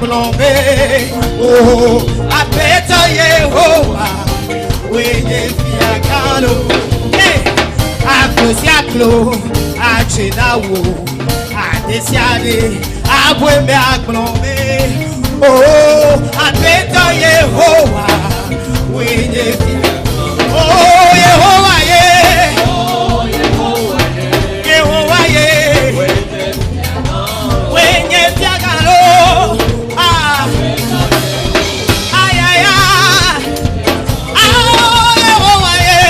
plombé. Oh, apeta Yehowa. Wenye fiagano. Hey, aklo, achedawo, adesiade, abwembe plombé. Oh, apeta Yehowa. Wenye fiagano. Oh, Yehowa ye. Oh, Yehowa ye. Yehowa ye. Wenye fiagano. Ah. Ay, ay, ay. Ah, Yehowa ye.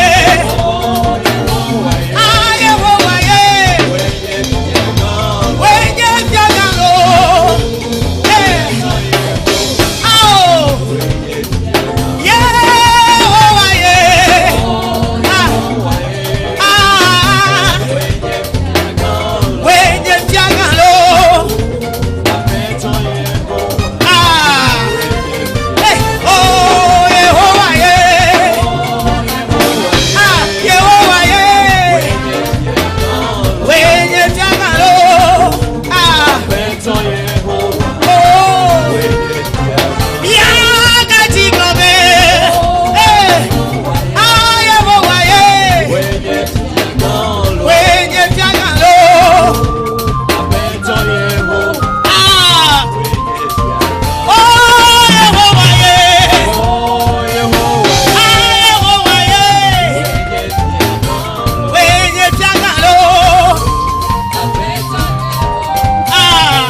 Ah, Yehowa ye. Wenye fiagano. Eh. Oh. Yehowa ye. Ah. Ah. Wenye fiagano. Ah. Eh. Oh, Yehowa ye. Ah, Yehowa ye. Wenye fiagano. Ah. Oh. Yagati globe. Eh. Ah, Yehowa ye. Wenye fiagano. Ah. Oh, Yehowa ye. Ah, Yehowa ye. Wenye fiagano. Ah.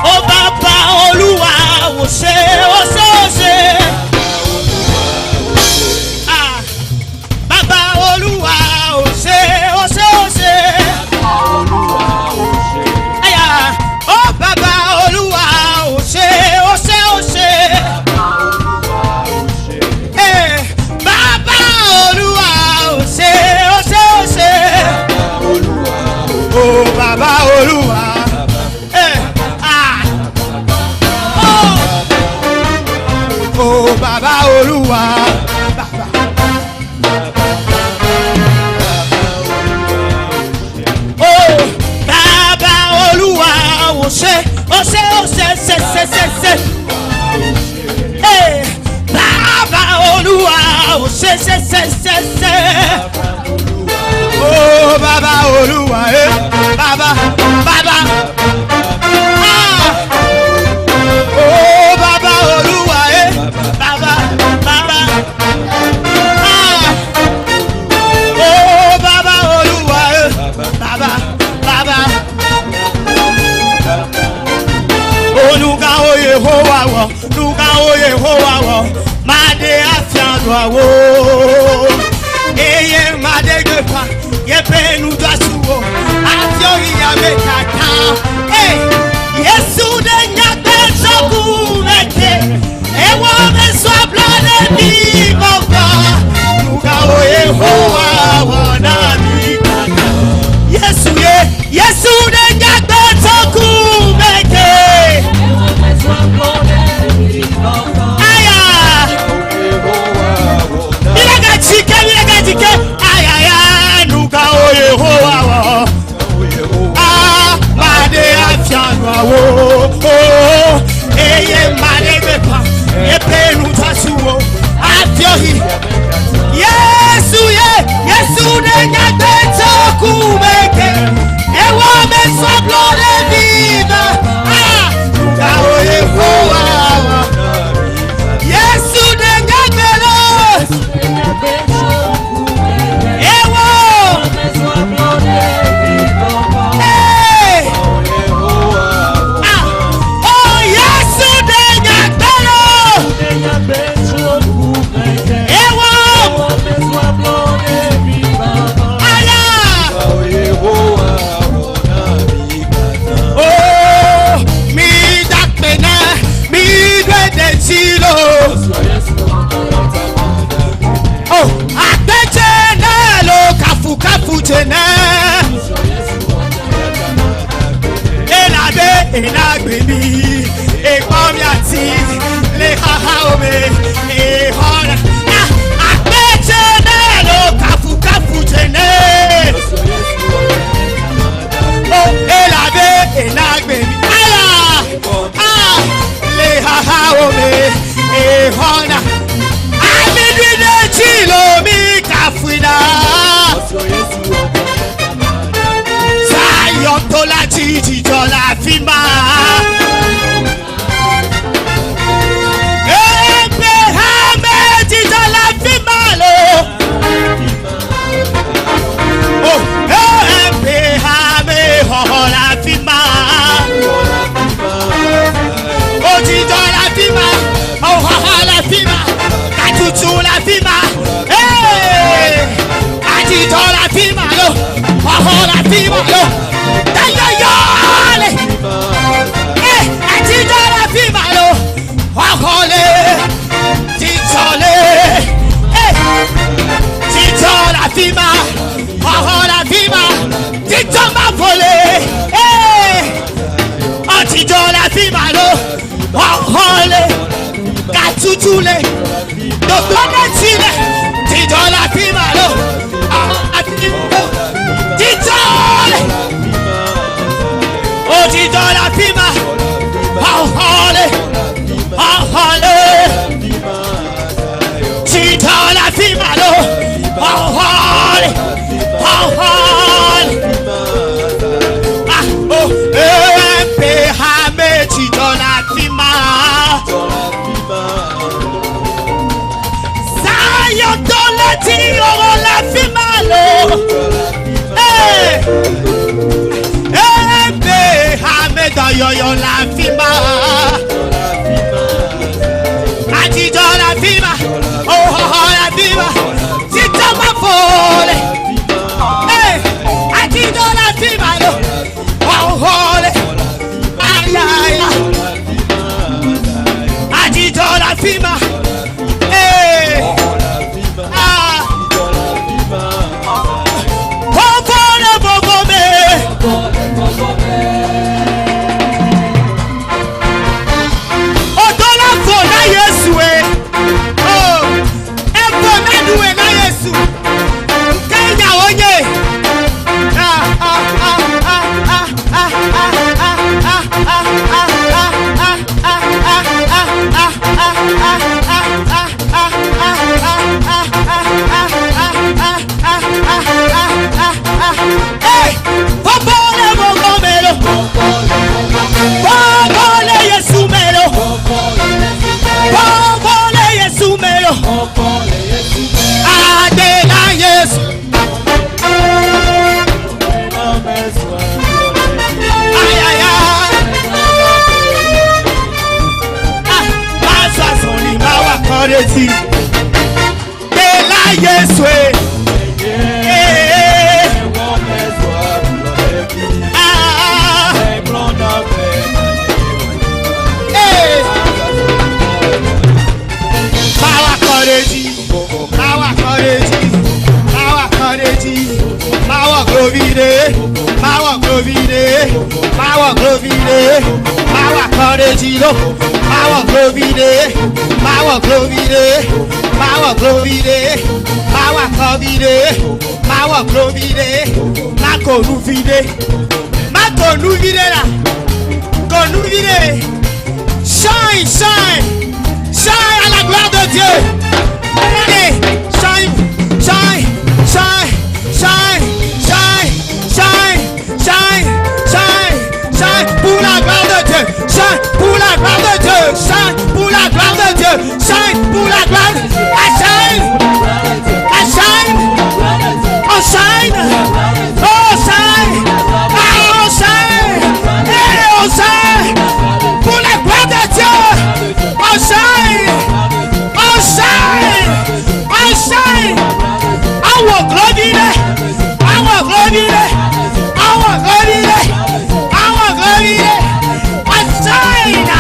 Oh, Baba Olúwa, ó ṣé, ó ṣé, ó ṣé. Ah. Baba Olúwa, ó ṣé, ó ṣé, ó ṣé. Aya. Oh, Baba Olúwa, ó ṣé, ó ṣé, ó ṣé. Eh, Baba Olúwa, ó ṣé, ó ṣé, ó ṣé. Oh, Baba Olúwa. Eh, ah. Oh. Oh, Baba Olúwa. Baba. Oh, Baba Olúwa, ó ṣé, ó ṣé, ó ṣé, ṣé, ṣé, ṣé, ṣé. Eh, Baba Olúwa, ó ṣé, ṣé, ṣé, ṣé, ṣé. Oh, Baba Olúwa, eh, Baba, Baba. Ah. Oh, Baba Olúwa, eh, Baba, Baba. Ah. Oh, Baba Olúwa, eh, Baba, Baba. Oh, nuga o Yehowa wo, nuga o Yehowa wo, made afiando awo. Eye made gepa, yepe nu dasuo, atio iyame kaka. Hey, Yesu de nyagbe soku meke, ewo me so blade bi baba. Nuga o Yehowa wo na mi kaka. Yesu ye, Yesu de nyagbe soku meke. Aya. Bilega chike. Aya, nuga o Yehowa wo. Ah, made afianu awo. Oh, eye made gepa, epe nu tasuo, atiohi. Yesu ye, Yesu de nyagbe toku meke, ewo me so blode viva. Ah, nuga o Yehowa wo. Yesu de nyagbe lo. Ewo. Hey. Ah. Oh, Yesu de nyagbe lo. Ewo. Aya. Oh, mi dakpena, mi dwede chilo. Oh, akpeche na lo kafu chena. Enagbe mi, ekpami ati, le haha ome, ehona. Ah, akpeche na lo kafu chena. Oh, enagbe mi. Aya. Ah. Ohole, Katutule, Dokonetile, Tidola Fimalo, Titole, Oh Tidola Fima, Ohole, Ohole, Tidola Fimalo, Ohole, Ohole, Oh, Hame Tidola Fima. Zion Dolati la Fimalo. Hame Doyo la Fima. Atido la Fima. Oh, la Fima. Tita ma fole. Atido la Fima. Oh, hole. Ay, ay, ay. Atido la Fima. Shine, shine, shine à la gloire de Dieu. Allez, shine, shine, shine, shine, shine, shine, shine, shine, shine pour la gloire de Dieu. Shine pour la gloire de Dieu. Shine pour la gloire de Dieu. Shine pour la gloire de Dieu. Shine, shine, oh shine, oh shine, oh shine, oh shine. Pour la gloire de Dieu, oh shine, oh shine, oh shine. Our glory, our glory, our glory, our glory, oh shine,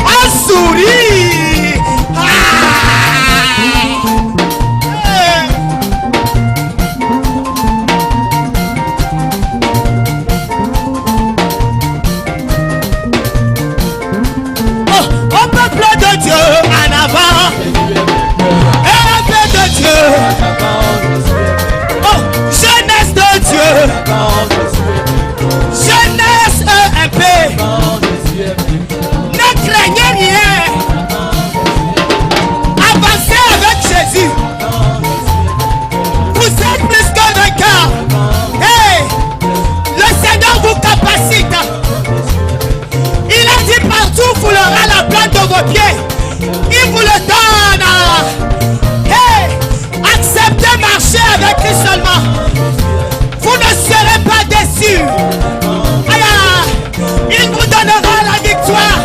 oh suri, oh, jeunesse de Dieu, jeunesse EMP, ne craignez rien, avancez avec Jésus, vous êtes plus que vainqueurs. Hey, le Seigneur vous capacite, il a dit partout vous l'aurez la plante de vos pieds, il vous le donne. Hey, acceptez marcher avec lui seulement. Vous ne serez pas déçus. Il vous donnera la victoire.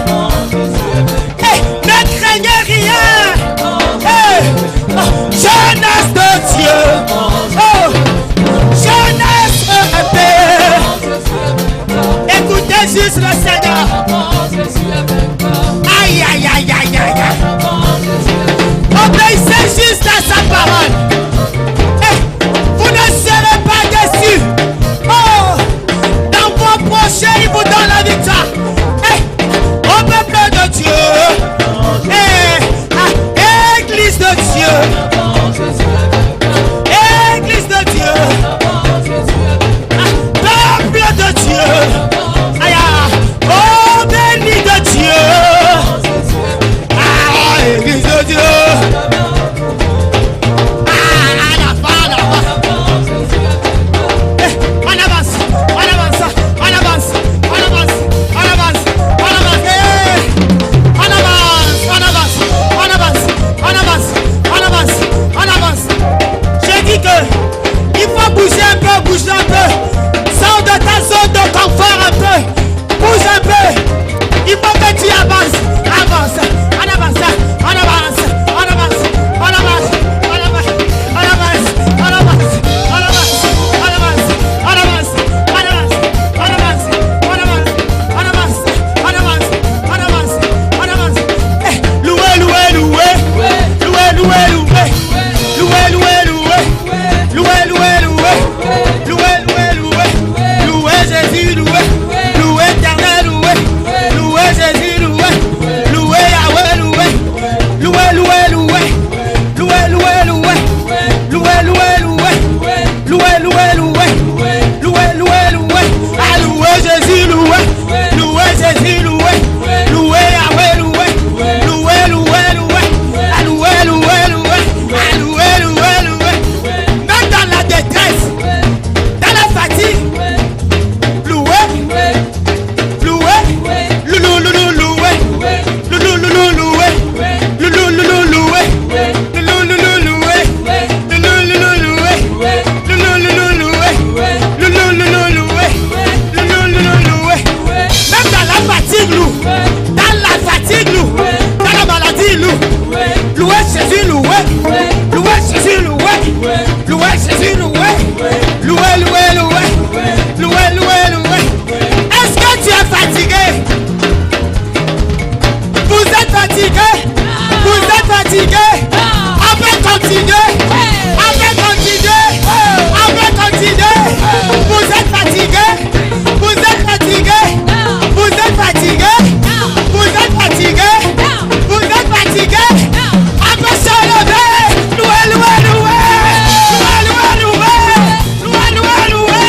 Hey, ne craignez rien. Hey, oh, jeunesse de Dieu. Oh, jeunesse EMP. Écoutez juste le Seigneur. Aïe, aïe, aïe, aïe, aïe, aïe. Obéissez juste à sa parole. Hey, vous ne serez pas déçus. Oh, fatigué. On peut continuer. On peut continuer. On peut continuer. Vous êtes fatigué. Vous êtes fatigué. Vous êtes fatigué. Vous êtes fatigué. Vous êtes fatigué. On peut se lever. Loué, loué, loué. Loué, loué, loué. Loué, loué, loué.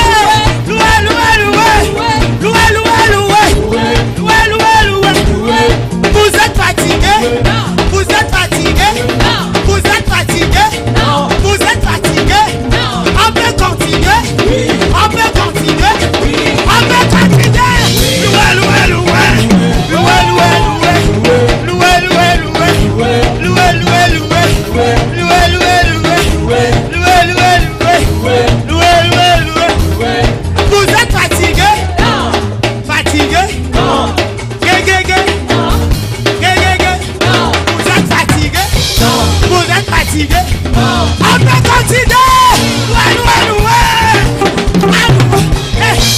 Loué, loué, loué. Loué, loué, loué. Loué, loué, loué. Vous êtes fatigué. Vous êtes fatigué. Vous êtes fatigué. Vous êtes fatigué. On peut continuer. On peut continuer. On peut continuer. Loué, loué, loué. Loué, loué, loué. Loué, loué, loué. Loué, loué, loué. Loué, loué, loué. Loué, loué, loué. Loué, loué, loué. Vous êtes fatigué. Fatigué. Gé, gé, gé. Gé, gé, gé. Vous êtes fatigué. Vous êtes fatigué. On peut continuer. Loué, loué, loué.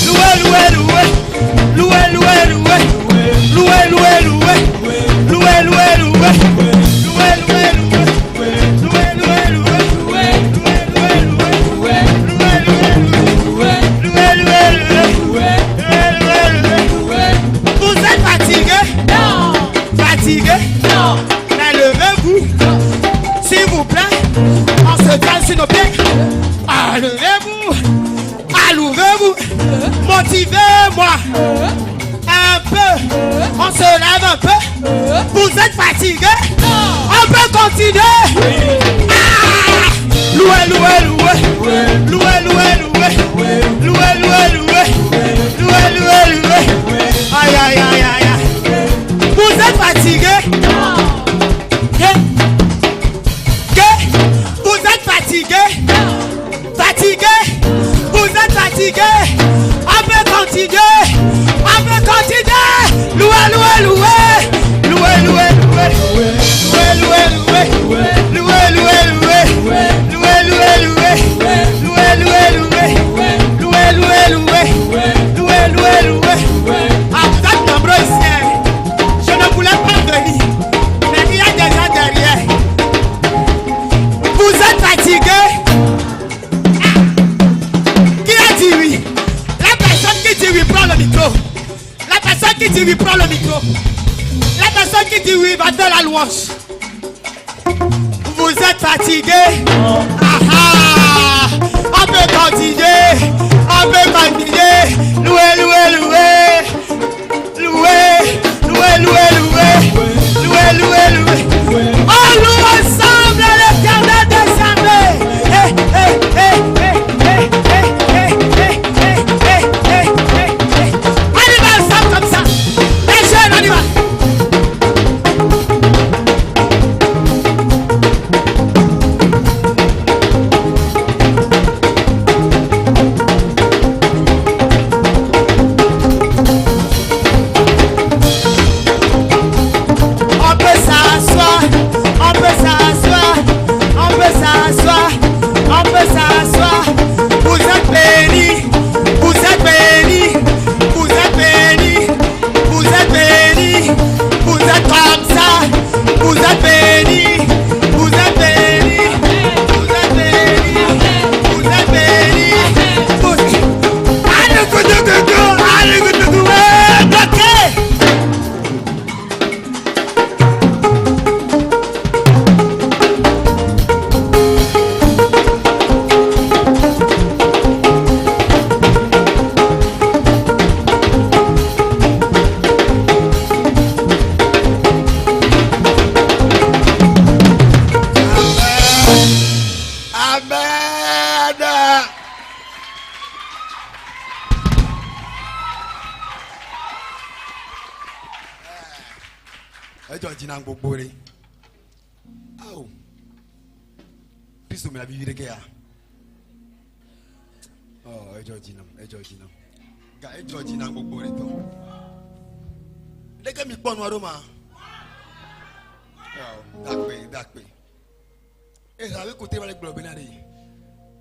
Loué, loué, loué. Loué, loué, loué. Loué, loué, loué. Loué, loué, loué. Loué, loué, loué. Loué, loué, loué. Loué, loué, loué. Loué, loué, loué. Loué, loué, loué. Loué, loué, loué. Vous êtes fatigué? Fatigué? Mais levez-vous. S'il vous plaît, on se calme sur nos pieds. Levez-vous. Levez-vous. Motivez-moi. Un peu. On se lève un peu. Vous êtes fatigué? On peut continuer. Loué, loué, loué. Loué, loué, loué. Loué, loué, loué. Loué, loué, loué. Aïe, aïe, aïe, aïe. Vous êtes fatigué? Vous êtes fatigué? Fatigué? Vous êtes fatigué? On peut continuer. On peut continuer. Loué, loué, loué. Loué, loué, loué. Loué, loué, loué. Loué, loué, loué. Loué, loué, loué. Loué, loué, loué. Loué, loué, loué. Loué, loué, loué. Vous êtes nombreux ici. Je ne voulais pas venir. Mais il y a des gens derrière. Vous êtes fatigué? Qui a dit oui? La personne qui dit oui prend le micro. La personne qui dit oui prend le micro. La personne qui dit oui va faire la louange. Vous êtes fatigué? On peut continuer. On peut continuer. Loué, loué, loué. Loué, loué, loué, loué. Loué, loué, loué. On loue ensemble l'Éternel des armées. On y va ensemble comme ça. Les jeunes, on y va.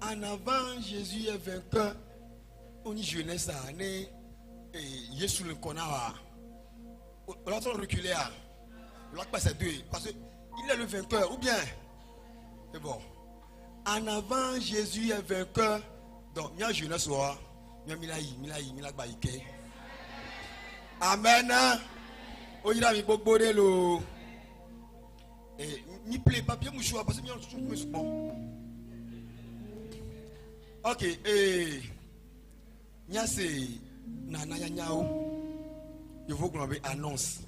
En avant, Jésus est vainqueur. On y jeunesse à année. Et Jésus le connaît. On a reculé. On a passé deux. Parce que il est le vainqueur, ou bien? C'est bon. En avant, Jésus est vainqueur. Donc, il y a une jeunesse, il y a Amen. Oh, il a mis beaucoup de l'eau. Et mi plaît papier mouchoir parce que mi on bon. Ok, nya c'est nana nyao. Il faut qu'on annonce.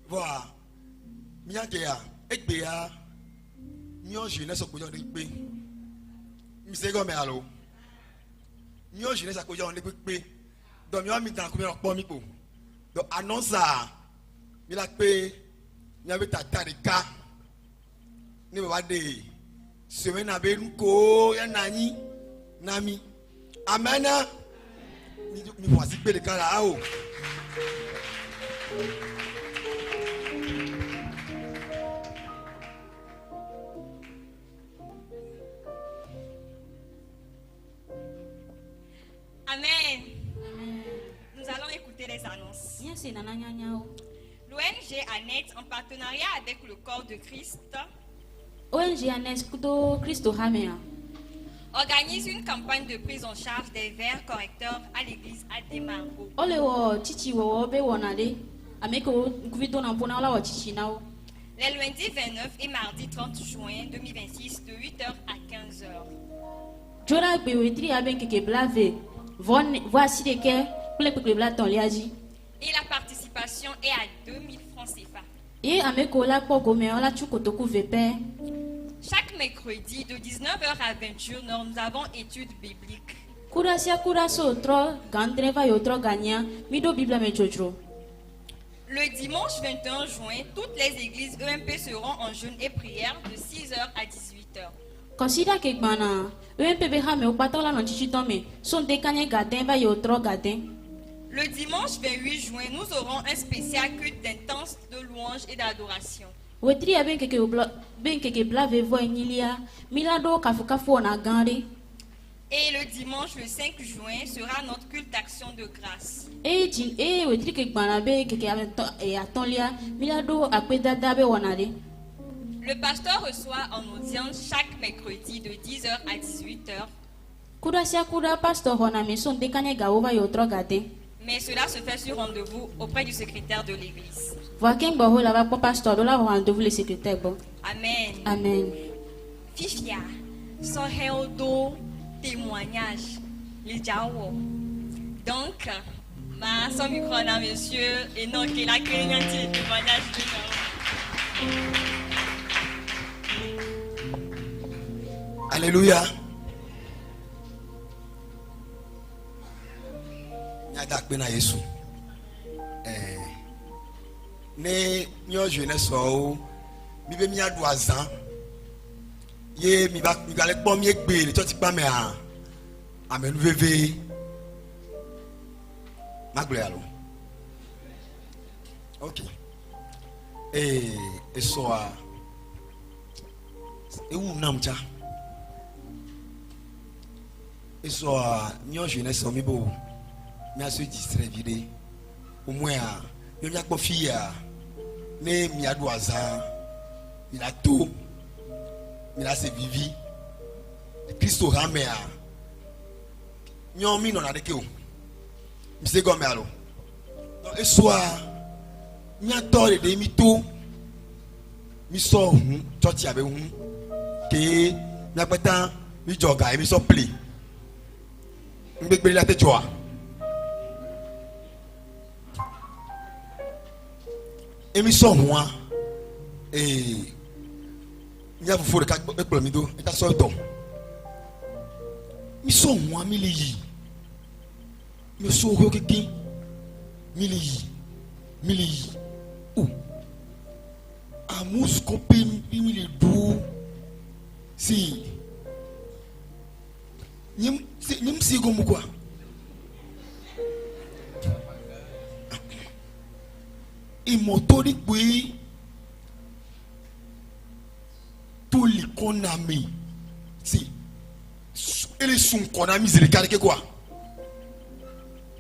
Voilà. Mia gea, ekbea. Nyo jeunesse ko yo de pe. Mi se go me alo. Nyo jeunesse ko yo de pe. Donc mi wa mi tan ko mi po mi po. Donc annonce ça. Mi la pe. Ni avec ta tarika. Ni ba de semaine abe ko ya nani nami. Amen. Ni voici pe le kan la o. Amen. Nous allons écouter les annonces. L'ONG Annette, en partenariat avec le corps de Christ, organise une campagne de prise en charge des verres correcteurs à l'église Ademango. Les lundis 29 et mardi 30 juin 2026 de 8h à 15h. Et la participation est à 2000 francs CFA. Chaque mercredi de 19h à 20h, nous avons études bibliques. Le dimanche 21 juin, toutes les églises EMP seront en jeûne et prière de 6h à 18h. Le dimanche 28 juin, nous aurons un spécial culte d'intense de louange et d'adoration. Et le dimanche le 5 juin sera notre culte d'action de grâce. Le pasteur reçoit en audience chaque mercredi de 10h à 18h. Mais cela se fait sur rendez-vous auprès du secrétaire de l'église. Amen. Amen. Fifia, son do témoignage, il jawo. Donc, ma son micro là, monsieur, et non qu'il a créé un petit témoignage de Alléluia. Nyadak bena Yesu. Ne nyo jeunesse o mi be mi adoazan. Ye mi ba mi gale pom ye gbe le ti pa me a. Amen veve. Magle alo. OK. Et so a e wu namcha. Et so a nyo jeunesse o mi bo. Mi a se distrait vide. Au moins yo mi a ko fille a ne mi adoazan. Mi la tout. Mi la se vivi. Christo ramea. Nyo mi non adeke o. Mi se go me alo. Donc e so a mi a tore de mi to. Mi so hun church abe hun. Ke mi apetan mi joga e mi so play. Mgbegbe la te joa. E mi so hun a mi a fufu de ka ekplo mi do e ka so to. Mi so hun a mi le yi. Mi so ho keke. Mi le yi. Mi le yi. O. Amus ko pe mi le do. Si. Nim si go mu kwa. Imotori pe to li konami. Si. Ele sun konami zile kare ke kwa.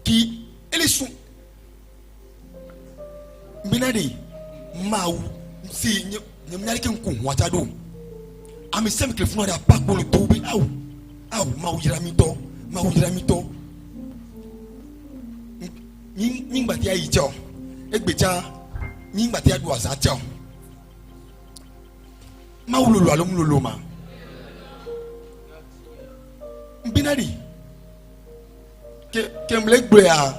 Ki ele sun Minadi mau si ne mnyari ke nku wata do ami sem ke funu da pa ko lo to bi awu ma wujira mi to ni ngbati ayi jo egbeja ni ngbati adu asa jo ma wululu alo mululu ma mbinari ke mle gbe a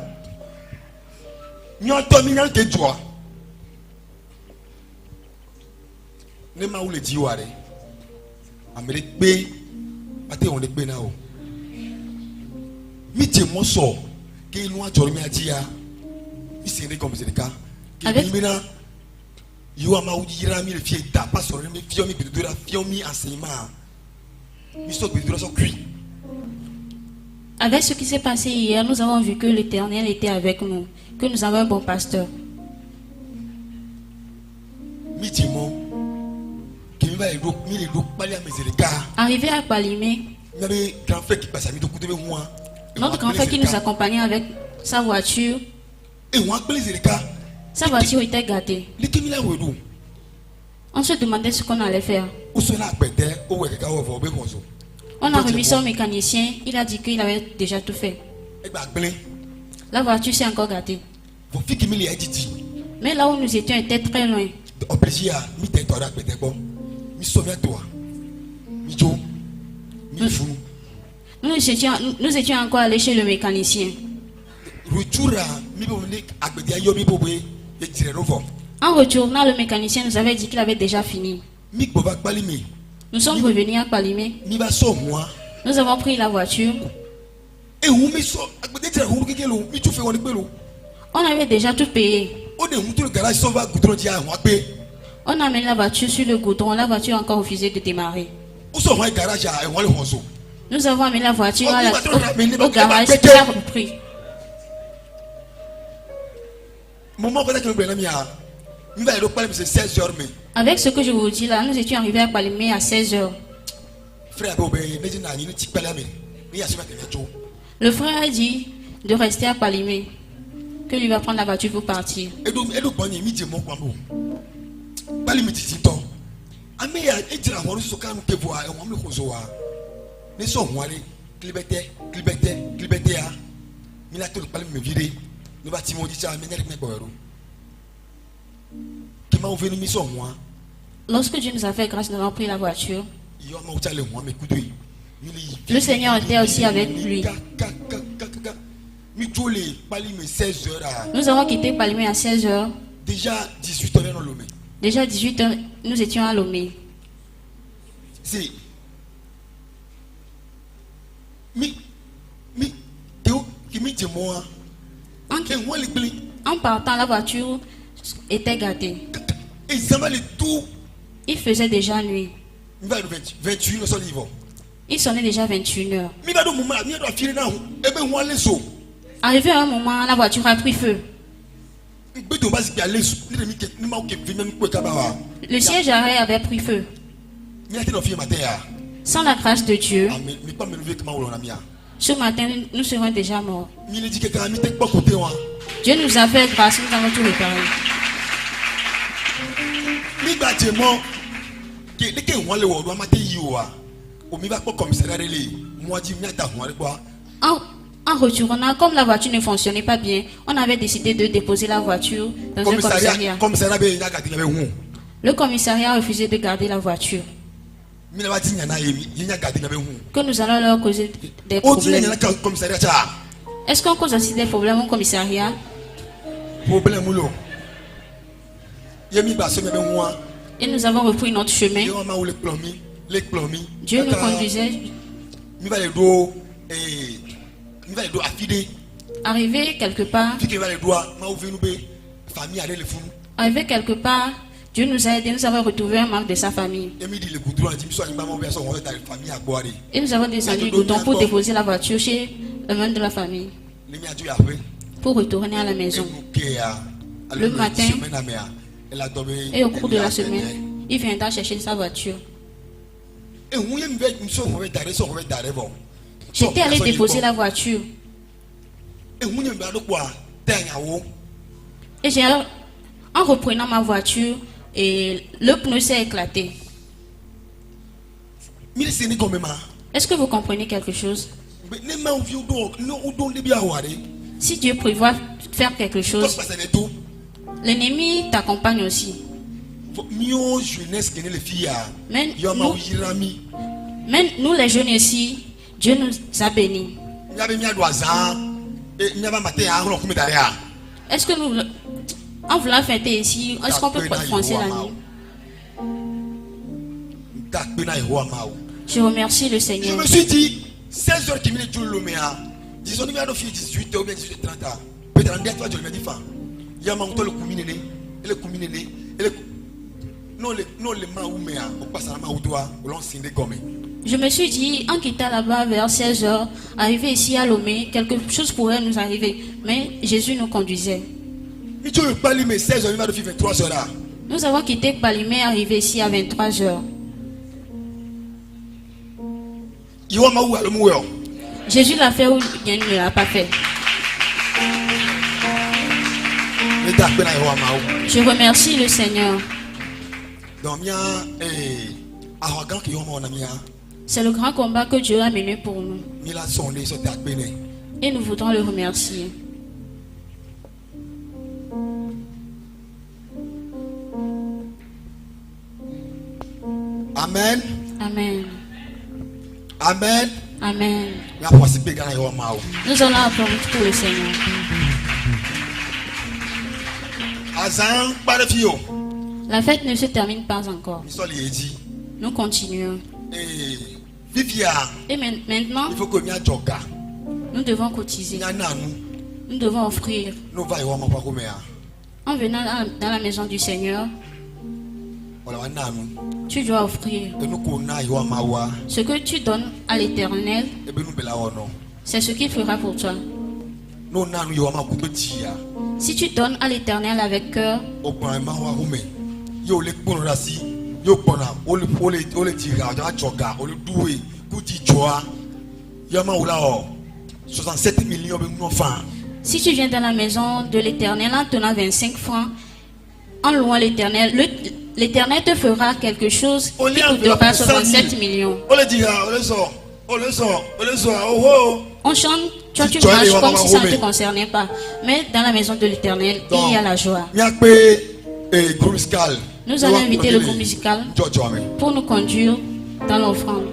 nyoto mi nyan ke jo ne ma wule ji ware amere gbe ate won le gbe na o mi je mo so ke inu ajoro mi ajiya mi se ne comme c'est le cas ke mi na yo ama wujira mi le fie da pas sur mi fio mi bidura fio mi enseignement mi so bidura so cri. Avec ce qui s'est passé hier, nous avons vu que l'Éternel était avec nous, que nous avons un bon pasteur. Arrivé à Palimé, notre grand frère qui nous accompagnait avec sa voiture était gâtée. On se demandait ce qu'on allait faire. On a remis ça au mécanicien, il a dit qu'il avait déjà tout fait. La voiture s'est encore gâtée. Mais là où nous étions était très loin. Nous étions encore allés chez le mécanicien. En retournant, le mécanicien nous avait dit qu'il avait déjà fini. Nous sommes revenus à Palimé. Nous avons pris la voiture. On avait déjà tout payé. On a amené la voiture sur le goudron. La voiture a encore refusé de démarrer. Nous avons amené la voiture au garage. Qui a repris. Avec ce que je vous dis là, nous étions arrivés à Palimé à 16h. Le frère a dit de rester à Palimé, que lui va prendre la voiture pour partir. Lorsque Dieu nous a fait grâce, nous avons pris la voiture. Le Seigneur était aussi avec lui. Nous avons quitté Palimé à 16h. Déjà 18h, Déjà 18h, nous étions à Lomé. En partant, la voiture était gâtée. Il faisait déjà nuit. Il sonnait déjà 21h. Arrivé à un moment, la voiture a pris feu. Le siège arrière avait pris feu. Sans la grâce de Dieu, ce matin, nous serons déjà morts. Dieu nous a fait grâce, nous avons tout réparé. En retournant, comme la voiture ne fonctionnait pas bien, on avait décidé de déposer la voiture dans un commissariat. Le commissariat a refusé de garder la voiture. Que nous allons leur causer des problèmes. Est-ce qu'on cause aussi des problèmes au commissariat? Et nous avons repris notre chemin. Dieu nous conduisait. Arrivé quelque part, Dieu nous a aidés, nous avons retrouvé un membre de sa famille. Et nous avons descendu le goudron pour déposer la voiture chez un membre de la famille. Pour retourner à la maison. Le matin et au cours de la semaine, il viendra chercher sa voiture. J'étais allé déposer la voiture. Et en reprenant ma voiture, et le pneu s'est éclaté. Est-ce que vous comprenez quelque chose? Si Dieu prévoit faire quelque chose, l'ennemi t'accompagne aussi. Mais nous les jeunes ici, Dieu nous a bénis. Est-ce que nous, en voulant fêter ici, est-ce qu'on peut foncer la nuit? Je remercie le Seigneur. Je me suis dit, 16 heures qui me dit l'Oméa, disons, nous avons fait 18 ou bien 18h30. Peut-être en dernier, je me dis, il y a un le combiné, le combiné, non, le maouméa, on passe à la maoudoua, on lance des gommes. Je me suis dit, en quittant là-bas vers 16 heures, arriver ici à Lomé, quelque chose pourrait nous arriver. Mais Jésus nous conduisait. Nous avons quitté Palimé, arrivé ici à 23 heures. Jésus l'a fait ou il ne l'a pas fait? Je remercie le Seigneur. C'est le grand combat que Dieu a mené pour nous. Et nous voudrons le remercier. Amen. Amen. Amen. Amen. Nous allons applaudir pour le Seigneur. La fête ne se termine pas encore. Nous continuons. Et maintenant, nous devons cotiser. Nous devons offrir. En venant dans la maison du Seigneur, tu dois offrir. Ce que tu donnes à l'Éternel, c'est ce qu'il fera pour toi. Si tu donnes à l'Éternel avec cœur, si tu viens dans la maison de l'Éternel en tenant 25 francs, en louant l'Éternel, l'Éternel te fera quelque chose qui coûtera 67 millions. On chante, toi tu marches comme si ça ne te concernait pas. Mais dans la maison de l'Éternel, il y a la joie. Nous allons inviter le groupe musical pour nous conduire dans l'offrande.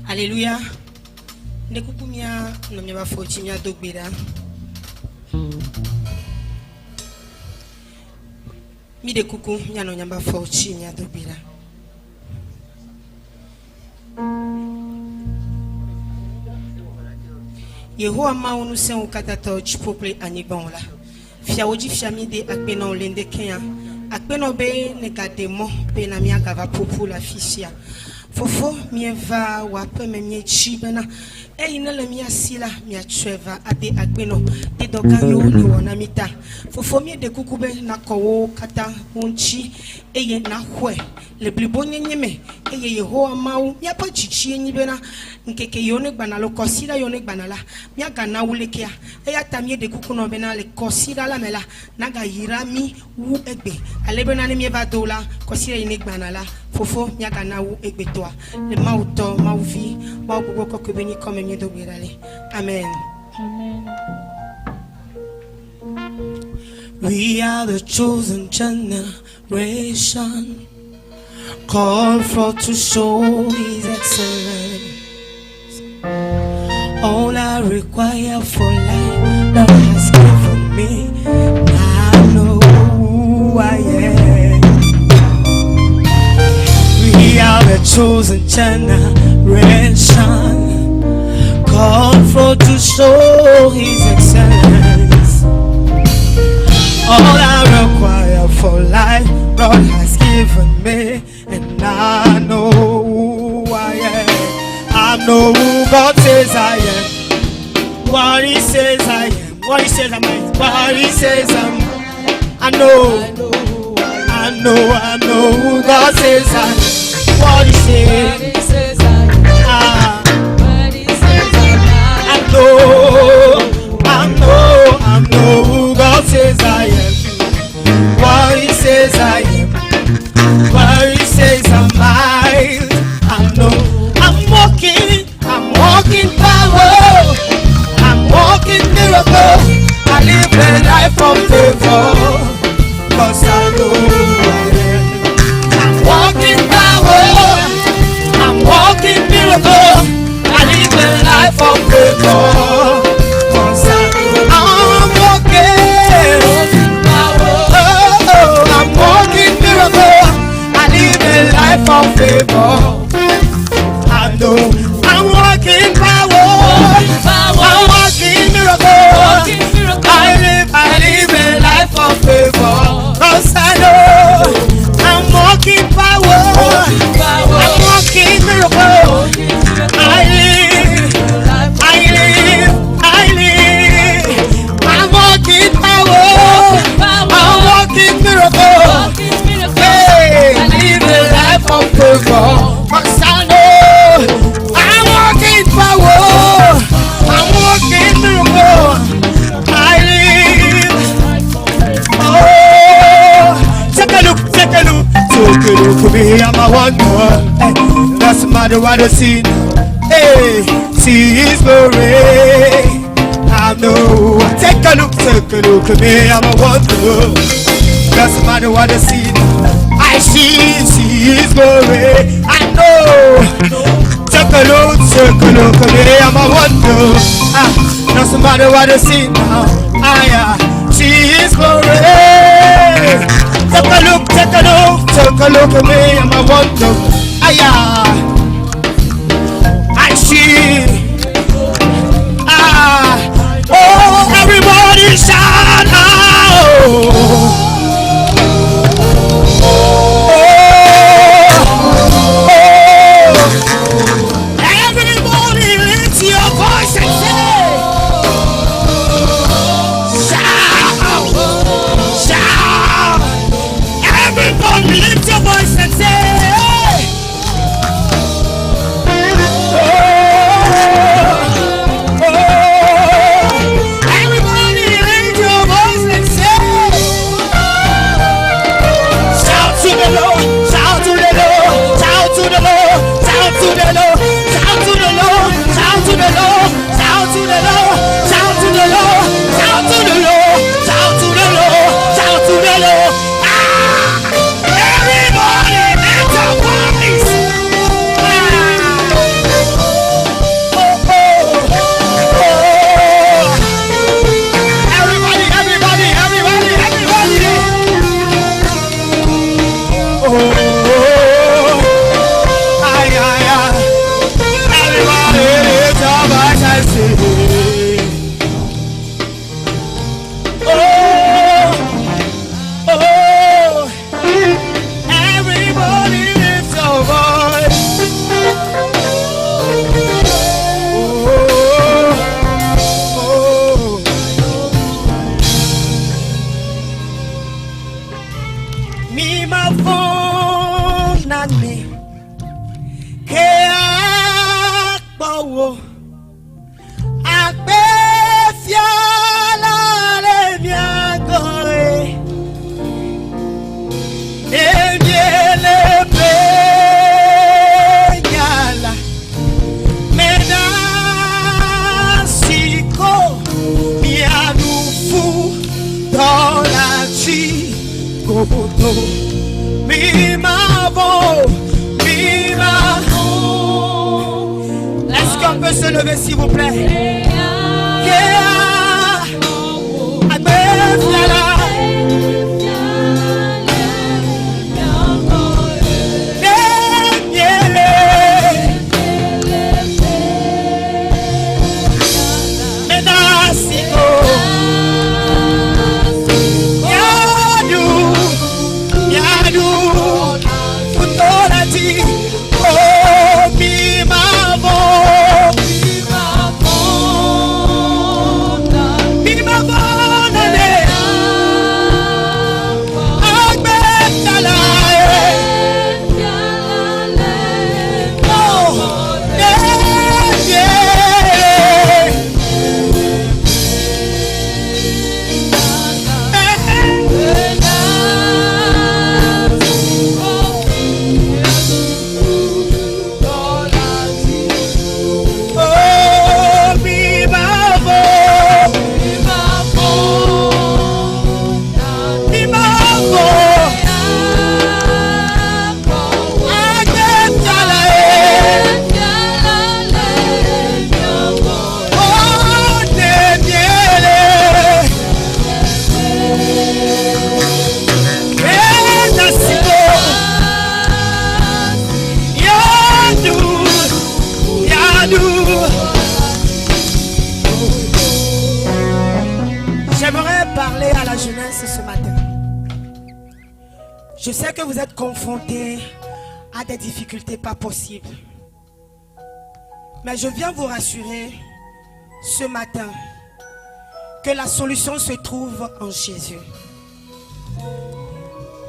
Alléluia. Ne kukumia no mya bafoti mya dogbera. Mi de kuku mya no nyamba foti mya dogbera. Yehowa maunu sen ukatata chipople anibonla. Fia oji fiami de akpena olende kenya. Akpena be ne kademo pe na mya gava popu la fisia. Fofo mieva wape me miechi bena ina le mia sila mia cheva ade agbeno de doganyo ni wona mita fofo mi de kukube na kowo kata unchi eye na hwe le blibonye nyeme eye Yehowa mawu mia pa chichi enyi bena nkeke yone gbana lo kosira yone gbana la mia gana wulekia eya tamie de kuku no bena le kosira la mela naga yirami wu egbe alebena ne mieva dola kosira yene gbana la fofo mia gana wu egbe toi le mauto mauvi wa gogo ko beni comme mie do birale amen. Amen. We are the chosen generation, called for to show His excellence. All I require for life, Lord has given me. I know who I am. We are the chosen generation, called for to show His excellence. All I require for life, God has given me, and I know who I am. I know who God says I am. What He says I am. What He says I am. What He says I'm. I know. I know. favor. I know I'm walking power. I'm walking miracle. I live a life of favor. 'Cause I know I'm walking power. I'm walking miracle. I live. I'm walking power. I'm walking miracle. Hey, live a life of favor. 'Cause I know I'm walking power. I'm walking miracle. I live. Oh, take a look. Take a look for me. I'm a wonder. Hey, doesn't matter what I see. Hey, see His glory. I know. Take a look at me. I'm a wonder. Doesn't matter what I see. I see His glory. I know. Take a look at me. I'm a wonder. Doesn't matter what I see now. I see His glory. Take a look at me. I'm a wonder. I see. Oh, everybody shout out. Everybody lift your voice and say, shout. Everybody lift your voice and say, Est-ce qu'on peut se lever s'il vous plaît? Je sais que vous êtes confrontés à des difficultés pas possibles. Mais je viens vous rassurer ce matin que la solution se trouve en Jésus.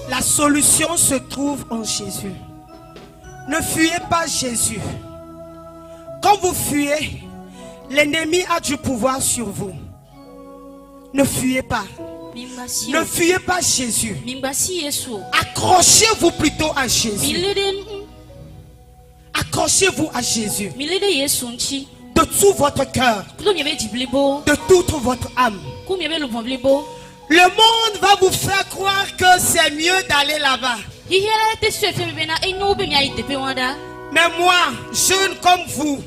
La solution se trouve en Jésus. Ne fuyez pas Jésus. Quand vous fuyez, l'ennemi a du pouvoir sur vous. Ne fuyez pas. Ne fuyez pas Jésus. Accrochez-vous plutôt à Jésus. Accrochez-vous à Jésus. De tout votre cœur. De toute votre âme. Le monde va vous faire croire que c'est mieux d'aller là-bas. Mais moi, jeune comme vous,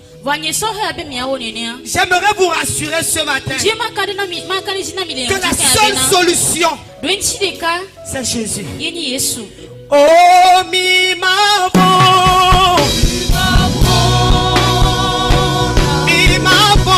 j'aimerais vous rassurer ce matin que la seule solution, c'est Jésus. Oh, mi mavo, mi mavo,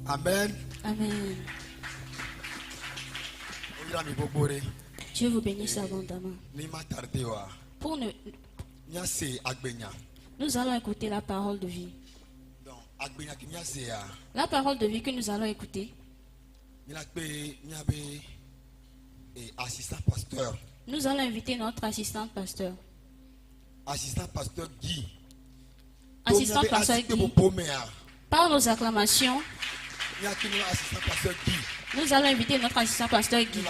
Amen. Amen. Dieu vous bénisse abondamment. Pour nous allons écouter la parole de vie. La parole de vie que nous allons écouter. Nous allons inviter notre assistant pasteur. Assistant pasteur Guy. Assistant pasteur Guy. Par nos acclamations, nous allons inviter notre assistant pasteur Guy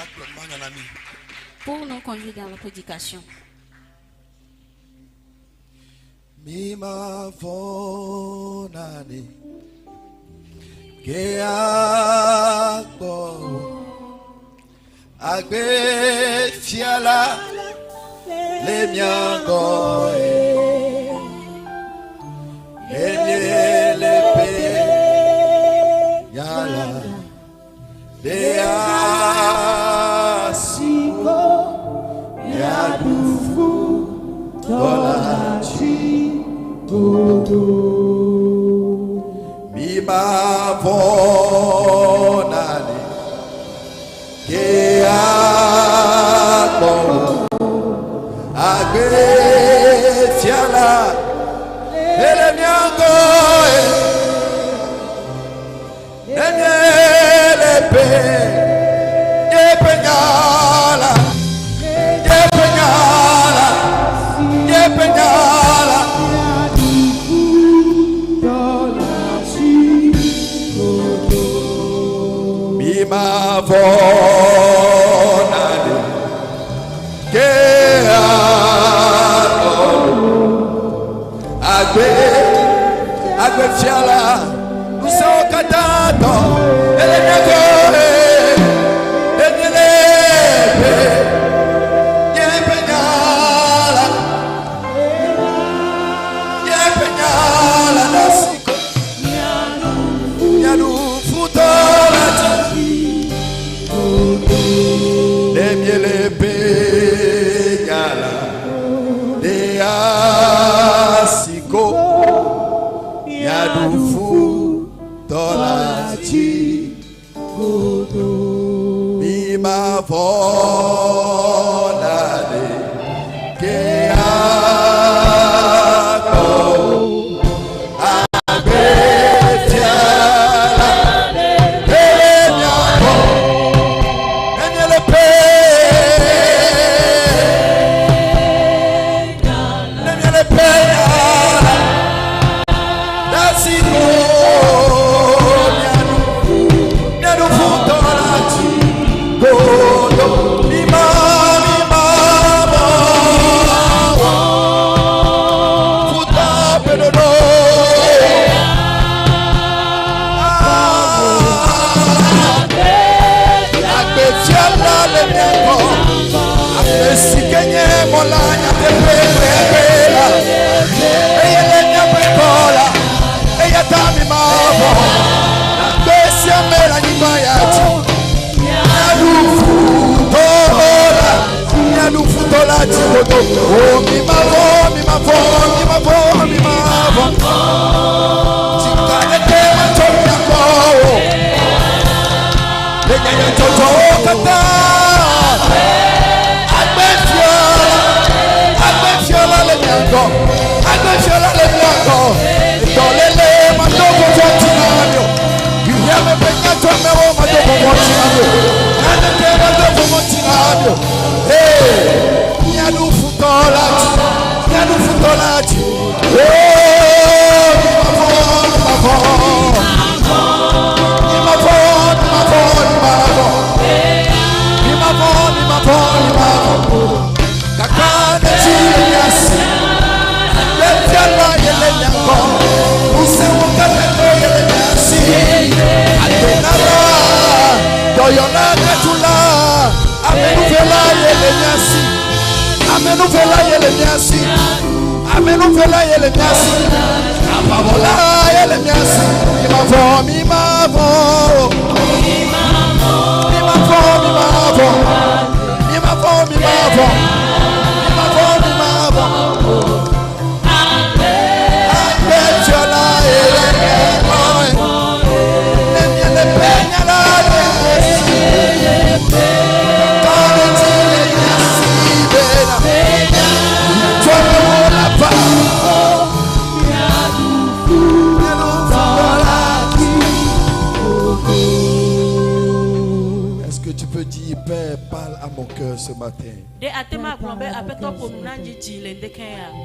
pour nous conduire dans la prédication. Mima vonani keako agbe fiala le miango le pe yala de asiko yadufu dolachi todo mima vonani keako agbe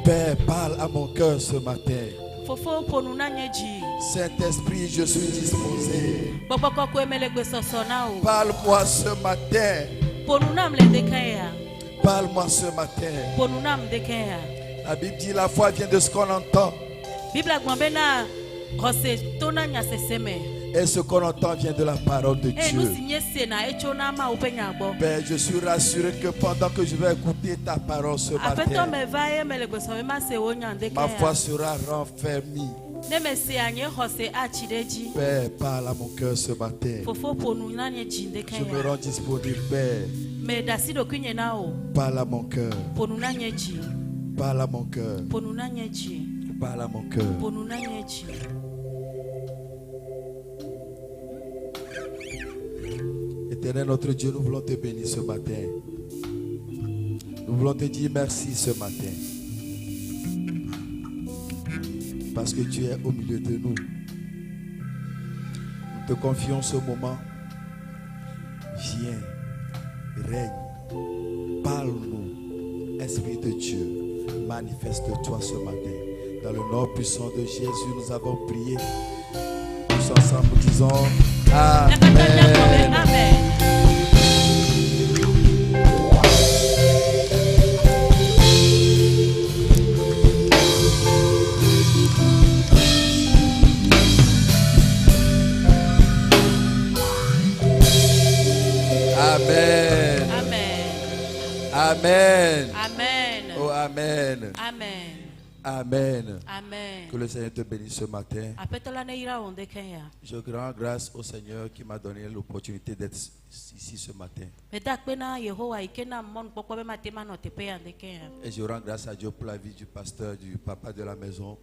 Père, parle à mon cœur ce matin. Saint-Esprit, je suis disposé. Parle-moi ce matin. Parle-moi ce matin. La Bible dit la foi vient de ce qu'on entend. Et ce qu'on entend vient de la parole de Dieu. Père, je suis rassuré que pendant que je vais écouter ta parole ce matin, ma foi sera renfermée. Père, parle à mon cœur ce matin. Je me rends disponible, Père. Parle à mon cœur. Parle à mon cœur. Parle à mon cœur. Éternel notre Dieu, nous voulons te bénir ce matin. Nous voulons te dire merci ce matin. parce que tu es au milieu de nous. Nous te confions ce moment. Viens, règne, parle-nous, Esprit de Dieu, manifeste-toi ce matin. Dans le nom puissant de Jésus, nous avons prié. Tous ensemble, nous disons Amen. Amen. Amen. Amen. Amen. Oh, Amen. Amen. Amen. Amen. Que le Seigneur te bénisse ce matin. Apetola ne ira onde kenya. Je rends grâce au Seigneur qui m'a donné l'opportunité d'être ici ce matin. Meda pena Yehowa ikena mon pokwa be matema no tepe ande kenya. Et je rends grâce à Dieu pour la vie du pasteur, du papa de la maison,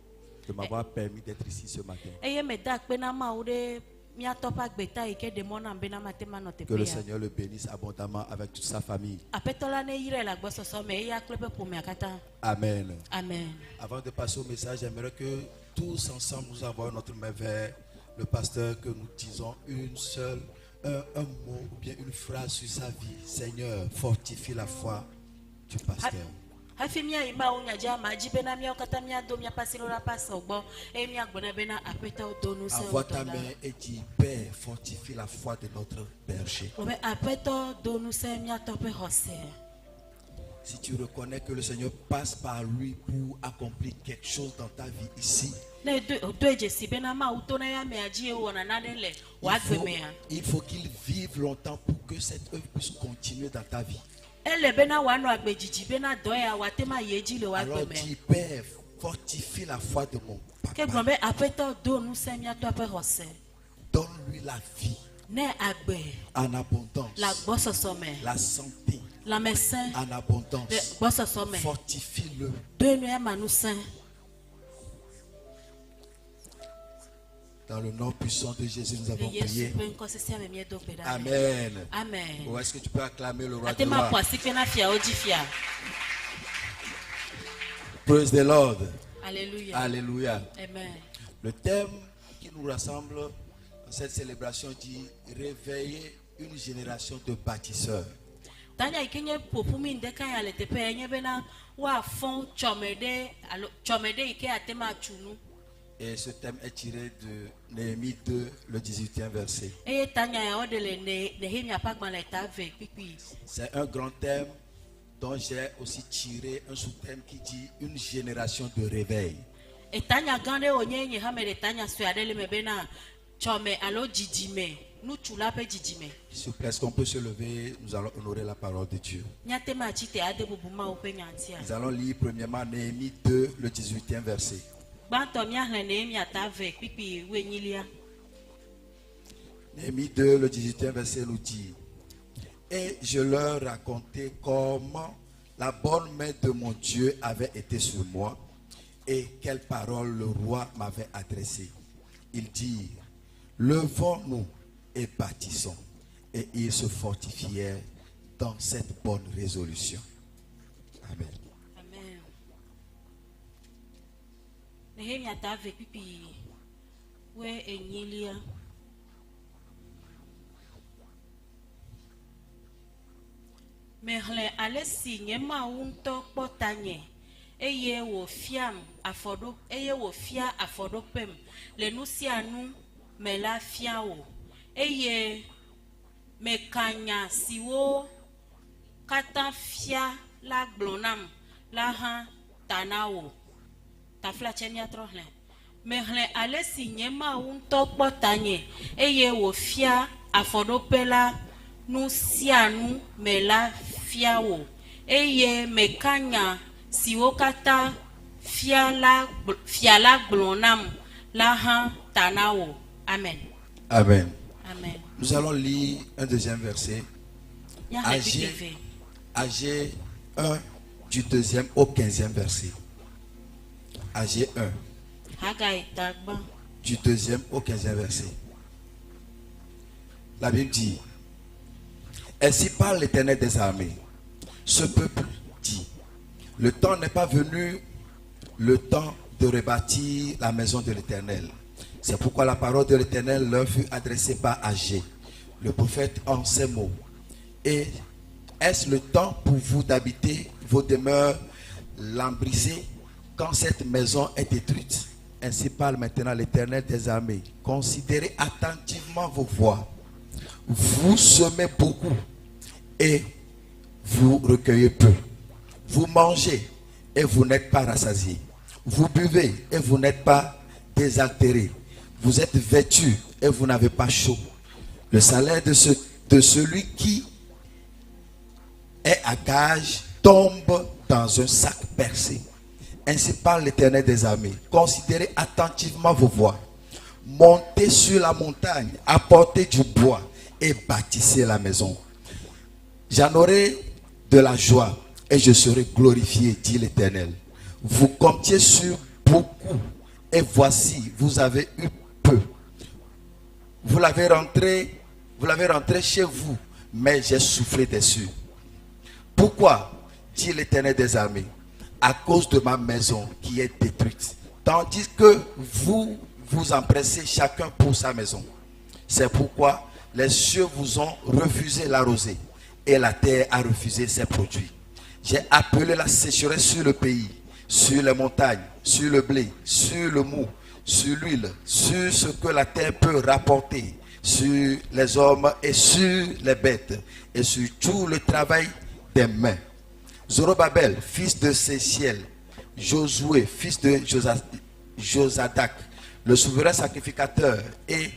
de m'avoir permis d'être ici ce matin. Eye meda pena maude miato pa gbeta ike de mona mbena matema no tepe. Que le Seigneur le bénisse abondamment avec toute sa famille. Apetola ne ira la gbososo me ya klepe pour me akata. Amen. Amen. Avant de passer au message, j'aimerais que tous ensemble nous avons notre main vers le pasteur, que nous disons un mot ou bien une phrase sur sa vie. Seigneur, fortifie la foi du pasteur. Hafimia imba unya jama jibena mia okata mia do mia pasilo la paso gbo e mia gbona bena apeta odonu se. Envoie ta main et dis Père, fortifie la foi de notre berger. Obe apeta donu se mia tope hose. Si tu reconnais que le Seigneur passe par lui pour accomplir quelque chose dans ta vie ici, il faut qu'il vive longtemps pour que cette œuvre puisse continuer dans ta vie. Alors dis Père, fortifie la foi de mon papa. Donne-lui la vie en abondance, la santé en abondance. Fortifie-le. Dans le nom puissant de Jésus, nous avons prié. Amen. Amen. Ou est-ce que tu peux acclamer le roi de gloire? Praise the Lord. Alléluia. Alléluia. Amen. Le thème qui nous rassemble dans cette célébration dit réveiller une génération de bâtisseurs. Tanya ikenye popumi ndeka ya letepe enye bena wa fon chomede ike atema chunu. Et ce thème est tiré de Néhémie 2, le 18e verset. C'est un grand thème dont j'ai aussi tiré un sous-thème qui dit une génération de réveil. S'il vous plaît, est-ce qu'on peut se lever? Nous allons honorer la parole de Dieu. Nous allons lire premièrement Néhémie 2, le 18e verset. Néhémie 2, le 18e verset nous dit: Et je leur racontai comment la bonne main de mon Dieu avait été sur moi et quelles paroles le roi m'avait adressées. Ils dirent: Levons-nous et bâtissons. Et ils se fortifièrent dans cette bonne résolution. Amen. Amen. Néhémie atave pipi we enyilia. Mehle alesi nyema unto potanye eye wo fiam afodo eye wo fia afodo pem le nusianu mela fiawo eye mekanya siwo kata fia la glonam la ha tanawo tafla chenia trohle mehle alesi nyema unto potanye eye wo fia afodo pela nusianu mela fiawo eye mekanya siwokata fiala glonam lahan tanawo. Amen. Amen. Amen. Nous allons lire un deuxième verset. Agé 1 du 2e au 15e verset. Agé 1 du 2e au 15e verset. La Bible dit: Ainsi parle l'Éternel des armées. Ce peuple dit: Le temps n'est pas venu, le temps de rebâtir la maison de l'Éternel. C'est pourquoi la parole de l'Éternel leur fut adressée par Agé, le prophète, en ces mots. Et est-ce le temps pour vous d'habiter vos demeures lambrisées quand cette maison est détruite? Ainsi parle maintenant l'Éternel des armées. Considérez attentivement vos voies. Vous semez beaucoup et vous recueillez peu. Vous mangez et vous n'êtes pas rassasiés. Vous buvez et vous n'êtes pas désaltérés. Vous êtes vêtus et vous n'avez pas chaud. Le salaire de celui qui est à gage tombe dans un sac percé. Ainsi parle l'Éternel des armées. Considérez attentivement vos voies. Montez sur la montagne, apportez du bois et bâtissez la maison. J'en aurai de la joie et je serai glorifié, dit l'Éternel. Vous comptiez sur beaucoup et voici, vous avez eu peu. Vous l'avez rentré chez vous, mais j'ai soufflé dessus. Pourquoi, dit l'Éternel des armées? À cause de ma maison qui est détruite. Tandis que vous vous empressez chacun pour sa maison. C'est pourquoi les cieux vous ont refusé la rosée et la terre a refusé ses produits. J'ai appelé la sécheresse sur le pays, sur les montagnes, sur le blé, sur le mou, sur l'huile, sur ce que la terre peut rapporter, sur les hommes et sur les bêtes, et sur tout le travail des mains. Zorobabel, fils de Séchiel, Josué, fils de Josadak, le souverain sacrificateur et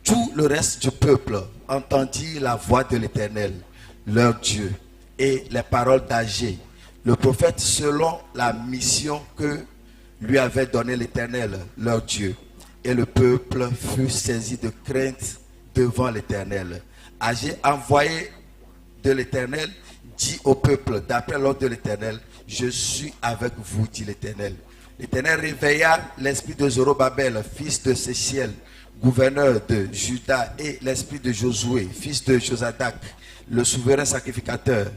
tout le reste du peuple entendit la voix de l'Éternel, leur Dieu, et les paroles d'Agé, le prophète, selon la mission que lui avait donnée l'Éternel, leur Dieu. Et le peuple fut saisi de crainte devant l'Éternel. Agé, envoyé de l'Éternel, dit au peuple, d'après l'ordre de l'Éternel, je suis avec vous, dit l'Éternel. L'Éternel réveilla l'esprit de Zorobabel, fils de Séchiel, gouverneur de Juda, et l'esprit de Josué, fils de Josadak, le souverain sacrificateur,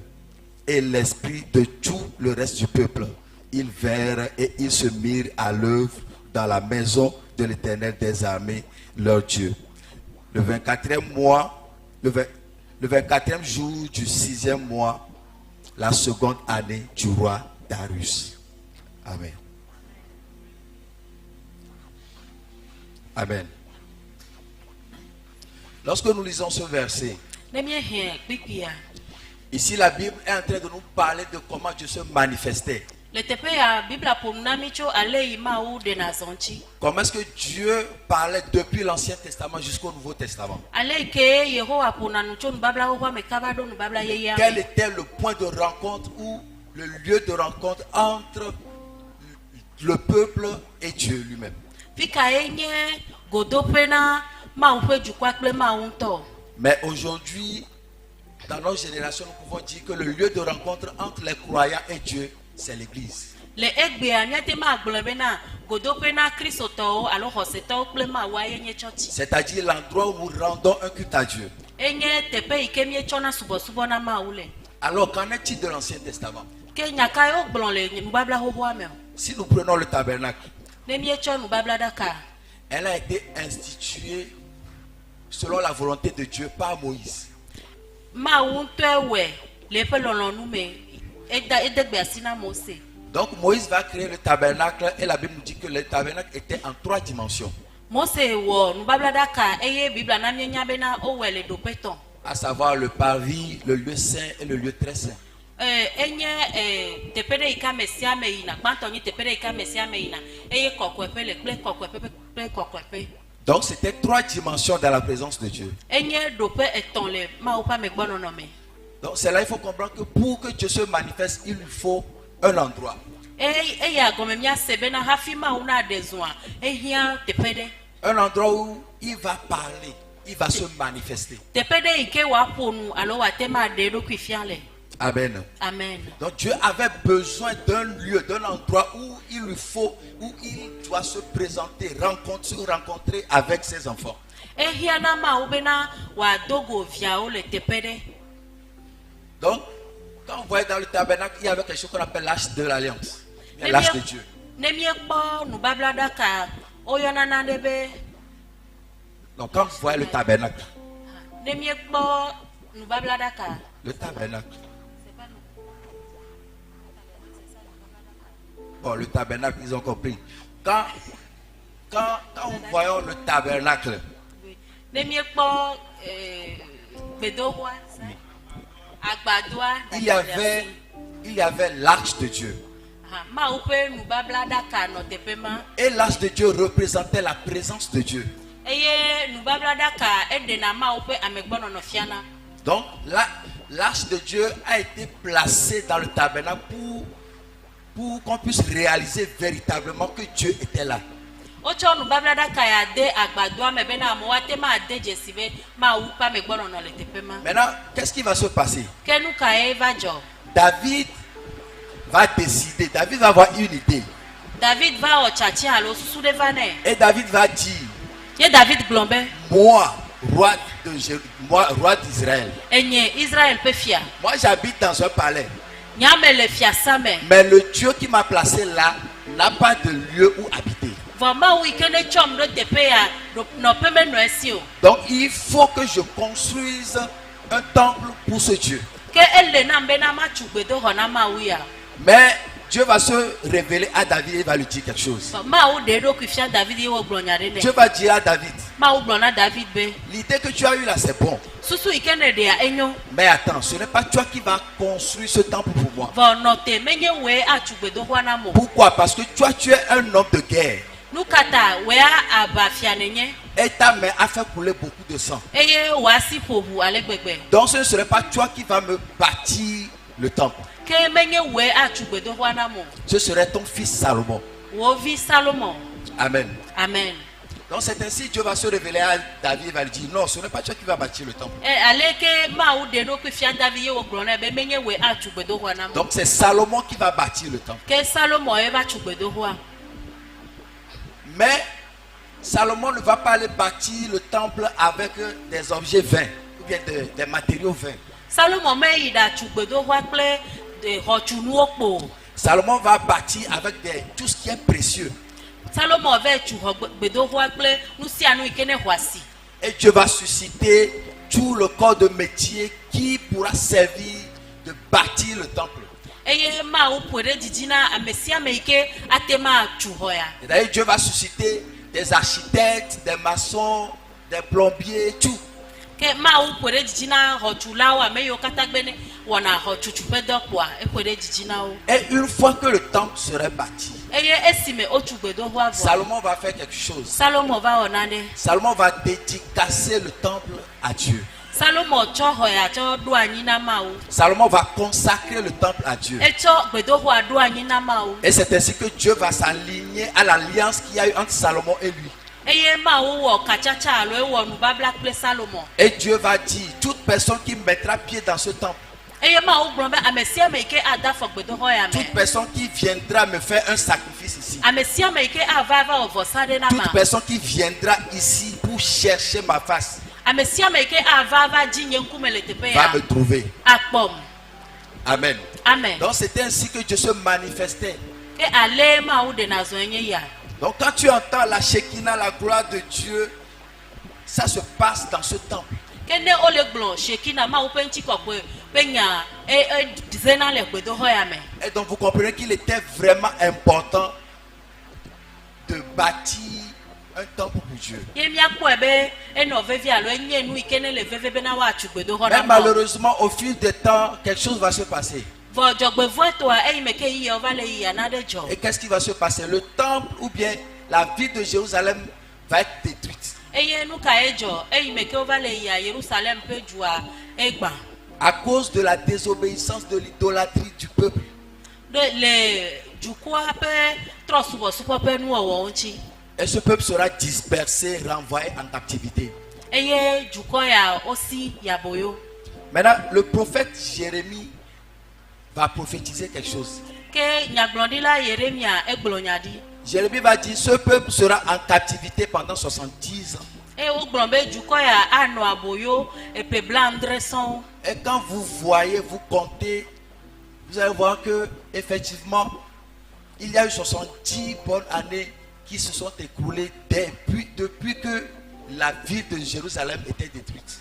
et l'esprit de tout le reste du peuple. Ils vinrent et ils se mirent à l'œuvre dans la maison de l'Éternel des armées, leur Dieu. Le 24e mois, le 24e jour du 6e mois, la seconde année du roi Darius. Amen. Amen. Lorsque nous lisons ce verset, ici la Bible est en train de nous parler de comment Dieu se manifestait. Comment est-ce que Dieu parlait depuis l'Ancien Testament jusqu'au Nouveau Testament? Quel était le point de rencontre ou le lieu de rencontre entre le peuple et Dieu lui-même? Mais aujourd'hui, dans notre génération, nous pouvons dire que le lieu de rencontre entre les croyants et Dieu, c'est l'église. C'est-à-dire l'endroit où nous rendons un culte à Dieu. Alors qu'en est-il de l'Ancien Testament? Si nous prenons le tabernacle, elle a été instituée selon la volonté de Dieu par Moïse. Donc Moïse va créer le tabernacle et la Bible nous dit que le tabernacle était en 3 dimensions. À savoir le parvis, le lieu saint et le lieu très saint. Donc c'était 3 dimensions dans la présence de Dieu. Donc c'est là il faut comprendre que pour que Dieu se manifeste, il lui faut un endroit. Un endroit où il va parler, il va se manifester. Amen. Amen. Donc Dieu avait besoin d'un lieu, d'un endroit où il doit se présenter, rencontrer avec ses enfants. Donc, quand on voit dans le tabernacle, il y avait quelque chose qu'on appelle l'arche de l'alliance. L'arche de Dieu. Donc quand vous voyez le tabernacle, le tabernacle. Bon, le tabernacle, ils ont compris. Quand nous voyons le tabernacle, il y avait l'arche de Dieu. Et l'arche de Dieu représentait la présence de Dieu. Donc l'arche de Dieu a été placée dans le tabernacle pour qu'on puisse réaliser véritablement que Dieu était là. Maintenant, qu'est-ce qui va se passer? David va décider, David va avoir une idée. Et David va dire, moi, roi d'Israël, moi j'habite dans un palais. Mais le Dieu qui m'a placé là n'a pas de lieu où habiter. Donc il faut que je construise un temple pour ce Dieu. Mais Dieu va se révéler à David et va lui dire quelque chose. Dieu va dire à David, l'idée que tu as eue là c'est bon. Mais attends, ce n'est pas toi qui vas construire ce temple pour moi. Pourquoi? Parce que toi tu es un homme de guerre. Et ta main a fait couler beaucoup de sang. Donc ce ne serait pas toi qui vas me bâtir le temple. Ce serait ton fils Salomon. Amen. Amen. Donc c'est ainsi que Dieu va se révéler à David et va lui dire, non, ce n'est pas toi qui vas bâtir le temple. Donc c'est Salomon qui va bâtir le temple. Mais Salomon ne va pas aller bâtir le temple avec des objets vains ou bien des matériaux vains. Salomon va bâtir avec tout ce qui est précieux. Et Dieu va susciter tout le corps de métier qui pourra servir de bâtir le temple. Et d'ailleurs Dieu va susciter des architectes, des maçons, des plombiers, tout. Et une fois que le temple serait bâti, Salomon va faire quelque chose. Salomon va dédicacer le temple à Dieu. Salomon va consacrer le temple à Dieu. Et c'est ainsi que Dieu va s'aligner à l'alliance qu'il y a eu entre Salomon et lui. Et Dieu va dire, toute personne qui mettra pied dans ce temple, toute personne qui viendra me faire un sacrifice ici, toute personne qui viendra ici pour chercher ma face, va me trouver. Amen. Amen. Donc c'était ainsi que Dieu se manifestait. Donc quand tu entends la Shekinah, la gloire de Dieu, ça se passe dans ce temple. Et donc vous comprenez qu'il était vraiment important de bâtir un temple pour Dieu. Mais malheureusement, au fil du temps, quelque chose va se passer. Et qu'est-ce qui va se passer? Le temple ou bien la ville de Jérusalem va être détruite. À cause de la désobéissance, de l'idolâtrie du peuple. Et ce peuple sera dispersé, renvoyé en captivité. Maintenant, le prophète Jérémie va prophétiser quelque chose. Jérémie va dire, ce peuple sera en captivité pendant 70 ans. Et quand vous voyez, vous comptez, vous allez voir que effectivement il y a eu 70 bonnes années qui se sont écoulées depuis que la ville de Jérusalem était détruite.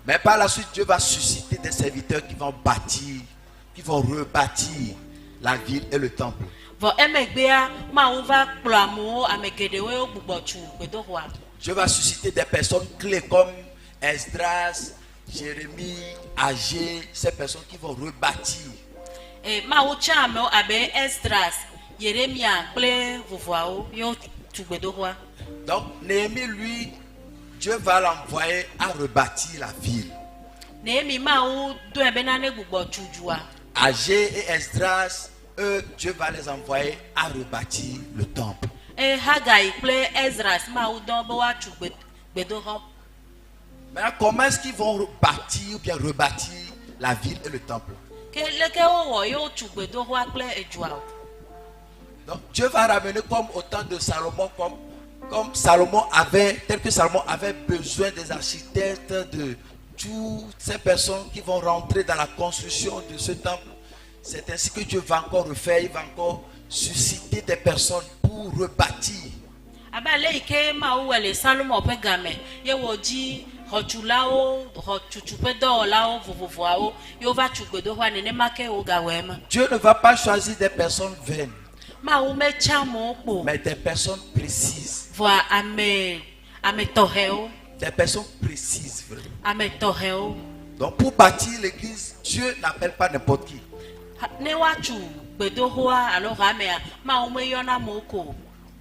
Mais par la suite, Dieu va susciter des serviteurs qui vont bâtir, qui vont rebâtir la ville et le temple. Dieu va susciter des personnes clés comme Esdras, Jérémie, Agé, ces personnes qui vont rebâtir. Donc Néhémie, lui, Dieu va l'envoyer à rebâtir la ville. Agé et Esdras, eux, Dieu va les envoyer à rebâtir le temple. Maintenant, comment est-ce qu'ils vont bâtir ou bien rebâtir la ville et le temple? Donc Dieu va ramener comme au temps de Salomon, comme Salomon avait, tel que Salomon avait besoin des architectes, de toutes ces personnes qui vont rentrer dans la construction de ce temple. C'est ainsi que Dieu va encore refaire, il va encore susciter des personnes pour rebâtir. Dieu ne va pas choisir des personnes vaines, mais des personnes précises. Des personnes précises. Donc pour bâtir l'église, Dieu n'appelle pas n'importe qui.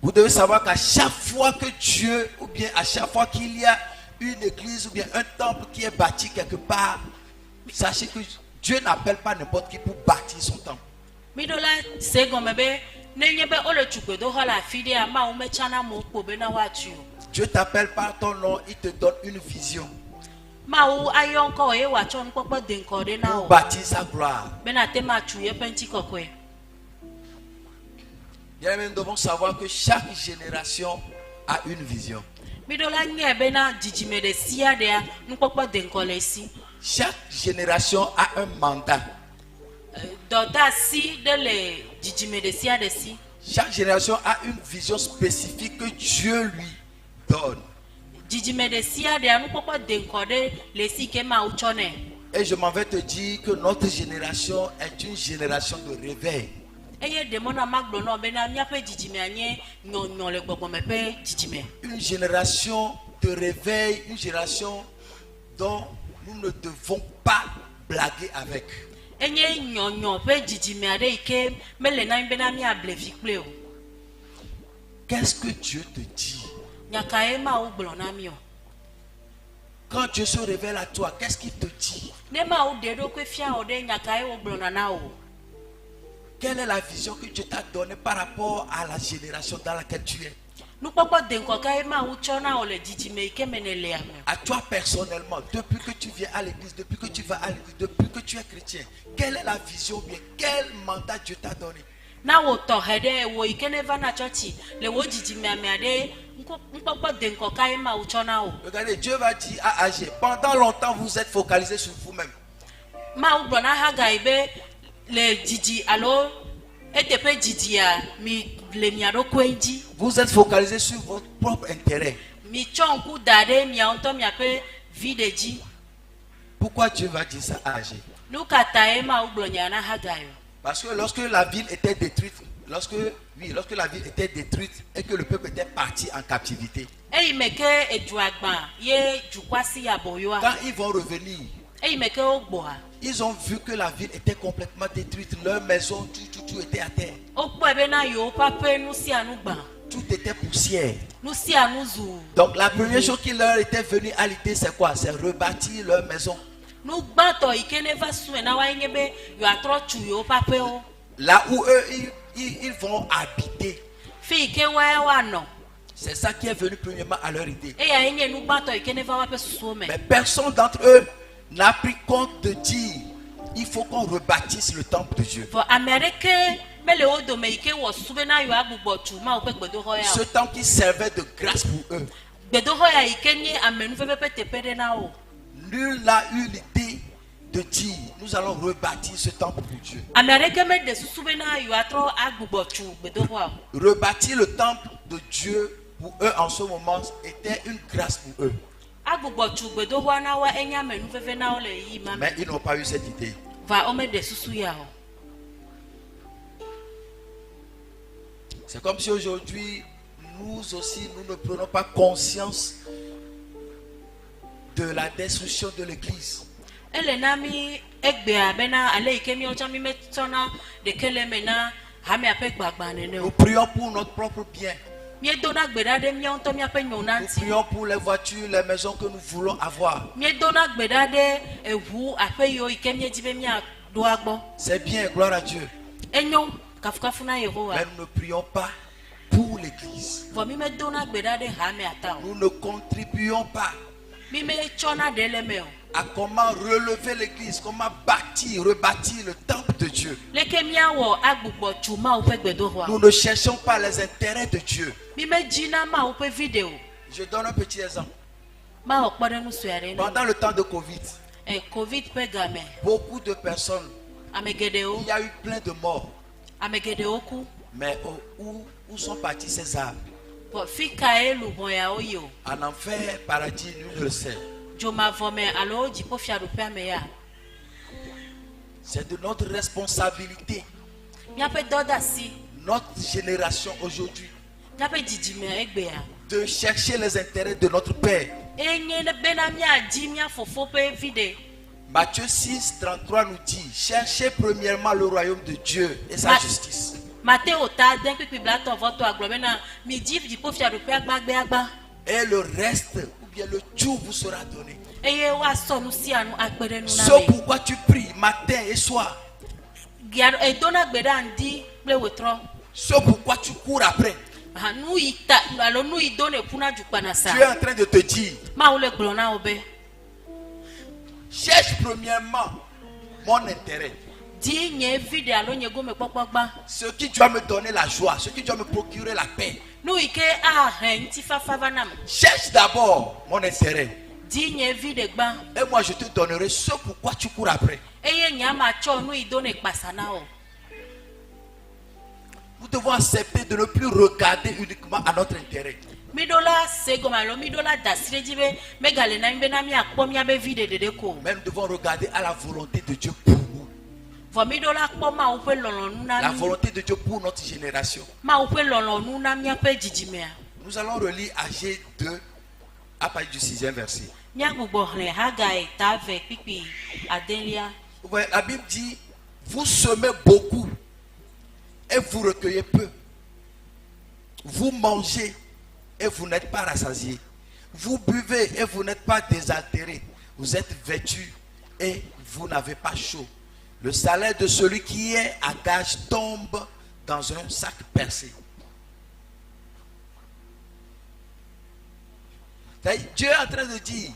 Vous devez savoir qu'à chaque fois que Dieu, ou bien à chaque fois qu'il y a une église ou bien un temple qui est bâti quelque part, sachez que Dieu n'appelle pas n'importe qui pour bâtir son temple. Dieu t'appelle par ton nom, il te donne une vision pour bâtir sa gloire. Bien, nous devons savoir que chaque génération a une vision. Chaque génération a un mandat. Chaque génération a une vision spécifique que Dieu lui donne. Et je m'en vais te dire que notre génération est une génération de réveil. Une génération de réveil, une génération dont nous ne devons pas blaguer avec. Qu'est-ce que Dieu te dit? Quand Dieu se révèle à toi, qu'est-ce qu'il te dit? Quelle est la vision que Dieu t'a donnée par rapport à la génération dans laquelle tu es? À toi personnellement, depuis que tu viens à l'église, depuis que tu vas à l'église, depuis que tu es chrétien, quelle est la vision, bien quel mandat Dieu t'a donné? Regardez, Dieu va dire à Agé, pendant longtemps vous êtes focalisé sur vous-même. Vous êtes focalisé sur votre propre intérêt. Pourquoi Dieu va dire ça à Agé? Parce que lorsque la ville était détruite, lorsque la ville était détruite et que le peuple était parti en captivité, quand ils vont revenir, ils ont vu que la ville était complètement détruite, leur maison, tout était à terre. Tout était poussière. Donc la première chose qui leur était venue à l'idée, c'est quoi? C'est rebâtir leur maison. Là où eux, ils vont habiter. C'est ça qui est venu premièrement à leur idée. Mais personne d'entre eux n'a pris compte de dire il faut qu'on rebâtisse le temple de Dieu. Ce temple qui servait de grâce pour eux. Nul n'a eu l'idée de dire, nous allons rebâtir ce temple pour Dieu. Rebâtir le temple de Dieu pour eux en ce moment était une grâce pour eux. Mais ils n'ont pas eu cette idée. C'est comme si aujourd'hui, nous aussi, nous ne prenons pas conscience de la destruction de l'église. Nous prions pour notre propre bien. Nous prions pour les voitures, les maisons que nous voulons avoir. C'est bien, gloire à Dieu. Mais nous ne prions pas pour l'église. Nous ne contribuons pas à comment relever l'église, comment bâtir, rebâtir le temple de Dieu. Nous ne cherchons pas les intérêts de Dieu. Je donne un petit exemple. Pendant le temps de Covid, beaucoup de personnes, il y a eu plein de morts. Mais où sont partis ces âmes? En enfer, paradis, nul ne le sait. C'est de notre responsabilité, notre génération aujourd'hui, de chercher les intérêts de notre Père. Matthieu 6, 33 nous dit, cherchez premièrement le royaume de Dieu et sa justice. Et le reste, ou bien le tout vous sera donné. Ce pourquoi tu pries matin et soir. Ce pourquoi tu cours après. Tu es en train de te dire, cherche premièrement mon intérêt. Ce qui doit me donner la joie, ce qui doit me procurer la paix. Cherche d'abord mon intérêt. Et moi je te donnerai ce pourquoi tu cours après. Nous devons accepter de ne plus regarder uniquement à notre intérêt. Mais nous devons regarder à la volonté de Dieu pour nous. La volonté de Dieu pour notre génération. Nous allons relire Agé 2 à partir du 6e verset. La Bible dit, vous semez beaucoup et vous recueillez peu. Vous mangez et vous n'êtes pas rassasiés. Vous buvez et vous n'êtes pas désaltérés. Vous êtes vêtus et vous n'avez pas chaud. Le salaire de celui qui est à gage tombe dans un sac percé. Dieu est en train de dire,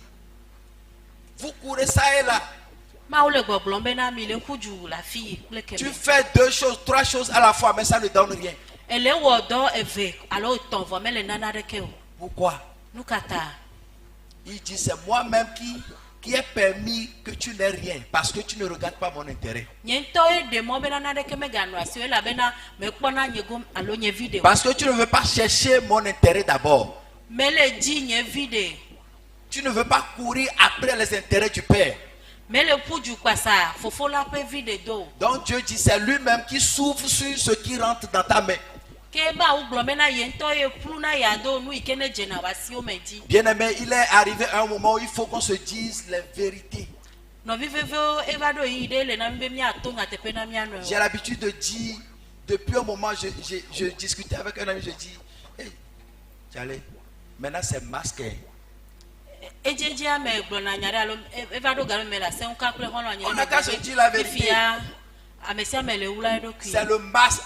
vous courez ça et là. Tu fais 2 choses, 3 choses à la fois, mais ça ne donne rien. Pourquoi? Il dit, c'est moi-même qui ai permis que tu n'aies rien, parce que tu ne regardes pas mon intérêt. Parce que tu ne veux pas chercher mon intérêt d'abord. Tu ne veux pas courir après les intérêts du Père. Donc Dieu dit, c'est lui-même qui souffle sur ce qui rentre dans ta main. Bien-aimé, il est arrivé un moment où il faut qu'on se dise les vérités. J'ai l'habitude de dire, depuis un moment, je discutais avec un ami, je dis, hey, allez, maintenant c'est masqué. On a qu'à se dire la vérité. C'est le masque.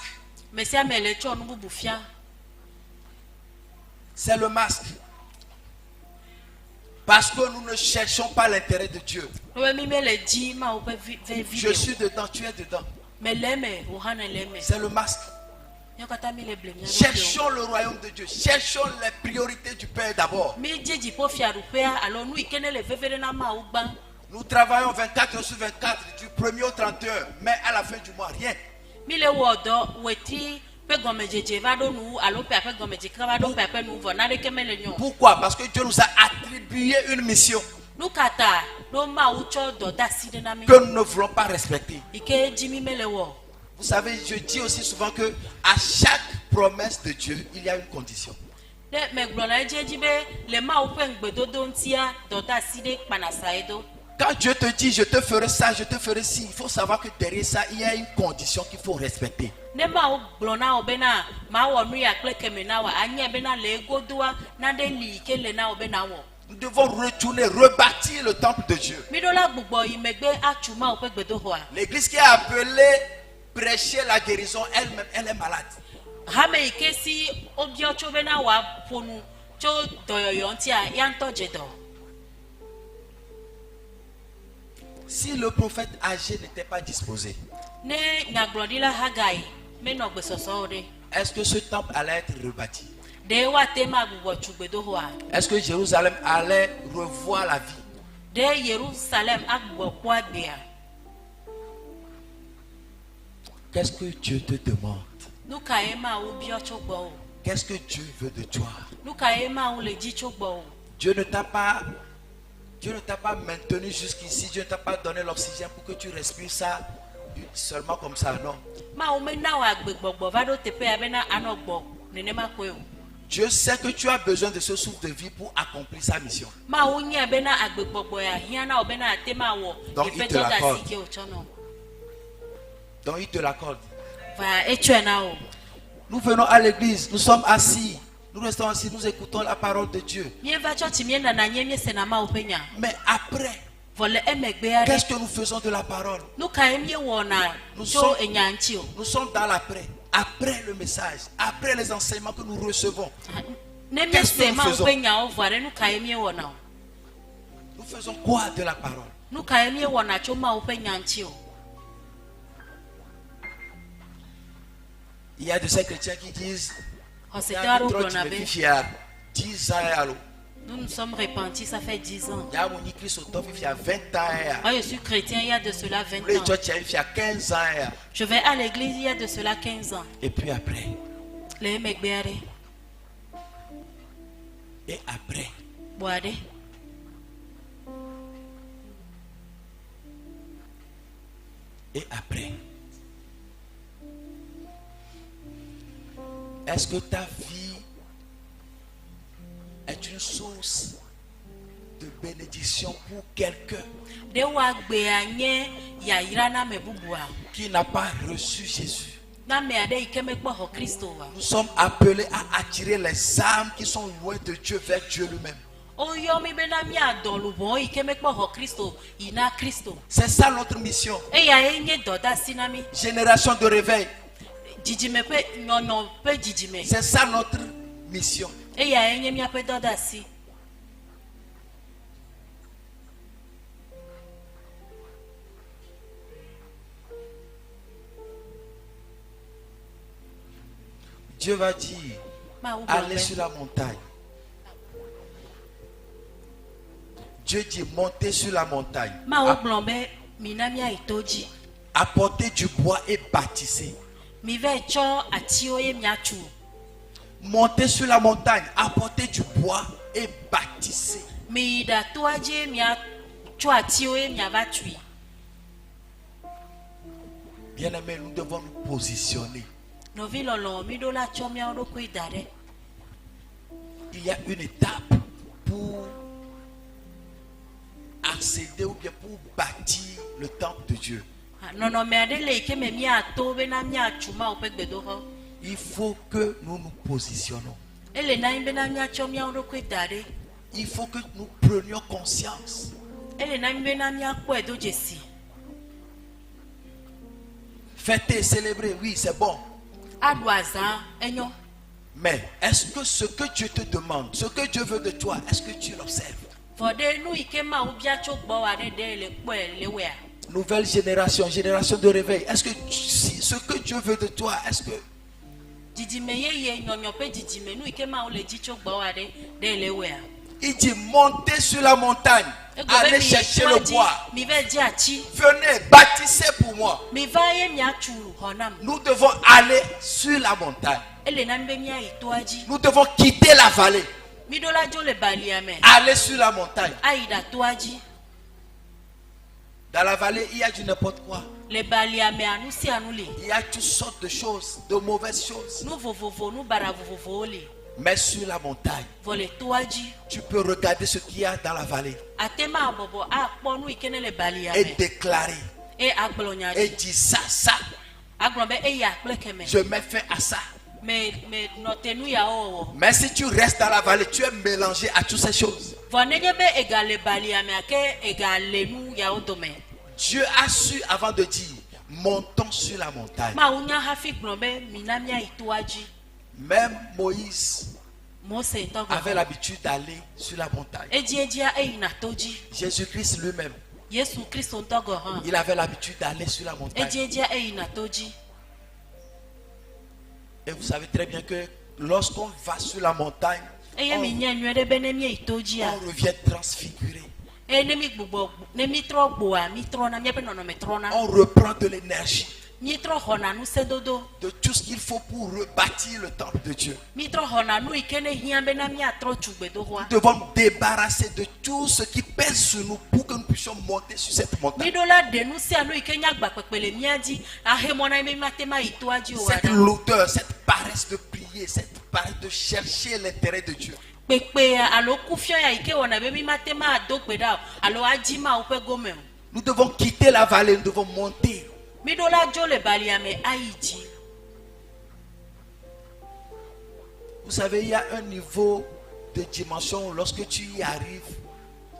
C'est le masque. Parce que nous ne cherchons pas l'intérêt de Dieu. Je suis dedans, tu es dedans. C'est le masque. Cherchons le royaume de Dieu. Cherchons les Nous travaillons 24 heures sur 24, du 1er au 31, mais à la fin du mois, rien. Pourquoi? Parce que Dieu nous a attribué une mission que nous ne voulons pas respecter. Vous savez, je dis aussi souvent que à chaque promesse de Dieu, il y a une condition. Quand Dieu te dit je te ferai ça, je te ferai ci, il faut savoir que derrière ça, il y a une condition qu'il faut respecter. Nous devons retourner, rebâtir le temple de Dieu. L'église qui est appelée prêcher la guérison, elle-même, elle est malade. Si le prophète âgé n'était pas disposé, est-ce que ce temple allait être rebâti? Est-ce que Jérusalem allait revoir la vie? Qu'est-ce que Dieu te demande? Qu'est-ce que Dieu veut de toi? Dieu ne t'a pas maintenu jusqu'ici. Dieu ne t'a pas donné l'oxygène pour que tu respires ça seulement comme ça, non. Dieu sait que tu as besoin de ce souffle de vie pour accomplir sa mission. Donc il te l'accorde. Donc il te l'accorde. Nous venons à l'église, nous sommes assis. Nous restons assis, nous écoutons la parole de Dieu. Mais après, qu'est-ce que nous faisons de la parole? Nous sommes dans l'après. Après le message, après les enseignements que nous recevons. Qu'est-ce que nous faisons? Nous faisons quoi de la parole? Il y a de ces chrétiens qui disent il y a 10 ans. Nous nous sommes repentis, ça fait 10 ans. Il y a 20 ans. Moi, je suis chrétien il y a de cela 20 ans. Il y a 15 ans. Je vais à l'église il y a de cela 15 ans. Et puis après. Et après. Et après. Est-ce que ta vie est une source de bénédiction pour quelqu'un qui n'a pas reçu Jésus? Nous sommes appelés à attirer les âmes qui sont loin de Dieu vers Dieu lui-même. C'est ça notre mission. Génération de réveil. C'est ça notre mission. Dieu va dire, allez sur la montagne. Dieu dit, montez sur la montagne. Apportez du bois et bâtissez. Montez sur la montagne, apportez du bois et bâtissez. Bien-aimés, nous devons nous positionner. Il y a une étape pour accéder ou bien pour bâtir le temple de Dieu. Il faut que nous nous positionnons. Il faut que nous prenions conscience. Fêter, célébrer, oui, c'est bon. Mais est-ce que ce que Dieu te demande, ce que Dieu veut de toi, est-ce que tu l'observes? Nouvelle génération, génération de réveil. Est-ce que ce que Dieu veut de toi, est-ce que Il dit montez sur la montagne. Allez chercher le bois. Venez, bâtissez pour moi. Nous devons aller sur la montagne. Nous devons quitter la vallée. Aller sur la montagne. Dans la vallée, il y a du n'importe quoi. Il y a toutes sortes de choses, de mauvaises choses. Mais sur la montagne, tu peux regarder ce qu'il y a dans la vallée et déclarer et dire ça. Je mets fin à ça. Mais si tu restes dans la vallée, tu es mélangé à toutes ces choses. Dieu a su avant de dire montons sur la montagne. Même Moïse avait l'habitude d'aller sur la montagne. Jésus-Christ lui-même, il avait l'habitude d'aller sur la montagne. Et vous savez très bien que lorsqu'on va sur la montagne, on revient transfiguré. On reprend de l'énergie, de tout ce qu'il faut pour rebâtir le temple de Dieu. Nous devons nous débarrasser de tout ce qui pèse sur nous pour que nous puissions monter sur cette montagne. Cette lourdeur, cette paresse de prier, cette paresse de chercher l'intérêt de Dieu. Nous devons quitter la vallée, nous devons monter. Vous savez, il y a un niveau de dimension où lorsque tu y arrives,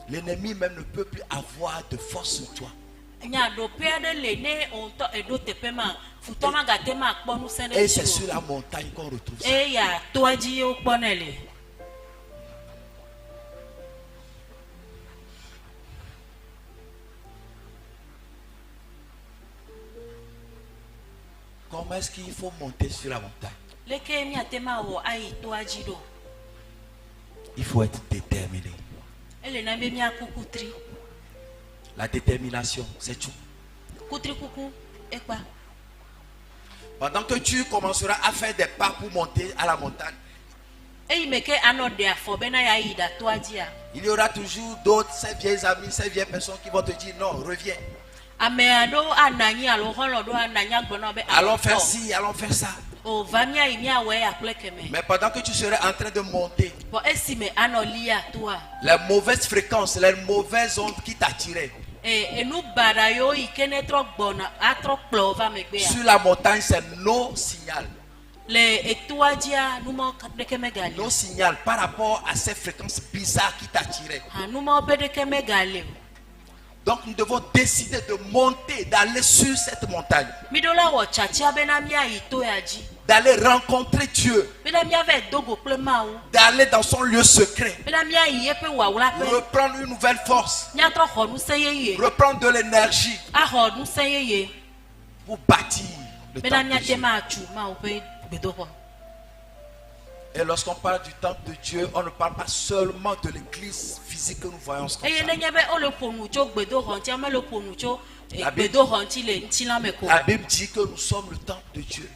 l'ennemi même ne peut plus avoir de force sur toi. Et c'est sur la montagne qu'on retrouve ça. Comment est-ce qu'il faut monter sur la montagne? Il faut être déterminé. La détermination, c'est tout. Pendant que tu commenceras à faire des pas pour monter à la montagne, il y aura toujours d'autres, ces vieilles amis, ces vieilles personnes qui vont te dire non, reviens. Allons faire ci, allons faire ça. Mais pendant que tu serais en train de monter, les mauvaises fréquences, les mauvaises ondes qui t'attiraient sur la montagne, c'est nos signal. Nos signal par rapport à ces fréquences bizarres qui t'attiraient. Donc nous devons décider de monter, d'aller sur cette montagne, d'aller rencontrer Dieu, d'aller dans son lieu secret, reprendre une nouvelle force, reprendre de l'énergie pour bâtir le temple de Dieu. Et lorsqu'on parle du temple de Dieu, on ne parle pas seulement de l'église physique que nous voyons. La Bible dit que nous sommes le temple de Dieu.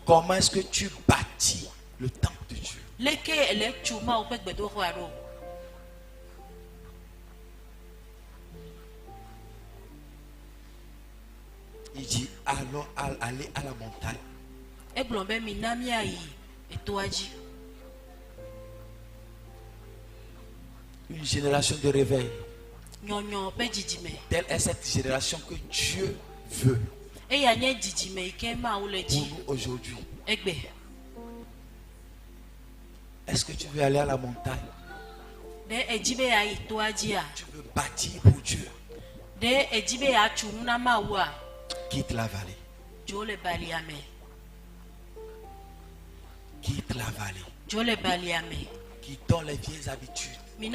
Comment est-ce que tu bâtis le temple de Dieu? Il dit allons aller à la montagne. Une génération de réveil. Telle est cette génération que Dieu veut pour nous aujourd'hui. Est-ce que tu veux aller à la montagne? Tu veux bâtir pour Dieu? Quitte la vallée. Quitte la vallée. Quittons les vieilles habitudes. Nous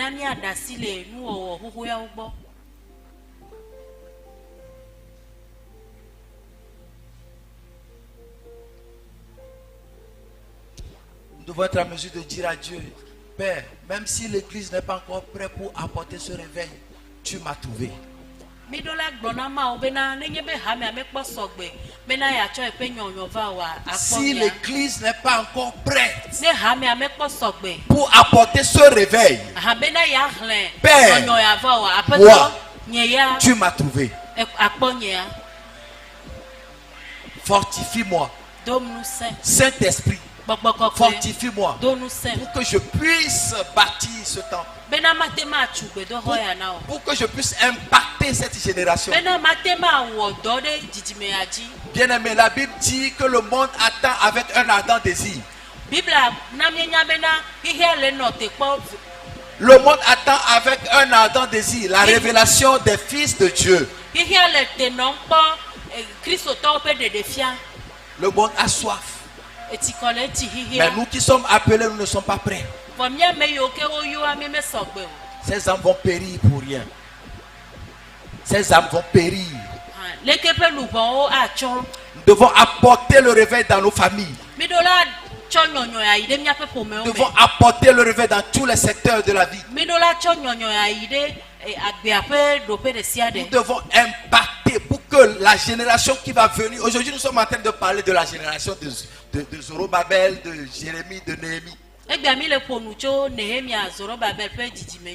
devons être en mesure de dire à Dieu, Père, même si l'église n'est pas encore prête pour apporter ce réveil, tu m'as trouvé. Si l'église n'est pas encore prête pour apporter ce réveil, Père, moi, tu m'as trouvé. Fortifie-moi. Saint-Esprit, fortifie-moi pour que je puisse bâtir ce temple. Pour que je puisse impacter cette génération. Bien-aimé, la Bible dit que le monde attend avec un ardent désir. Le monde attend avec un ardent désir la révélation des fils de Dieu. Le monde a soif. Mais nous qui sommes appelés, nous ne sommes pas prêts. Ces âmes vont périr pour rien. Ces âmes vont périr. Nous devons apporter le réveil dans nos familles. Nous devons apporter le réveil dans tous les secteurs de la vie. Nous devons impacter pour que la génération qui va venir. Aujourd'hui, nous sommes en train de parler de la génération de Zorobabel, de Jérémie, de Néhémie.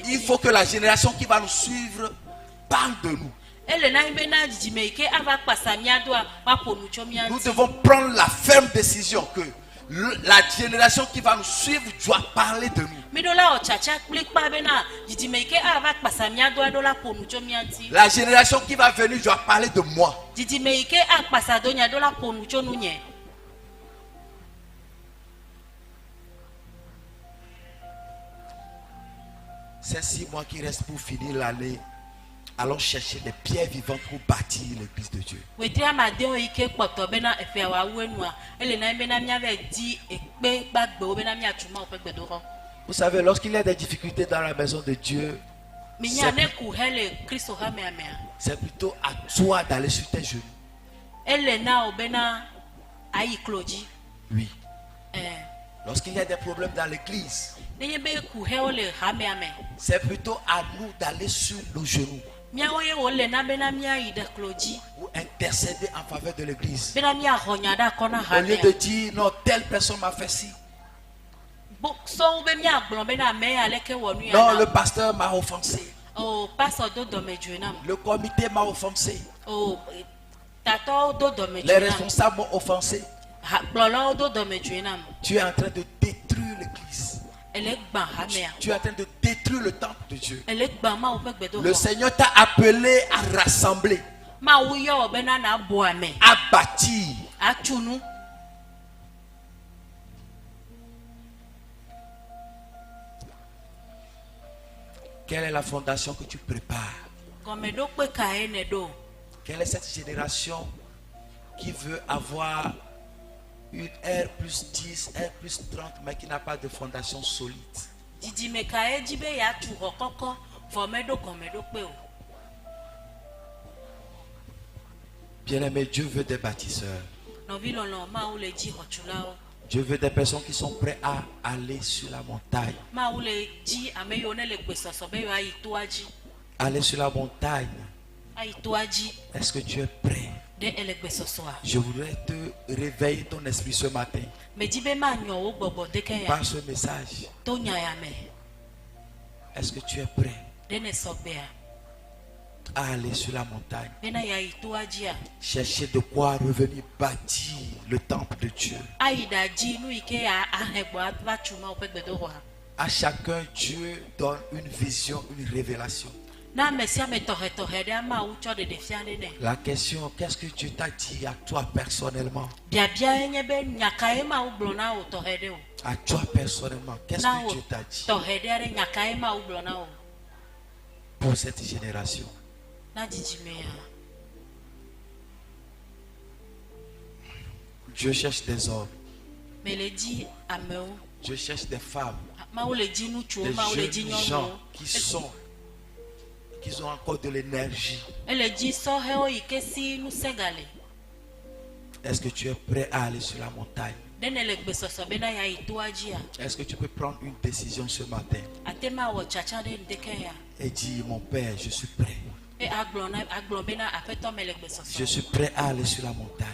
Il faut que la génération qui va nous suivre parle de nous. Nous devons prendre la ferme décision que la génération qui va nous suivre doit parler de nous. La génération qui va venir doit parler de moi. Ces 6 mois qui restent pour finir l'année, allons chercher des pierres vivantes pour bâtir l'église de Dieu. Vous savez, lorsqu'il y a des difficultés dans la maison de Dieu, c'est plutôt à toi d'aller sur tes genoux. Oui. Lorsqu'il y a des problèmes dans l'église, c'est plutôt à nous d'aller sur nos genoux pour intercéder en faveur de l'église. Au lieu de dire non, telle personne m'a fait ci. Non, le pasteur m'a offensé. Le comité m'a offensé. Les responsables m'ont offensé. Tu es en train de détruire l'église. Tu es en train de détruire le temple de Dieu. Le Seigneur t'a appelé à rassembler, à bâtir. Quelle est la fondation que tu prépares? Quelle est cette génération qui veut avoir une R plus 10, R plus 30, mais qui n'a pas de fondation solide? Bien-aimé, Dieu veut des bâtisseurs. Dieu veut des personnes qui sont prêtes à aller sur la montagne. Aller sur la montagne. Est-ce que tu es prêt? Je voudrais te réveiller ton esprit ce matin par ce message. Est-ce que tu es prêt à aller sur la montagne, chercher de quoi revenir bâtir le temple de Dieu? À chacun, Dieu donne une vision, une révélation. La question, qu'est-ce que Dieu t'a dit à toi personnellement? À toi personnellement, qu'est-ce que Dieu t'a dit pour cette génération? Dieu cherche des hommes. Dieu cherche des femmes. Des jeunes gens qui ont encore de l'énergie. Est-ce que tu es prêt à aller sur la montagne? Est-ce que tu peux prendre une décision ce matin et dire, mon Père, je suis prêt. Je suis prêt à aller sur la montagne.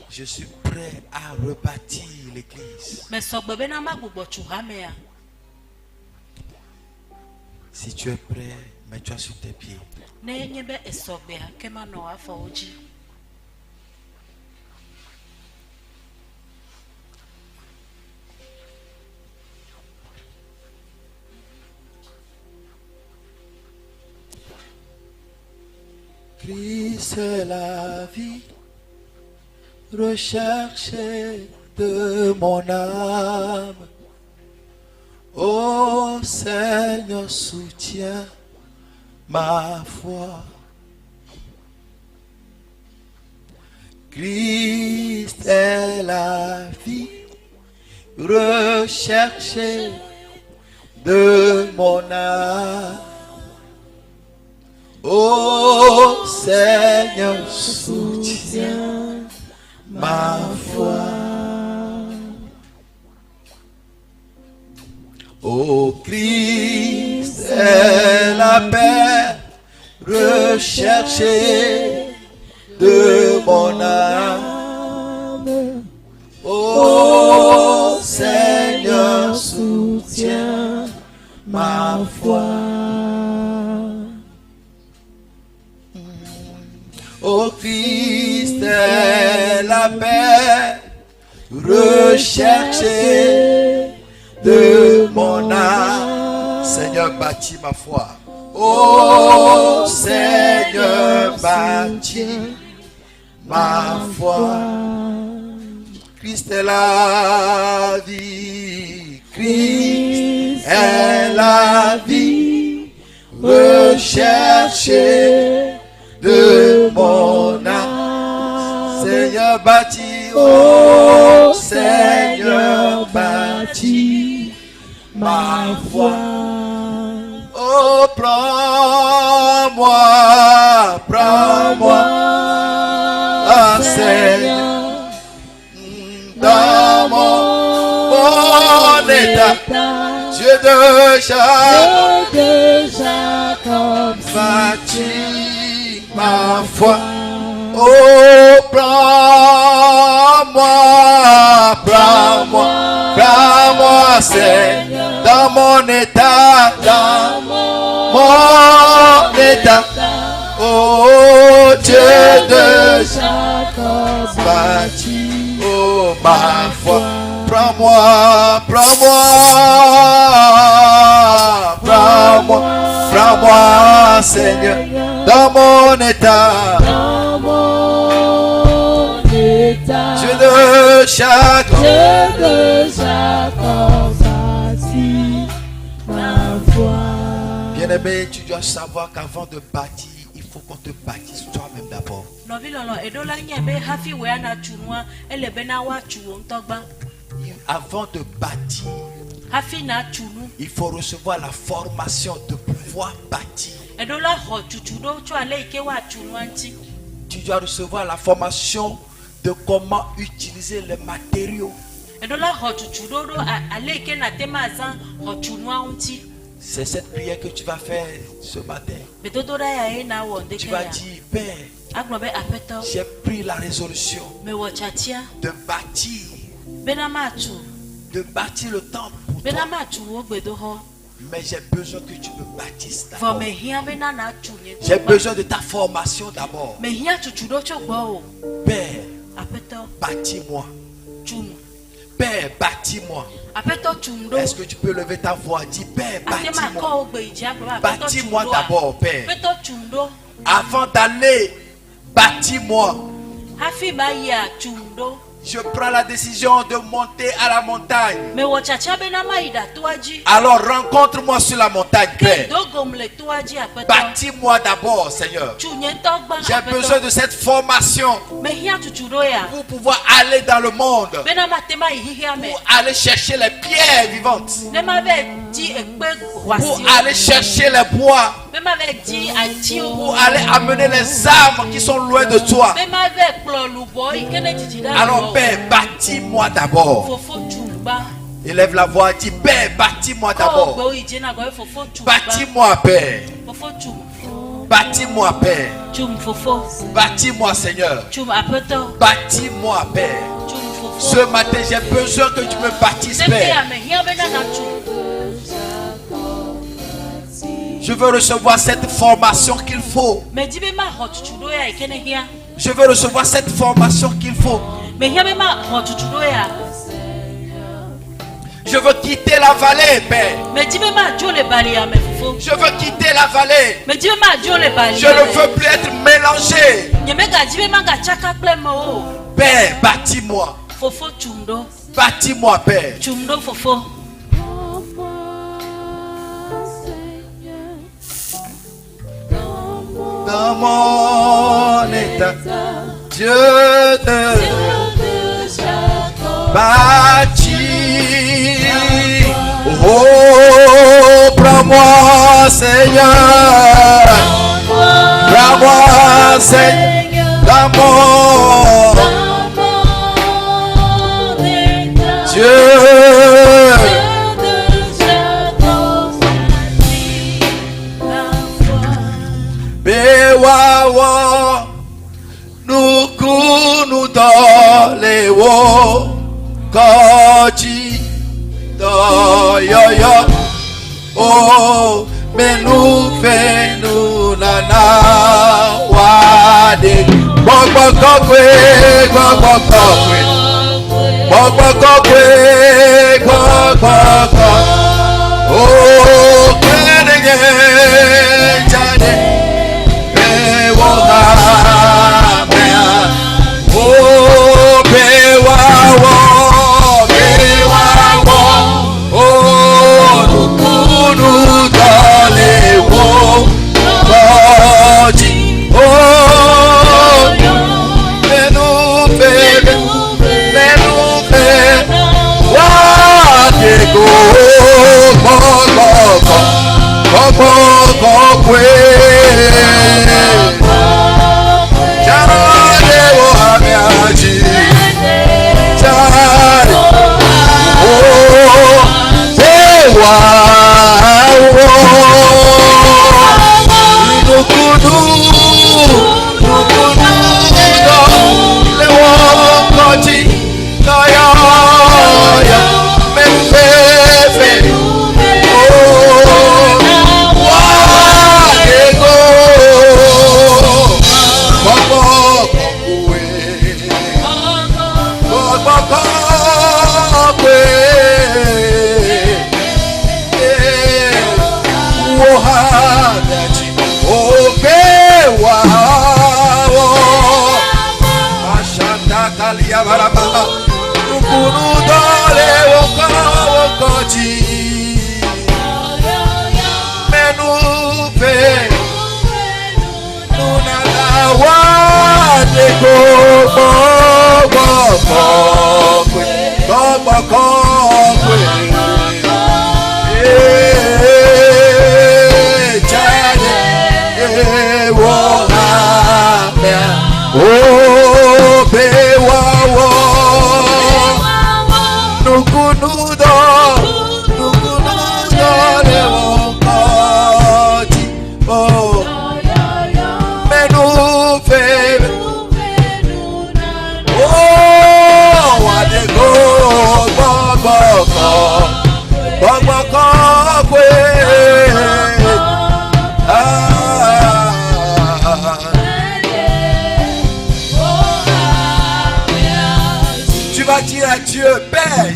Je suis prêt à rebâtir l'église. Si tu es prêt, mets-toi sur tes pieds. Christ est la vie, recherchée de mon âme. Ô Seigneur, soutiens ma foi. Christ est la vie, recherchée de mon âme. Ô Seigneur, soutiens ma foi. Ô Christ est la paix recherchée de mon âme. Ô Seigneur, soutiens ma foi. Ô Christ est la paix recherchée de mon âme. Seigneur, bâtis ma foi. Ô Seigneur, bâtis ma foi. Christ est la vie. Christ est la vie recherchée de mon âme. Seigneur, bâtis, oh Seigneur, bâtis ma foi. Oh, prends-moi, prends-moi, oh Seigneur, dans mon état, Dieu de Jacob, bâtis ma foi. Oh, prends-moi, prends-moi, prends-moi, Seigneur, dans mon état, oh Dieu de Jacob, bâtis, oh ma foi. Prends-moi, prends-moi, prends-moi, prends-moi, Seigneur, dans mon état, Dieu de Jacob, bâtis ma foi. Bien-aimé, tu dois savoir qu'avant de bâtir, il faut qu'on te bâtisse toi-même d'abord. Avant de bâtir, il faut recevoir la formation de pouvoir bâtir. Tu dois recevoir la formation de comment utiliser les matériaux. C'est cette prière que tu vas faire ce matin. Tu vas dire, Père, j'ai pris la résolution de bâtir le temple pour toi. Mais j'ai besoin que tu me bâtisses d'abord. J'ai besoin de ta formation d'abord. Père, bâtis-moi. Père, bâtis-moi. Est-ce que tu peux lever ta voix? Dis, Père, bâtis-moi. Bâtis-moi d'abord, Père. Avant d'aller, bâtis-moi. Je prends la décision de monter à la montagne. Alors rencontre-moi sur la montagne, Père. Bâtis-moi d'abord, Seigneur. J'ai besoin de cette formation pour pouvoir aller dans le monde, pour aller chercher les pierres vivantes pour aller chercher les bois, pour aller amener les armes qui sont loin de toi. Alors Père, bâtis-moi d'abord. Élève la voix, dis Père, bâtis-moi d'abord. Bâtis-moi Père. Bâtis-moi Père. Bâtis-moi Seigneur. Bâtis-moi Père. Ce matin j'ai besoin que tu me bâtisses Père. Je veux recevoir cette formation qu'il faut. Je veux recevoir cette formation qu'il faut. Je veux quitter la vallée, Père. Je veux quitter la vallée. Je ne veux plus être mélangé. Père, bâtis-moi. Bâtis-moi, Père. Dans mon état, Dieu te bâtit. Oh, prends-moi, Seigneur. Prends-moi, Seigneur, dans mon Dieu. Bewawa nukunu dolewo koji doyoyo oh menu fenu nana wade gbogbo kokwe oh kenege jade oh bewawo oh nukunu dolewo koji oh menu wade go kwe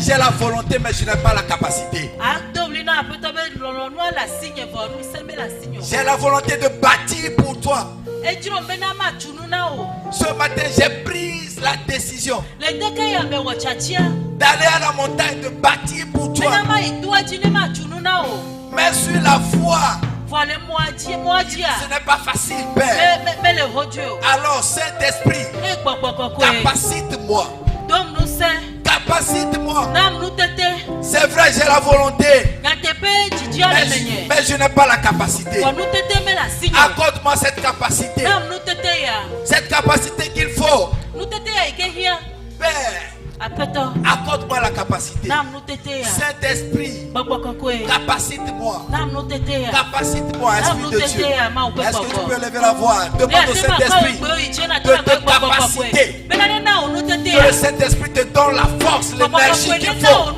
j'ai la volonté mais je n'ai pas la capacité. J'ai la volonté de bâtir pour toi. Ce matin j'ai pris la décision d'aller à la montagne, de bâtir pour toi. Mais sur la foi, ce n'est pas facile, Père. Alors Saint-Esprit, capacite-moi. Capacite-moi. C'est vrai, j'ai la volonté. Mais je n'ai pas la capacité. Accorde-moi cette capacité. Cette capacité qu'il faut. Père, accorde-moi la capacité. Saint-Esprit, capacite-moi. Capacite-moi, Esprit de Dieu. Est-ce que tu peux lever la voix? Demande au Saint-Esprit de te capaciter. Que le Saint-Esprit te donne la force, l'énergie qu'il faut.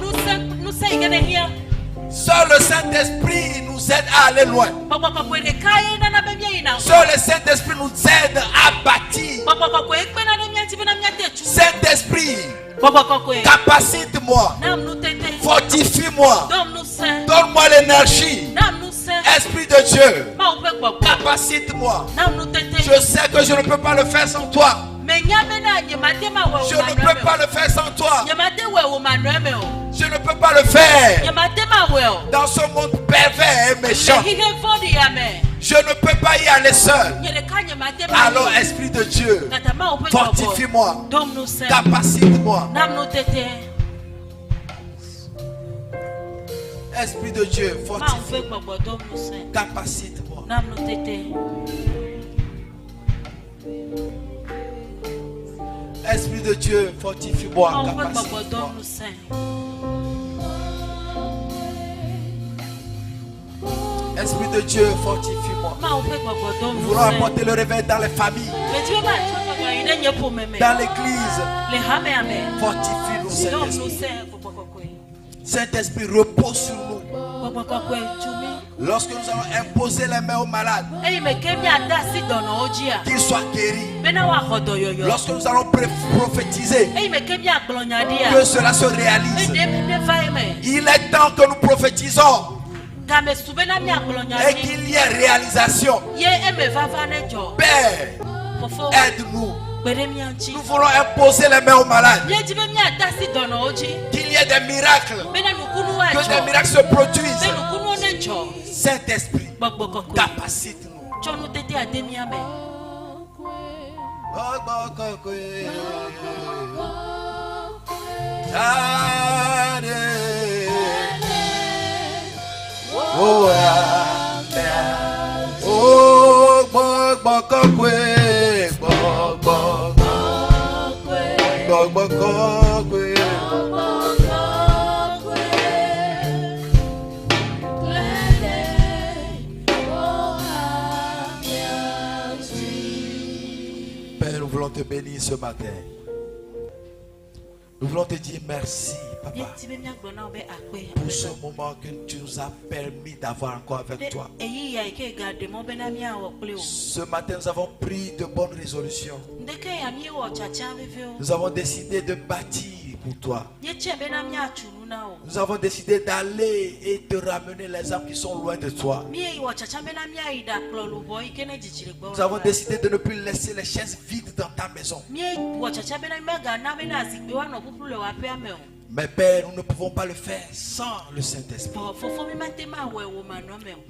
Seul le Saint-Esprit nous aide à aller loin. Seul le Saint-Esprit nous aide à bâtir. Saint-Esprit, capacite-moi, fortifie-moi, donne-moi l'énergie. Esprit de Dieu, capacite-moi. Je sais que je ne peux pas le faire sans toi. Je ne peux pas le faire sans toi. Je ne peux pas le faire dans ce monde pervers et méchant. Je ne peux pas y aller seul. Alors, Esprit de Dieu, fortifie-moi, capacite-moi. Esprit de Dieu, fortifie-moi, capacite-moi. Esprit de Dieu, fortifie-moi, capacite-moi. Esprit de Dieu, fortifie-moi. Nous voulons apporter le réveil dans les familles, dans l'église. Fortifie-nous, Saint-Esprit. Saint-Esprit, repose sur nous. Lorsque nous allons imposer les mains aux malades, qu'ils soient guéris. Lorsque nous allons prophétiser, que cela se réalise. Il est temps que nous prophétisons et qu'il y ait réalisation. Père, aide-nous. Nous voulons imposer les mains aux malades. Qu'il y ait des miracles. Que des miracles se produisent. Saint-Esprit, capacite-nous. Père, nous voulons te bénir ce matin. Nous voulons te dire merci, Papa, pour ce moment que tu nous as permis d'avoir encore avec toi. Ce matin, nous avons pris de bonnes résolutions. Nous avons décidé de bâtir pour toi. Nous avons décidé d'aller et de ramener les âmes qui sont loin de toi. Nous avons décidé de ne plus laisser les chaises vides dans ta maison. Mais Père, nous ne pouvons pas le faire sans le Saint-Esprit.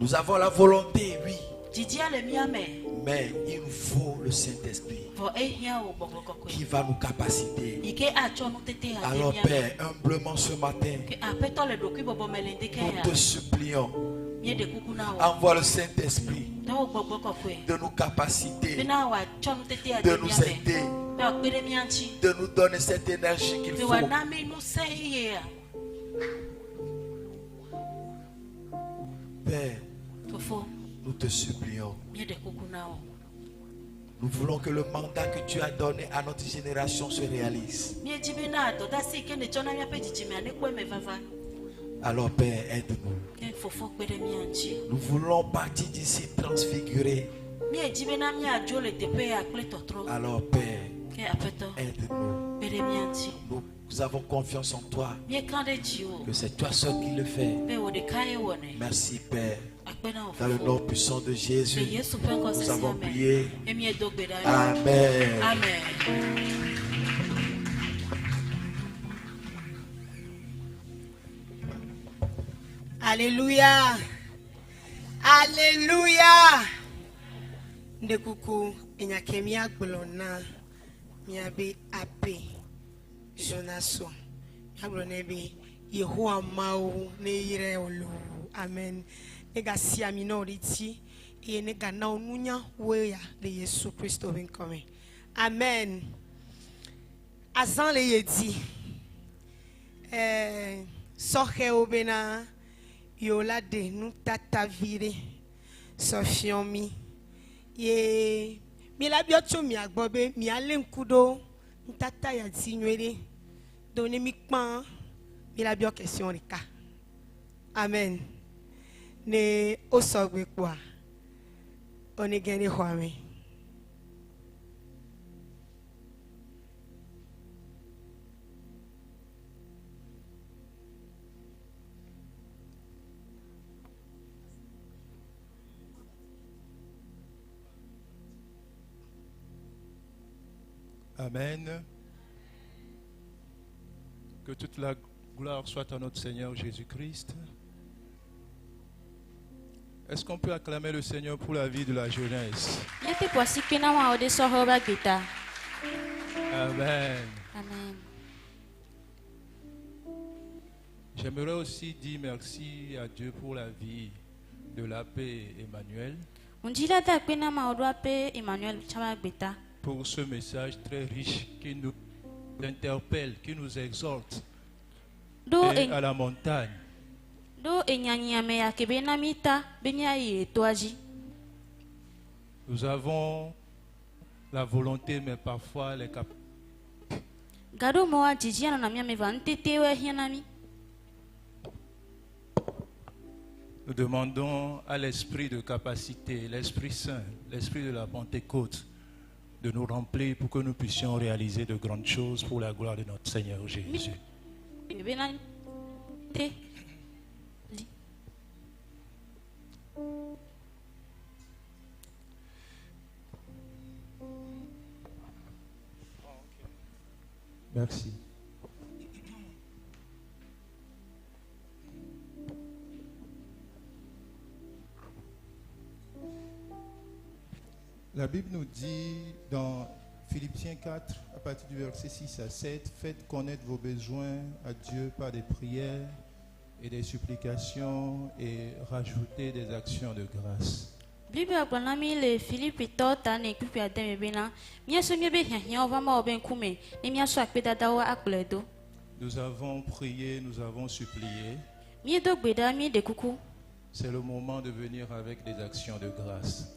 Nous avons la volonté, oui. Mais il nous faut le Saint-Esprit qui va nous capaciter. Alors Père, humblement ce matin, nous te supplions, envoie le Saint-Esprit de nous capaciter, de nous aider, de nous donner cette énergie qu'il faut. Père, nous te supplions. Nous voulons que le mandat que tu as donné à notre génération se réalise. Alors Père, aide-nous. Nous voulons partir d'ici transfigurés. Alors Père, aide-nous. Nous avons confiance en toi. Que c'est toi seul qui le fais. Merci Père. Dans le nom puissant de Jésus, nous avons prié. Amen. Alléluia. Alléluia. Ndekuku enyakemia gbolona miabe ape Jonaso Amen. Yehowa mau ne yire olo. Amen. Nega si aminoriti. Ye nega na onunya weya de Yesu Christo bin come. Amen. Azan le yedi. Sohe obena yola de nu tata vire. Sofiomi. Ye mi la biocho mi agbobe mi ale nkudo ntata ya tinwere. Donne mi pan. Il a bien question les cas. Amen. Ne osogwe quoi. On est gagné quoi mais. Amen. Que toute la gloire soit à notre Seigneur Jésus-Christ. Est-ce qu'on peut acclamer le Seigneur pour la vie de la jeunesse? Amen. Amen. J'aimerais aussi dire merci à Dieu pour la vie de l'abbé Emmanuel. Pour ce message très riche qui nous interpelle, qui nous exhorte. Et à la montagne. Nous avons la volonté, mais parfois les capacités. Nous demandons à l'esprit de capacité, l'Esprit Saint, l'Esprit de la Pentecôte, de nous remplir pour que nous puissions réaliser de grandes choses pour la gloire de notre Seigneur Jésus. Merci. La Bible nous dit dans Philippiens 4, à partir du verset 6 à 7, faites connaître vos besoins à Dieu par des prières et des supplications et rajoutez des actions de grâce. Nous avons prié, nous avons supplié. C'est le moment de venir avec des actions de grâce.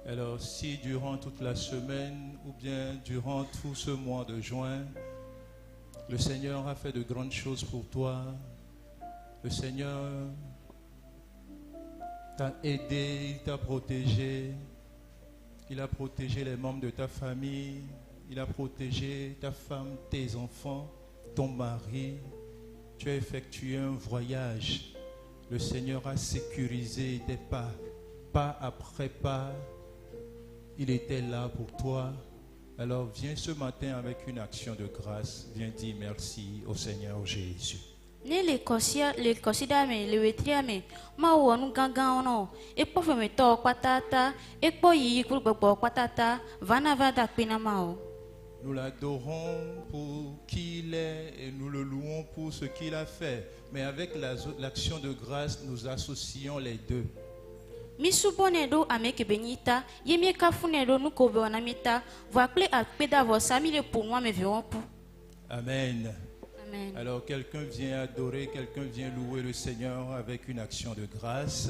Alors si durant toute la semaine ou bien durant tout ce mois de juin, le Seigneur a fait de grandes choses pour toi, le Seigneur t'a aidé, il t'a protégé, il a protégé les membres de ta famille, il a protégé ta femme, tes enfants, ton mari. Tu as effectué un voyage. Le Seigneur a sécurisé tes pas, pas après pas. Il était là pour toi. Alors viens ce matin avec une action de grâce. Viens dire merci au Seigneur Jésus. Nous l'adorons pour qui il est et nous le louons pour ce qu'il a fait. Mais avec l'action de grâce, nous associons les deux. Amen. Amen. Alors quelqu'un vient adorer, quelqu'un vient louer le Seigneur avec une action de grâce.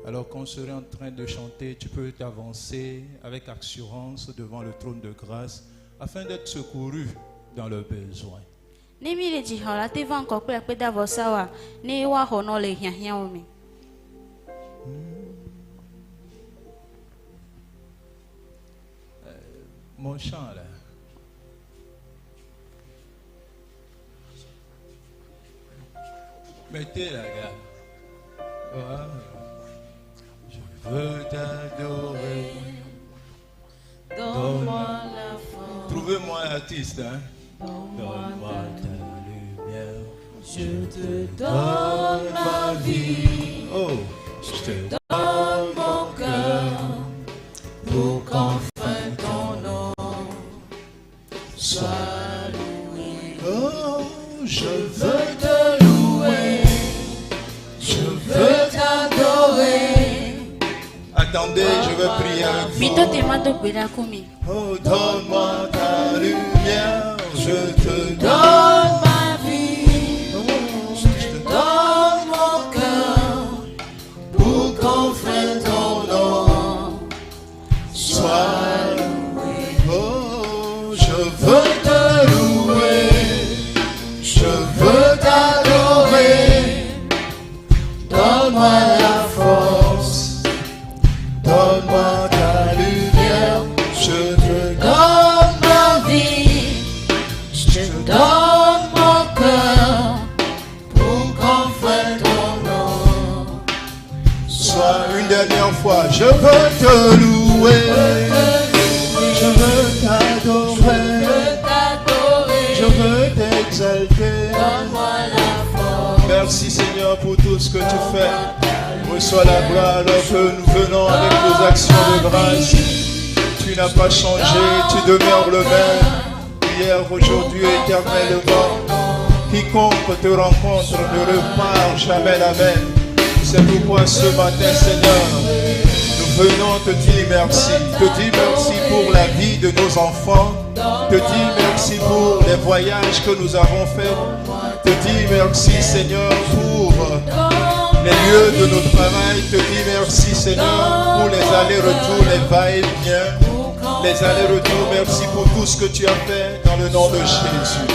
Alors qu'on serait en train de chanter, tu peux t'avancer avec assurance devant le trône de grâce afin d'être secouru dans le besoin. Mon chant là. Mettez la gamme. Oh. Je veux t'adorer. Donne-moi la force. Trouvez-moi l'artiste, hein. Donne-moi ta lumière. Je te donne ma vie. Oh, je te donne mon cœur pour qu'enfin attendez, je veux prier avec vous. Oh, donne-moi ta lumière, je te donne ma vie, je te donne mon cœur pour conférer ton nom. Sois loué, oh, je veux te louer, je veux t'adorer. Donne-moi la force, donne-moi ta lumière, je te donne ma vie, je te donne mon cœur pour conférer ton nom. Sois une dernière fois, je veux te louer, je veux t'adorer, je veux t'exalter. Donne-moi la force. Merci Seigneur pour tout ce que tu fais. Reçois la gloire alors que nous venons avec nos actions de grâce. Tu n'as pas changé, tu demeures le même. Hier, aujourd'hui, éternellement. Quiconque te rencontre ne repart jamais la même. C'est pourquoi ce matin, Seigneur, nous venons te dire merci. Te dire merci pour la vie de nos enfants. Te dire merci pour les voyages que nous avons faits. Te dire merci, Seigneur, pour les lieux de notre travail. Te dire merci, Seigneur, pour les allers-retours, les va-et-vient, les allers-retours. Merci pour tout ce que tu as fait dans le nom de Jésus.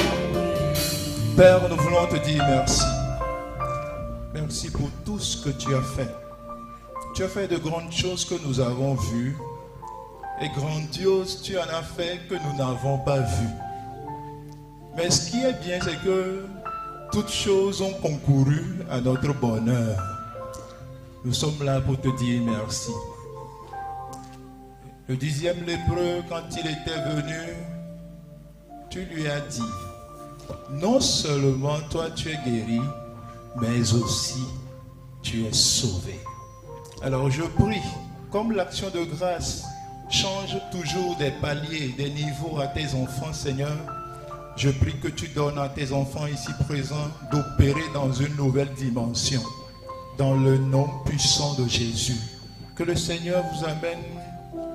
Père, nous voulons te dire merci. Merci pour tout ce que tu as fait. Tu as fait de grandes choses que nous avons vues. Et grandiose, tu en as fait que nous n'avons pas vu. Mais ce qui est bien, c'est que toutes choses ont concouru à notre bonheur. Nous sommes là pour te dire merci. Le 10e lépreux, quand il était venu, tu lui as dit, non seulement toi tu es guéri, mais aussi tu es sauvé. Alors je prie, comme l'action de grâce change toujours des paliers, des niveaux à tes enfants, Seigneur, je prie que tu donnes à tes enfants ici présents d'opérer dans une nouvelle dimension, dans le nom puissant de Jésus. Que le Seigneur vous amène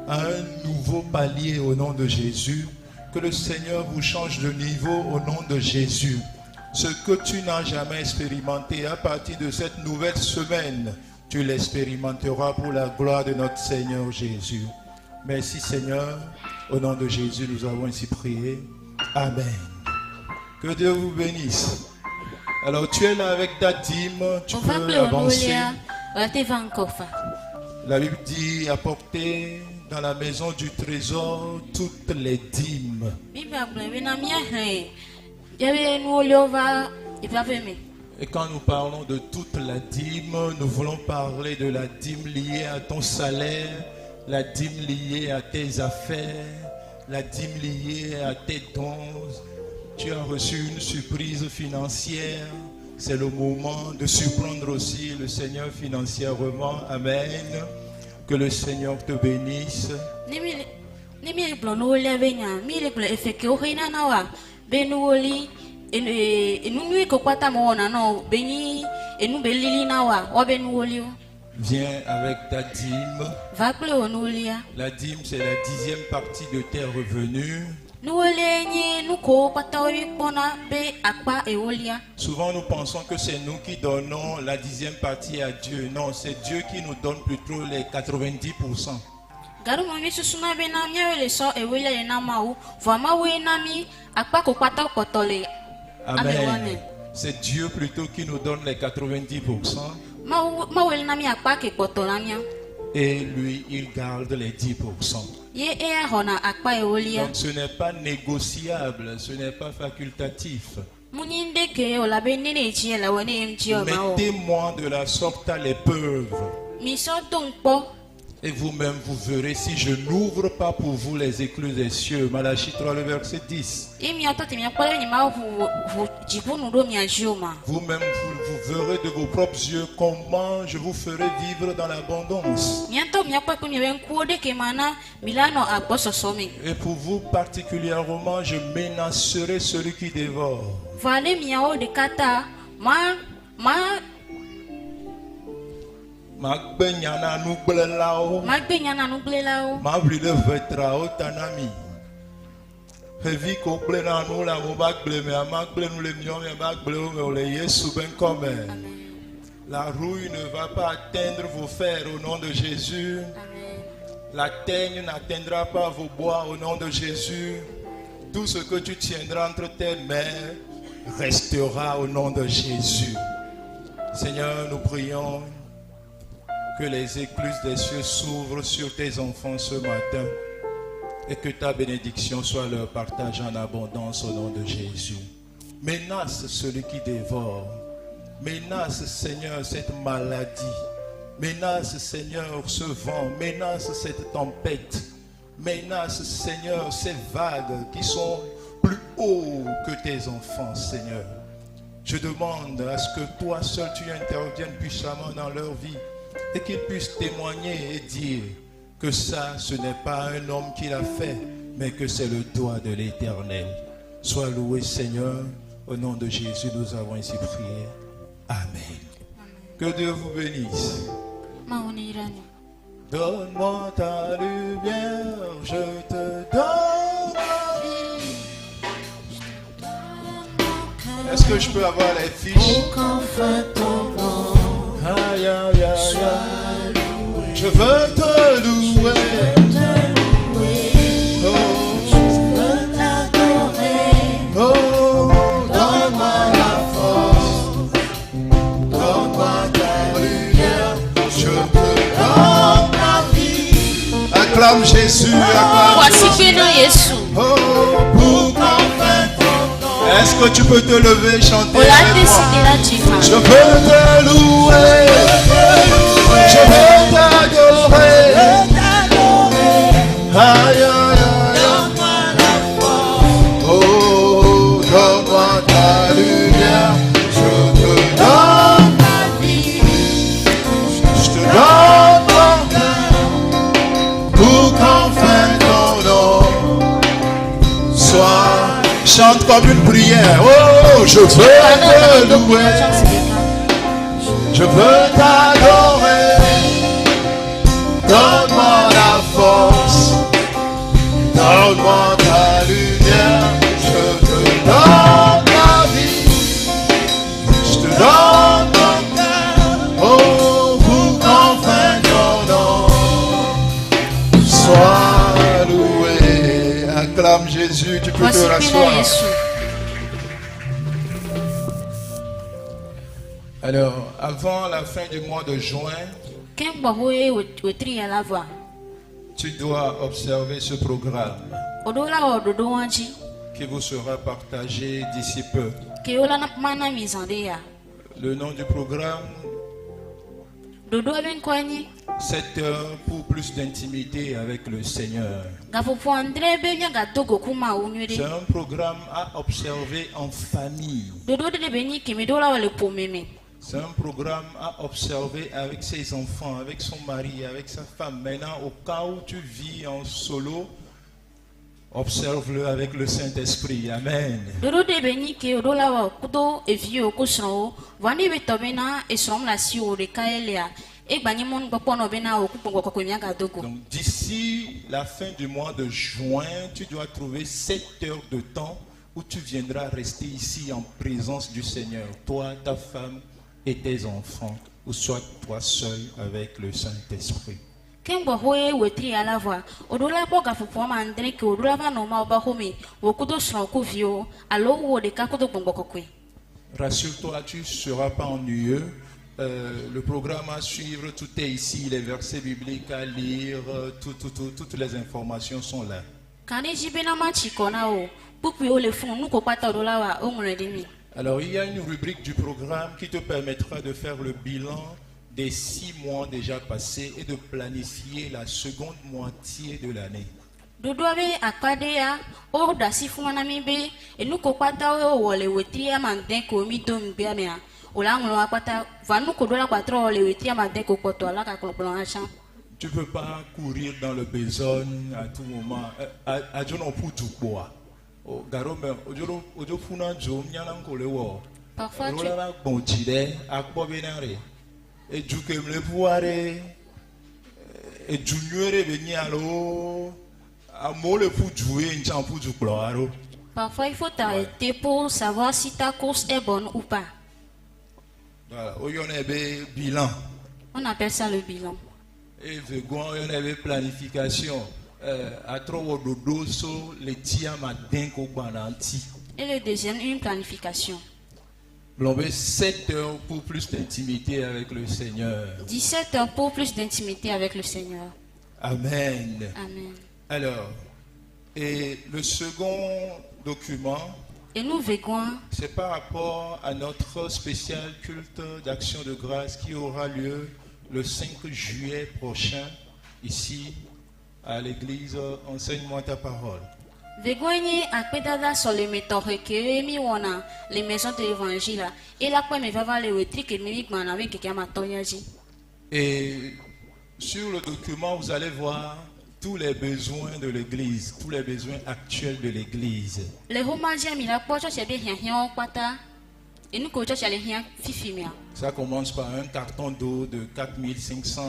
à un nouveau palier au nom de Jésus. Que le Seigneur vous change de niveau au nom de Jésus. Ce que tu n'as jamais expérimenté à partir de cette nouvelle semaine, tu l'expérimenteras pour la gloire de notre Seigneur Jésus. Merci Seigneur. Au nom de Jésus, nous avons ainsi prié. Amen. Que Dieu vous bénisse. Alors tu es là avec ta dîme, tu peux avancer. La Bible dit apporter dans la maison du trésor toutes les dîmes. Et quand nous parlons de toute la dîme, nous voulons parler de la dîme liée à ton salaire, la dîme liée à tes affaires, la dîme liée à tes dons. Tu as reçu une surprise financière. C'est le moment de surprendre aussi le Seigneur financièrement. Amen. Que le Seigneur te bénisse. Viens avec ta dîme. La dîme, c'est la 10e partie de tes revenus. Souvent nous pensons que c'est nous qui donnons la 10e partie à Dieu. Non, c'est Dieu qui nous donne plutôt les 90%. Amen. C'est Dieu plutôt qui nous donne les 90%. Et lui, il garde les 10%. Donc ce n'est pas négociable, ce n'est pas facultatif. Mettez-moi de la sorte à l'épreuve. Et vous-même, vous verrez si je n'ouvre pas pour vous les écluses des cieux. Malachie 3, le verset 10. Vous-même, vous verrez de vos propres yeux comment je vous ferai vivre dans l'abondance. Et pour vous particulièrement, je menacerai celui qui dévore. Magbenyana nublelao. Magbenyana nublelao. Mavrile vetrao tanami. Hevi koble na nous la mobakble mais amakble nous les mions mais bakble mais le Yesu ben comme. La rouille ne va pas atteindre vos fers au nom de Jésus. Amen. La teigne n'atteindra pas vos bois au nom de Jésus. Tout ce que tu tiendras entre tes mains restera au nom de Jésus. Seigneur, nous prions que les écluses des cieux s'ouvrent sur tes enfants ce matin et que ta bénédiction soit leur partage en abondance au nom de Jésus. Menace celui qui dévore. Menace, Seigneur, cette maladie. Menace, Seigneur, ce vent. Menace cette tempête. Menace, Seigneur, ces vagues qui sont plus hauts que tes enfants, Seigneur. Je demande à ce que toi seul tu interviennes puissamment dans leur vie et qu'ils puissent témoigner et dire que ça, ce n'est pas un homme qui l'a fait, mais que c'est le doigt de l'Éternel. Sois loué, Seigneur. Au nom de Jésus, nous avons ainsi prié. Amen. Que Dieu vous bénisse. Donne-moi ta lumière, je te donne ma vie. Est-ce que je peux avoir les fiches? Aïe, aïe, aïe, aïe. Je veux te louer. Oh, je veux t'adorer. Oh, donne-moi la force. Donne-moi ta lumière. Je te donne ma vie. Acclame Jésus. Acclame Jésus. Oh, pour qu'enfin ton nom. Est-ce que tu peux te lever et chanter avec moi? Je veux te louer. Je veux t'adorer. Aïe, aïe, aïe. Donne-moi la force. Oh, donne-moi ta lumière. Je te donne ma vie. Je te donne mon cœur. Pour qu'enfin ton nom soit. Chante comme une prière. Oh, je veux te louer. Je veux t'adorer. Donne-moi la force. Donne-moi ta lumière. Je te donne ma vie. Je te donne mon cœur. Oh, pour qu'enfin ton nom soit loué. Acclame Jésus. Tu peux te rasseoir. Alors, avant la fin du mois de juin, tu dois observer ce programme qui vous sera partagé d'ici peu. Le nom du programme, 7 heures pour plus d'intimité avec le Seigneur. C'est un programme à observer en famille. C'est un programme à observer avec ses enfants, avec son mari, avec sa femme. Maintenant, au cas où tu vis en solo, observe-le avec le Saint-Esprit. Amen. Donc d'ici la fin du mois de juin, tu dois trouver 7 heures de temps où tu viendras rester ici en présence du Seigneur. Toi, ta femme et tes enfants, ou soit toi seul avec le Saint-Esprit. Rassure-toi, tu ne seras pas ennuyeux. Le programme à suivre, tout est ici, les versets bibliques à lire, toutes les informations sont là. Alors, il y a une rubrique du programme qui te permettra de faire le bilan des 6 mois déjà passés et de planifier la seconde moitié de l'année. Tu ne peux pas courir dans le besogne à tout moment. et du que me pouvoir et du nuere venir alors à moi le pour jouer une champ pour du gloire. Parfois, il faut t'arrêter pour savoir si ta course est bonne ou pas. Voilà, il y a un bilan. On appelle ça le bilan. Et il y a une planification. À trop de dos, les tiers matin qu'on bananti. Et le deuxième, une planification. 7 heures pour plus d'intimité avec le Seigneur. 17 heures pour plus d'intimité avec le Seigneur. Amen. Amen. Alors, et le second document, et nous veillons, c'est par rapport à notre spécial culte d'action de grâce qui aura lieu le 5 juillet prochain, ici, à l'église Enseigne-moi ta parole. Vegoigné a pédala sur les méthodes que mi wana les maisons de l'évangile et la quoi me va voir les wetriques et mi mana avec quelqu'un matonyaji. Et sur le document vous allez voir tous les besoins de l'église, tous les besoins actuels de l'église. Les homages mi la poche c'est bien rien pata et nous coach aller rien fifimia. Ça commence par un carton d'eau de 4500,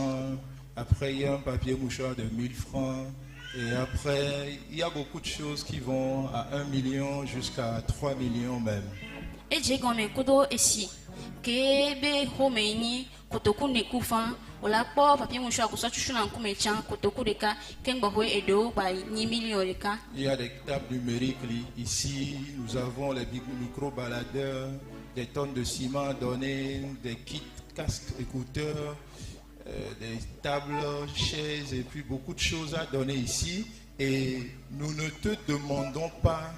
après il y a un papier mouchoir de 1000 francs. Et après, il y a beaucoup de choses qui vont à 1 million jusqu'à 3 millions même. Et j'ai gommé kudo ici. Kebe homeini kotoku nekufan ola po papier mouchoir ko sortu chuna nkume chan kotoku deka kengba ho edo ba ni million deka. Il y a des tables numériques ici, nous avons les micro-baladeurs, des tonnes de ciment données, des kits, casques, écouteurs. Des tables, chaises et puis beaucoup de choses à donner ici. Et nous ne te demandons pas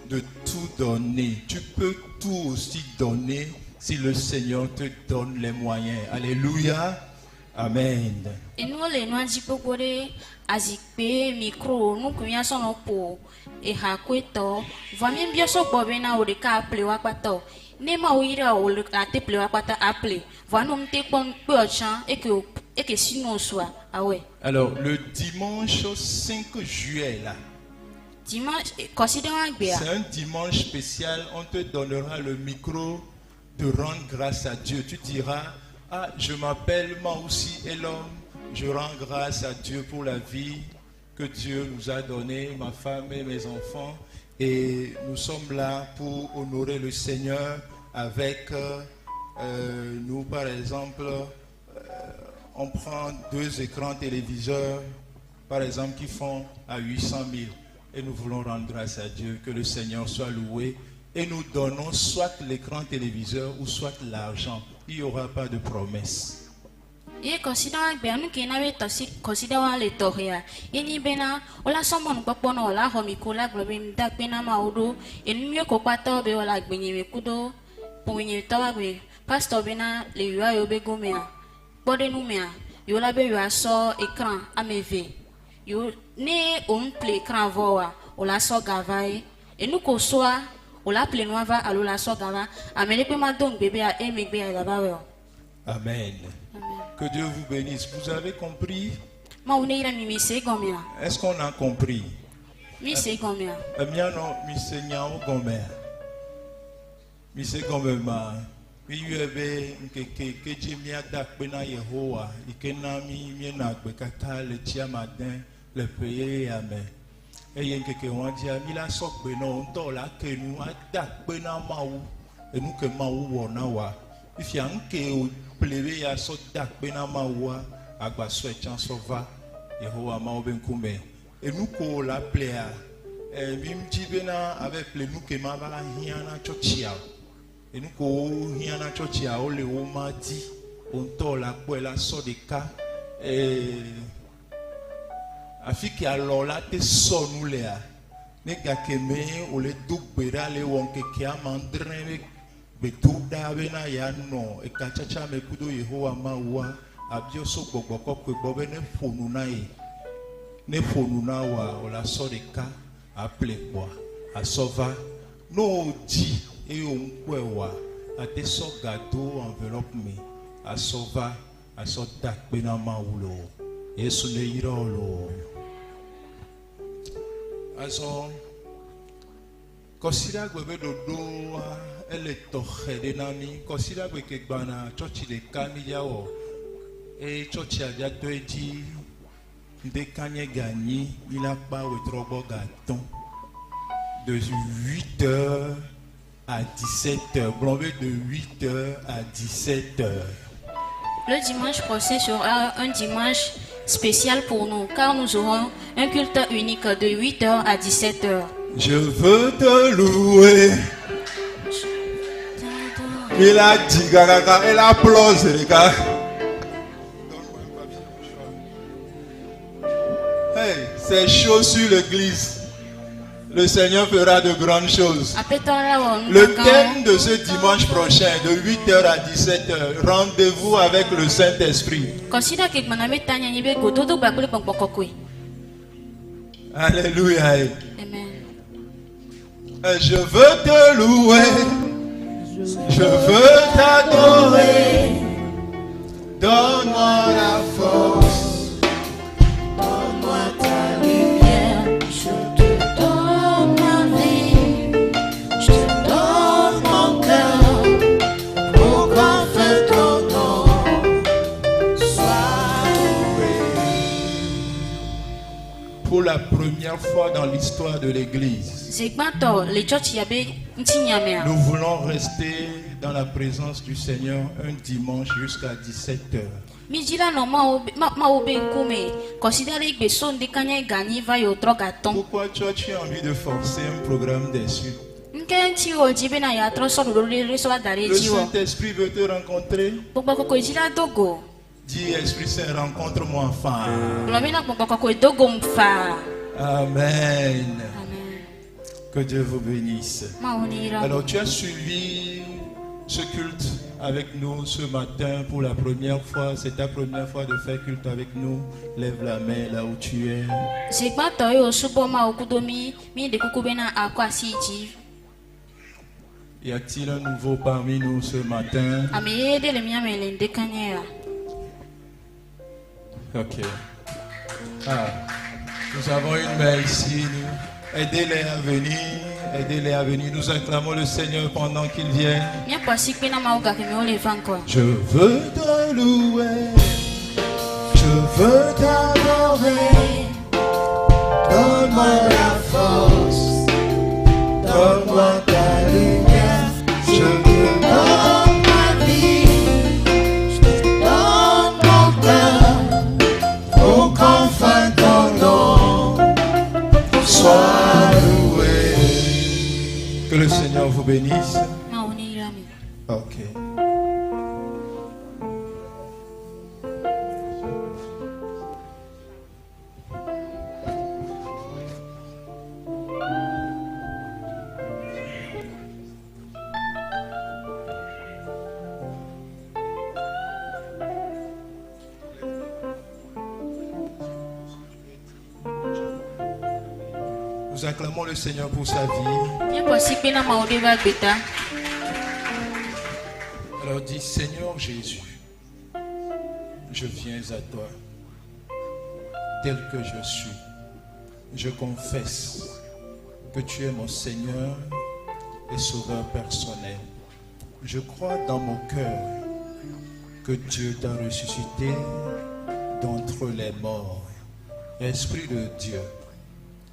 de tout donner. Tu peux tout aussi donner si le Seigneur te donne les moyens. Alléluia. Amen. Et nous les noirs d'Ipokore, Azikpe, micro, nous couillons son po, et Hakueto, voyez bien son bobena ou de cas appelé Wapato. Nema ouira ou le à te pleura pata appelé. Voilà nous te pon peu champ et que sinon soit. Ah ouais. Alors le dimanche 5 juillet là. Dimanche considérant bien. C'est un dimanche spécial, on te donnera le micro de rendre grâce à Dieu. Tu diras ah je m'appelle Maoussi Elom, je rends grâce à Dieu pour la vie que Dieu nous a donnée, ma femme et mes enfants. Et nous sommes là pour honorer le Seigneur avec nous, par exemple, on prend 2 écrans téléviseurs, par exemple, qui font à 800 000. Et nous voulons rendre grâce à Dieu, que le Seigneur soit loué. Et nous donnons soit l'écran téléviseur ou soit l'argent. Il n'y aura pas de promesse. Et considérant bien nous qui n'avons pas considérant les toria. Et ni bena, on la somme pas pour nous la homikola globim d'akbena maudo. Et nous mieux qu'au pato be la gbenye kudo. Pour une tawabe, pasteur bena le yua yobe gomea. Bode nous mea, yola be yua so écran à meve. Yo ne on play écran voa, on la so gavae. Et nous qu'on soit, on la play noava à la so gava. Amene pe madon bébé à emegbe à gavae. Amen. Que Dieu vous bénisse. Vous avez compris? Est-ce qu'on a compris? If you are plebe ya so dakpena mawa agbaso echan sova Yehowa ma obenkume enuko la plea bimji bena avec ple nuke ma bala hiana chochia enuko hiana chochia ole o ma di onto la kwela so de ka afiki alola te so nulea ne gakeme ole dugbera le wonke kia mandre Betuda bena ya no ekachacha mekudo Yehowa mawa abioso gbogbo ko gbobe ne fonu na wa ola sodeka aplepo asova no di e onpewa ateso gado envelope mi asova asoda pena mawulo Yesu ne yirolo aso Considère que elle est torée de nami. Considère que bana chochi de kamiyawo et chochi a dit de kanye gagné il a pas au trobo gâton de 8h à 17h. Blonvé de 8h à 17h. Le dimanche prochain sera un dimanche spécial pour nous car nous aurons un culte unique de 8h à 17h. Je veux te louer. Il a dit, elle applause, les gars. Hey, c'est chaud sur l'église. Le Seigneur fera de grandes choses. Le thème de ce dimanche prochain, de 8h à 17h, rendez-vous avec le Saint-Esprit. Alléluia. Amen. Je veux te louer. Je veux t'adorer. Donne-moi la force. Donne-moi ta lumière. Je te donne ma vie. Je te donne mon cœur. Pour qu'enfin ton nom soit loué. Pour la première fois dans l'histoire de l'Église, nous voulons rester dans la présence du Seigneur un dimanche jusqu'à 17h. Pourquoi tu as envie de forcer un programme déçu? Le Saint-Esprit veut te rencontrer. Dis, Esprit Saint, rencontre-moi enfin. Amen. Que Dieu vous bénisse. Alors tu as suivi ce culte avec nous ce matin pour la première fois. C'est ta première fois de faire culte avec nous. Lève la main là où tu es. Y a-t-il un nouveau parmi nous ce matin? Ok. Ah, nous avons une main ici. Aidez-les à venir. Aidez-les à venir. Nous acclamons le Seigneur pendant qu'ils viennent. Je veux te louer. Je veux t'adorer. Donne-moi la force. Donne-moi ta lumière. Je te donne ma vie. Je te donne mon cœur. Pour qu'enfin ton nom soit loué. Que le Seigneur vous bénisse. Ok. Nous acclamons le Seigneur pour sa vie. Alors dis, Seigneur Jésus, je viens à toi tel que je suis. Je confesse que tu es mon Seigneur et Sauveur personnel. Je crois dans mon cœur que Dieu t'a ressuscité d'entre les morts. Esprit de Dieu,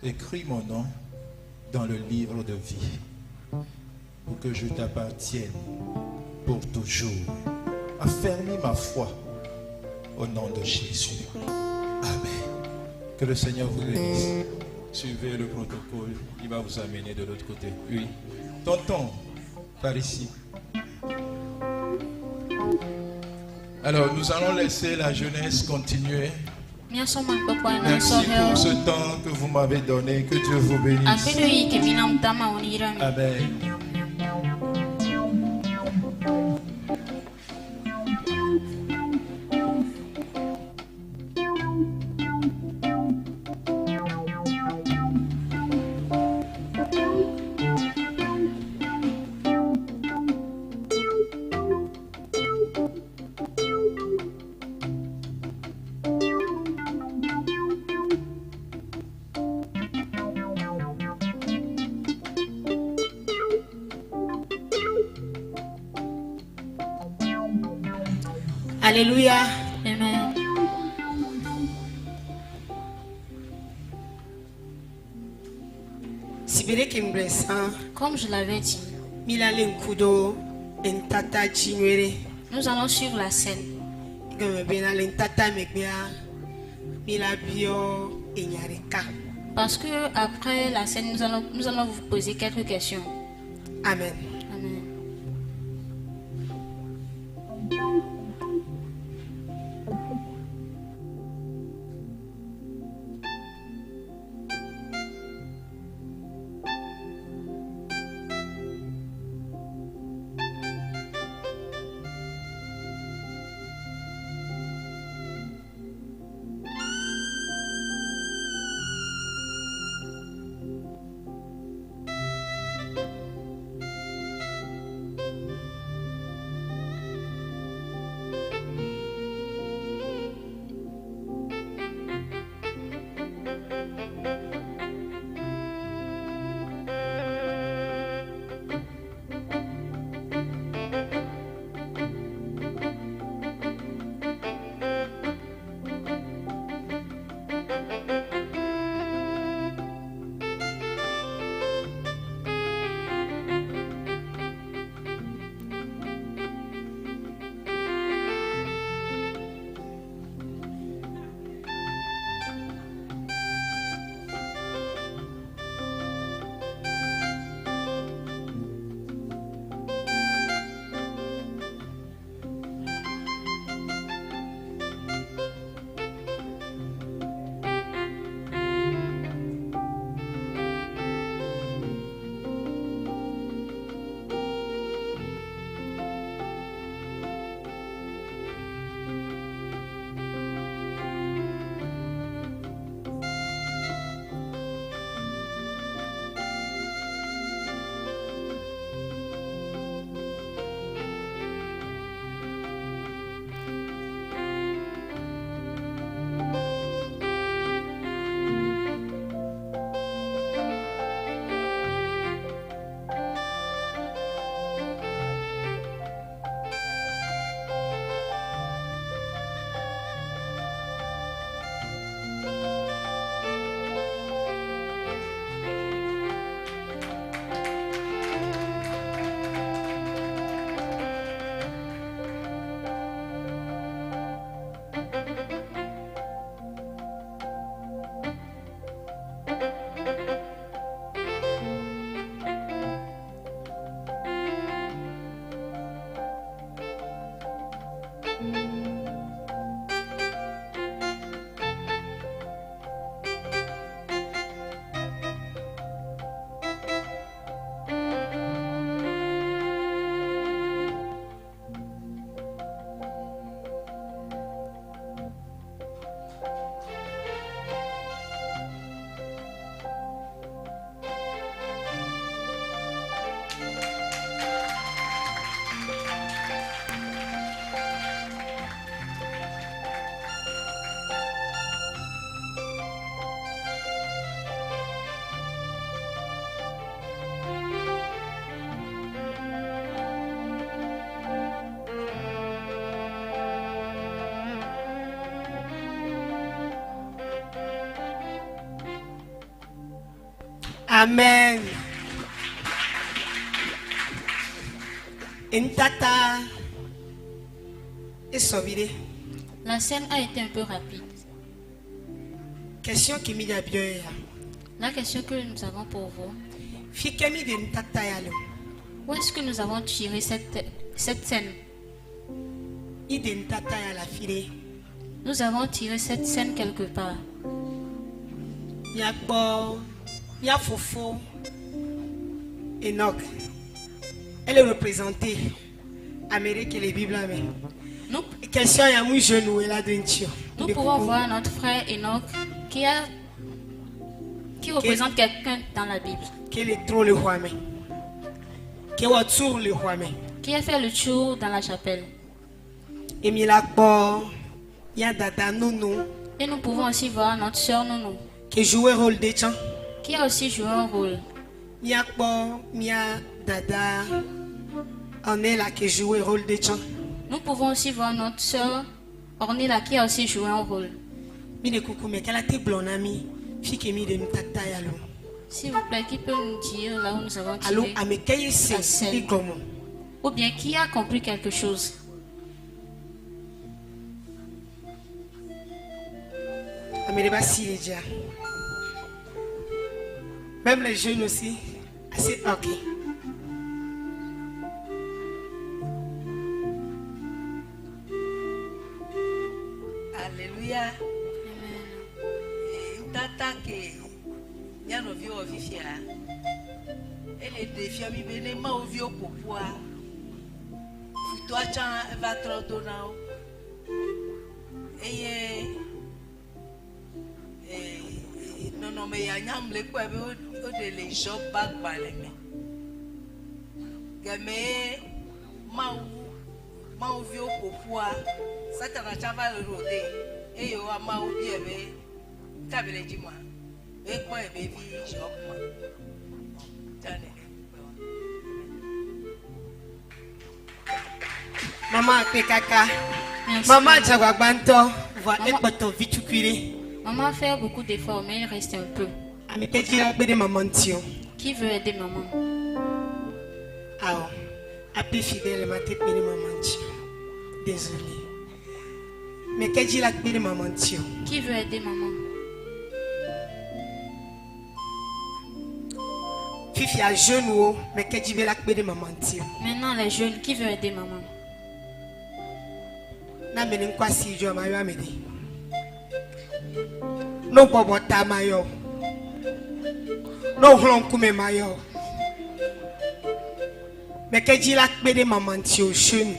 écris mon nom dans le livre de vie pour que je t'appartienne pour toujours. Affermis ma foi au nom de Jésus. Amen. Que le Seigneur vous bénisse. Suivez le protocole. Il va vous amener de l'autre côté. Oui. Tonton, par ici. Alors, nous allons laisser la jeunesse continuer. Merci pour ce temps que vous m'avez donné. Que Dieu vous bénisse. Amen. Alléluia. Amen. Comme je l'avais dit, nous allons suivre la scène. Parce que après la scène, nous allons vous poser quelques questions. Amen. Amen. Amen. Intata est sauvé. La scène a été un peu rapide. Question qui m'a bien. La question que nous avons pour vous. Où est-ce que nous avons tiré cette scène? Nous avons tiré cette scène quelque part. Enoch. Elle est représentée. Amérique et les Bibles. Nous pouvons voir notre frère Enoch qui représente quelqu'un dans la Bible. Qui a fait le tour dans la chapelle. Et nous pouvons aussi voir notre soeur Nounou. Qui joue un rôle de chant. Qui a aussi joué un rôle. Mia dada on est là qui joue un rôle de chant. Nous pouvons aussi voir notre sœur Ornella qui a aussi joué un rôle. S'il vous plaît, qui peut nous dire là où nous avons tiré la scène? Ou bien qui a compris quelque chose? Même les jeunes aussi. Assez ok. Alléluia. Tata que ya no viu vivia. Ele devia me bene ma ouviu popoa. Futo acha va trodo now. Non mais ya nyam le kwa be o de le job back balé me. Game ma ouviu popoa. Satana chava le rodé. Yo ama obi ebe tabele jima. E kwa ebe vi job ma. Tane. Maman Pekaka. Maman Jagwabanto. Voilà, votre vie tout cuiré. Maman fait beaucoup d'efforts, mais il reste un peu. Qui veut aider maman? Ah, appelez fidèle, ma tête, maman. Désolé. Mais qu'est-ce qu'il a appelé maman? Qui veut aider maman? Fifi a jeune ou, mais qu'est-ce qu'il a appelé maman? Maintenant, les jeunes, qui veut aider maman? Na menen kwa si jo ma yo amedi. No bobo ta ma yo. No hlon kume ma yo. Mais que dit la kbe de maman tio jeune.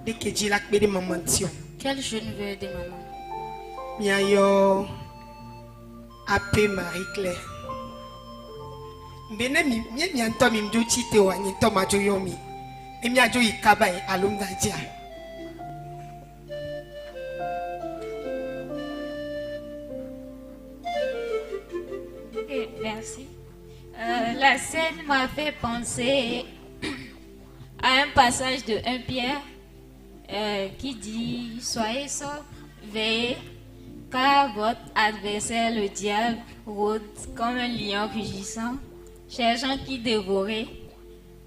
De que dit la kbe de maman tio. Quel jeune veut aider maman? Mia yo appelé Marie-Claire. Mbene mi anto mi mjo chite wa ni to ma jo yo mi. E mi ajo ikaba e alumda dia. Merci. La scène m'a fait penser à un passage de 1 Pierre qui dit: soyez sobres, veillez, car votre adversaire, le diable, rôde comme un lion rugissant, cherchant qui dévorer.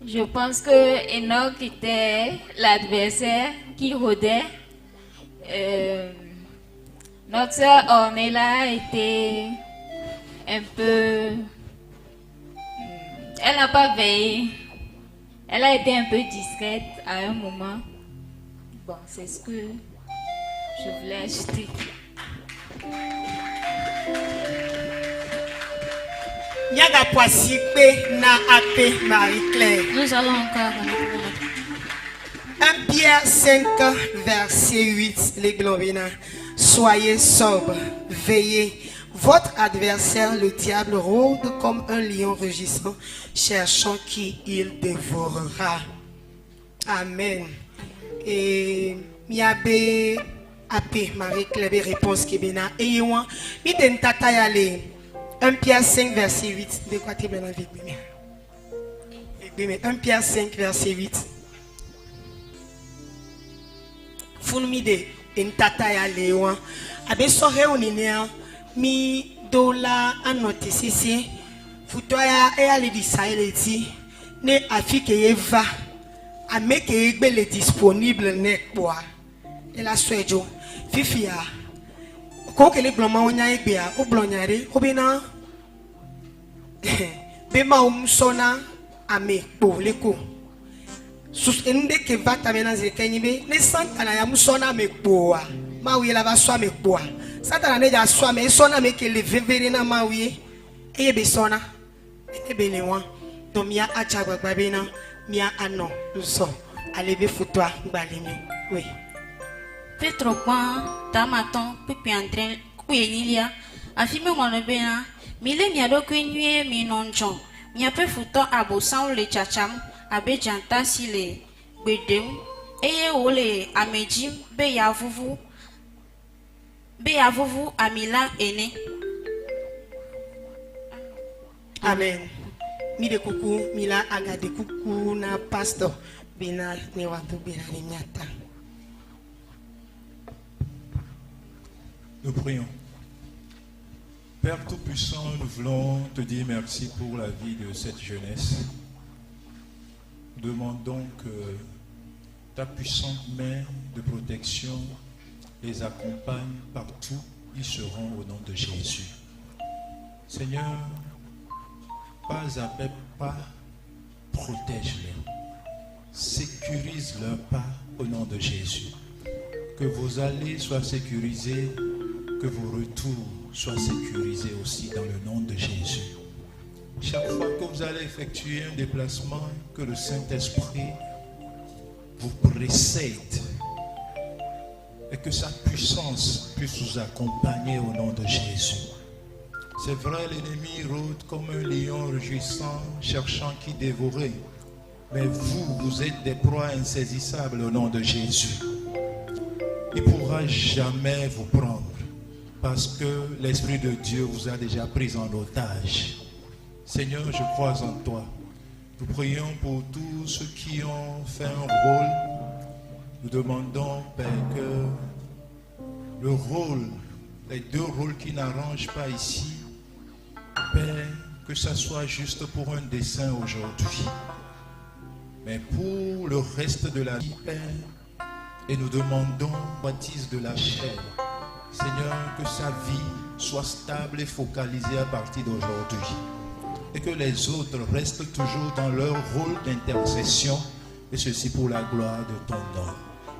Je pense que Enoch était l'adversaire qui rôdait. Notre sœur Ornella était un peu... Elle n'a pas veillé. Elle a été un peu discrète à un moment. Bon, c'est ce que je voulais ajouter. Yaga Poisipe na appelé Marie-Claire. Nous allons encore 1 Pierre 5, verset 8. Les glorieux. Soyez sobres, veillez. Votre adversaire, le diable, rôde comme un lion rugissant, cherchant qui il dévorera. Amen. Et miabe apé Marie-Claire réponse qui bena et yoan mi den tata yale 1 Pierre 5 verset 8 de quoi tu bena vite mais 1 Pierre 5 verset 8 Funmi de en tata yale yoan abe sohe onine mi dola anote sisi futoya e ale di saileti ne afike eva ameke egbele disponible ne kwa ela swejo fifia ko kele bloma onya egbea o blonyare obina be ma sona ame po leko sus ende ke vata mena ze kenyibe ne santa na ya musona me poa ma wi la ba so ame poa santa na ja so ame sona me ke le vevere na ma wi e be sona e be ne wa do mia acha gbagba be na mia ano so alebe futwa gbalemi oui Petro Pan tamaton pipi André kuenilia afime monobena mile miado kwenye minonjon miape futo abosan le chacham abe janta si le gbedem eye ole ameji be yavuvu amila ene. Amen. Mi de kuku mila agade kuku na pastor bina ne watu bina nyata. Nous prions. Père Tout-Puissant, nous voulons te dire merci pour la vie de cette jeunesse. Nous demandons que ta puissante main de protection les accompagne partout où ils seront au nom de Jésus. Seigneur, pas à pas, protège-les. Sécurise leurs pas au nom de Jésus. Que vos allées soient sécurisées, que vos retours soient sécurisés aussi dans le nom de Jésus. Chaque fois que vous allez effectuer un déplacement, que le Saint-Esprit vous précède et que sa puissance puisse vous accompagner au nom de Jésus. C'est vrai, l'ennemi rôde comme un lion rugissant, cherchant qui dévorer. Mais vous, vous êtes des proies insaisissables au nom de Jésus. Il ne pourra jamais vous prendre parce que l'Esprit de Dieu vous a déjà pris en otage. Seigneur, je crois en toi. Nous prions pour tous ceux qui ont fait un rôle. Nous demandons, Père, que le rôle, les deux rôles qui n'arrangent pas ici, Père, que ça soit juste pour un dessein aujourd'hui. Mais pour le reste de la vie, Père, et nous demandons baptise de la chair. Seigneur, que sa vie soit stable et focalisée à partir d'aujourd'hui. Et que les autres restent toujours dans leur rôle d'intercession. Et ceci pour la gloire de ton nom.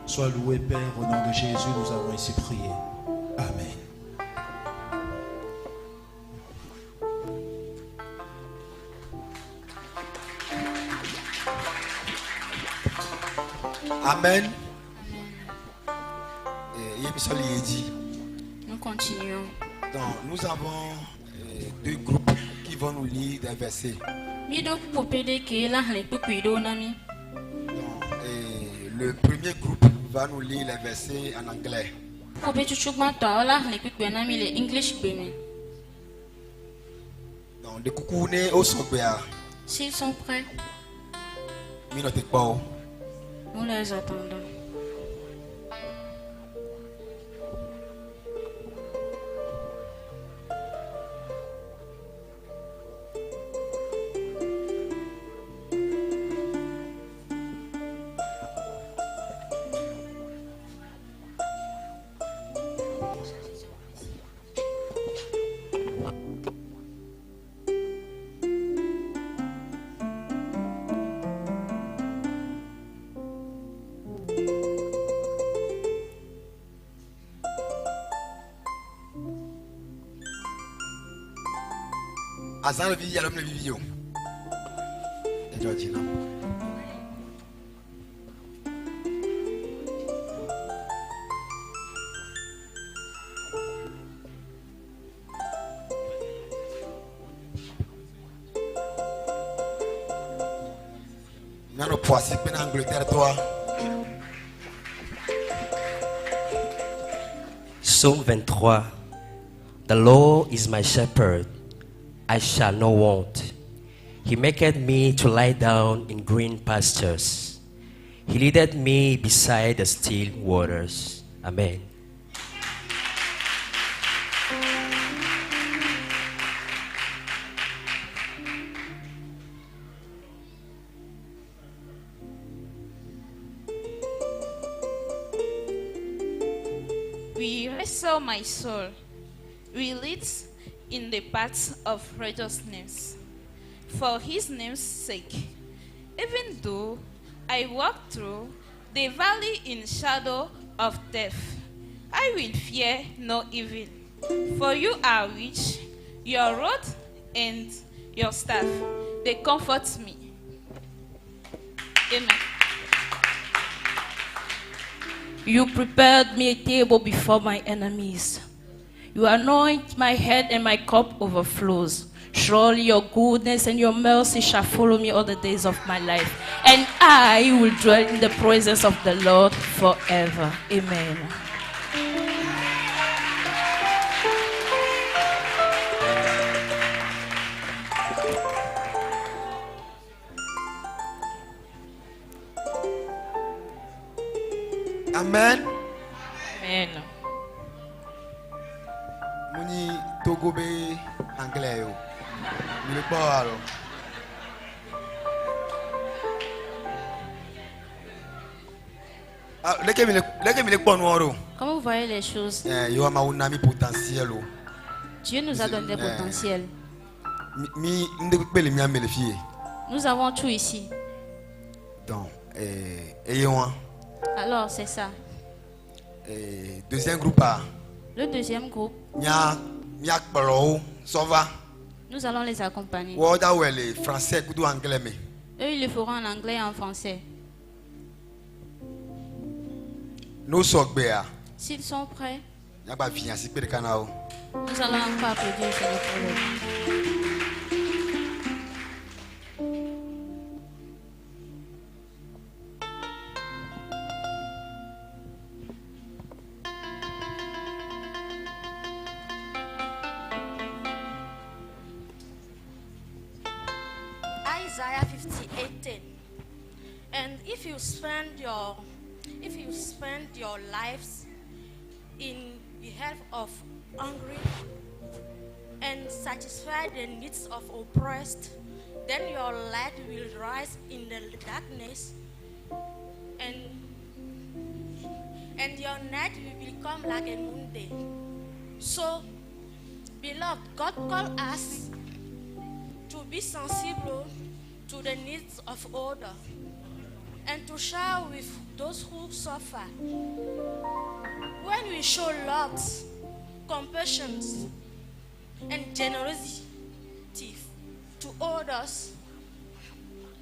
Sois loué, Père, au nom de Jésus, nous avons ainsi prié. Amen. Amen. Nous continuons. Donc, nous avons deux groupes qui vont nous lire des versets. Donc, le premier groupe va nous lire les versets en anglais. Donc, de Koukoune au Sogbea. S'ils sont prêts, nous les attendons. Azan le vivio, l'homme le vivio. Et Georgina. Nous nous poissons en Angleterre, toi. Psaume 23. The Lord is my shepherd. I shall not want. He maketh me to lie down in green pastures. He leadeth me beside the still waters. Amen. Restore my soul. Leads in the paths of righteousness, for his name's sake. Even though I walk through the valley in shadow of death, I will fear no evil. For you are rich, your rod and your staff, they comfort me. Amen. You prepared me a table before my enemies. You anoint my head and my cup overflows. Surely your goodness and your mercy shall follow me all the days of my life, and I will dwell in the presence of the Lord forever. Amen. Amen. Amen. Ni Togo be anglais yo. Il est pas alors. Ah, comment vous voyez les choses? Dieu nous a donné des potentiels. Nous avons tout ici. Donc, alors, c'est ça. Deuxième groupe. Le deuxième groupe. Nous allons les accompagner. Eux, ils le feront en anglais et en français. S'ils sont prêts, nous allons encore applaudir sur le problème. Isaiah 58:10. And if you spend your lives in behalf of hungry and satisfy the needs of oppressed, then your light will rise in the darkness, and your night will become like a noonday. So, beloved, God called us to be sensible to the needs of others and to share with those who suffer. When we show love, compassion, and generosity to others,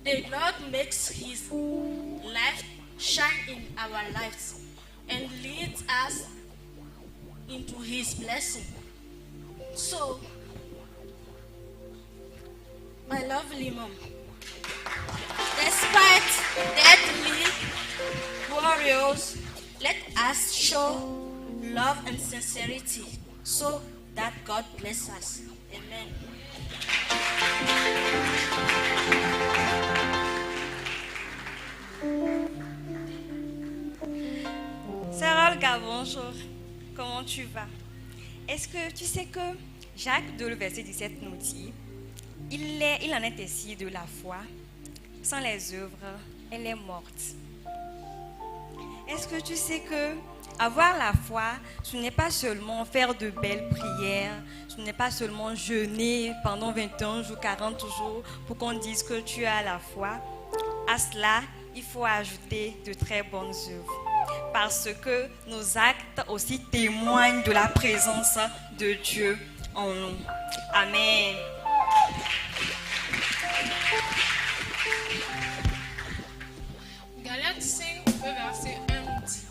the Lord makes His light shine in our lives and leads us into His blessing. So, my lovely mom, despite deadly warriors, let us show love and sincerity so that God bless us. Amen. Sœur Olga, bonjour. Comment tu vas? Est-ce que tu sais que Jacques 2, le verset 17 nous dit, il en est ainsi de la foi. Sans les œuvres, elle est morte. Est-ce que tu sais que avoir la foi, ce n'est pas seulement faire de belles prières, ce n'est pas seulement jeûner pendant 21 jours, 40 jours pour qu'on dise que tu as la foi. À cela, il faut ajouter de très bonnes œuvres. Parce que nos actes aussi témoignent de la présence de Dieu en nous. Amen. Galates 5, verset 1 nous dit: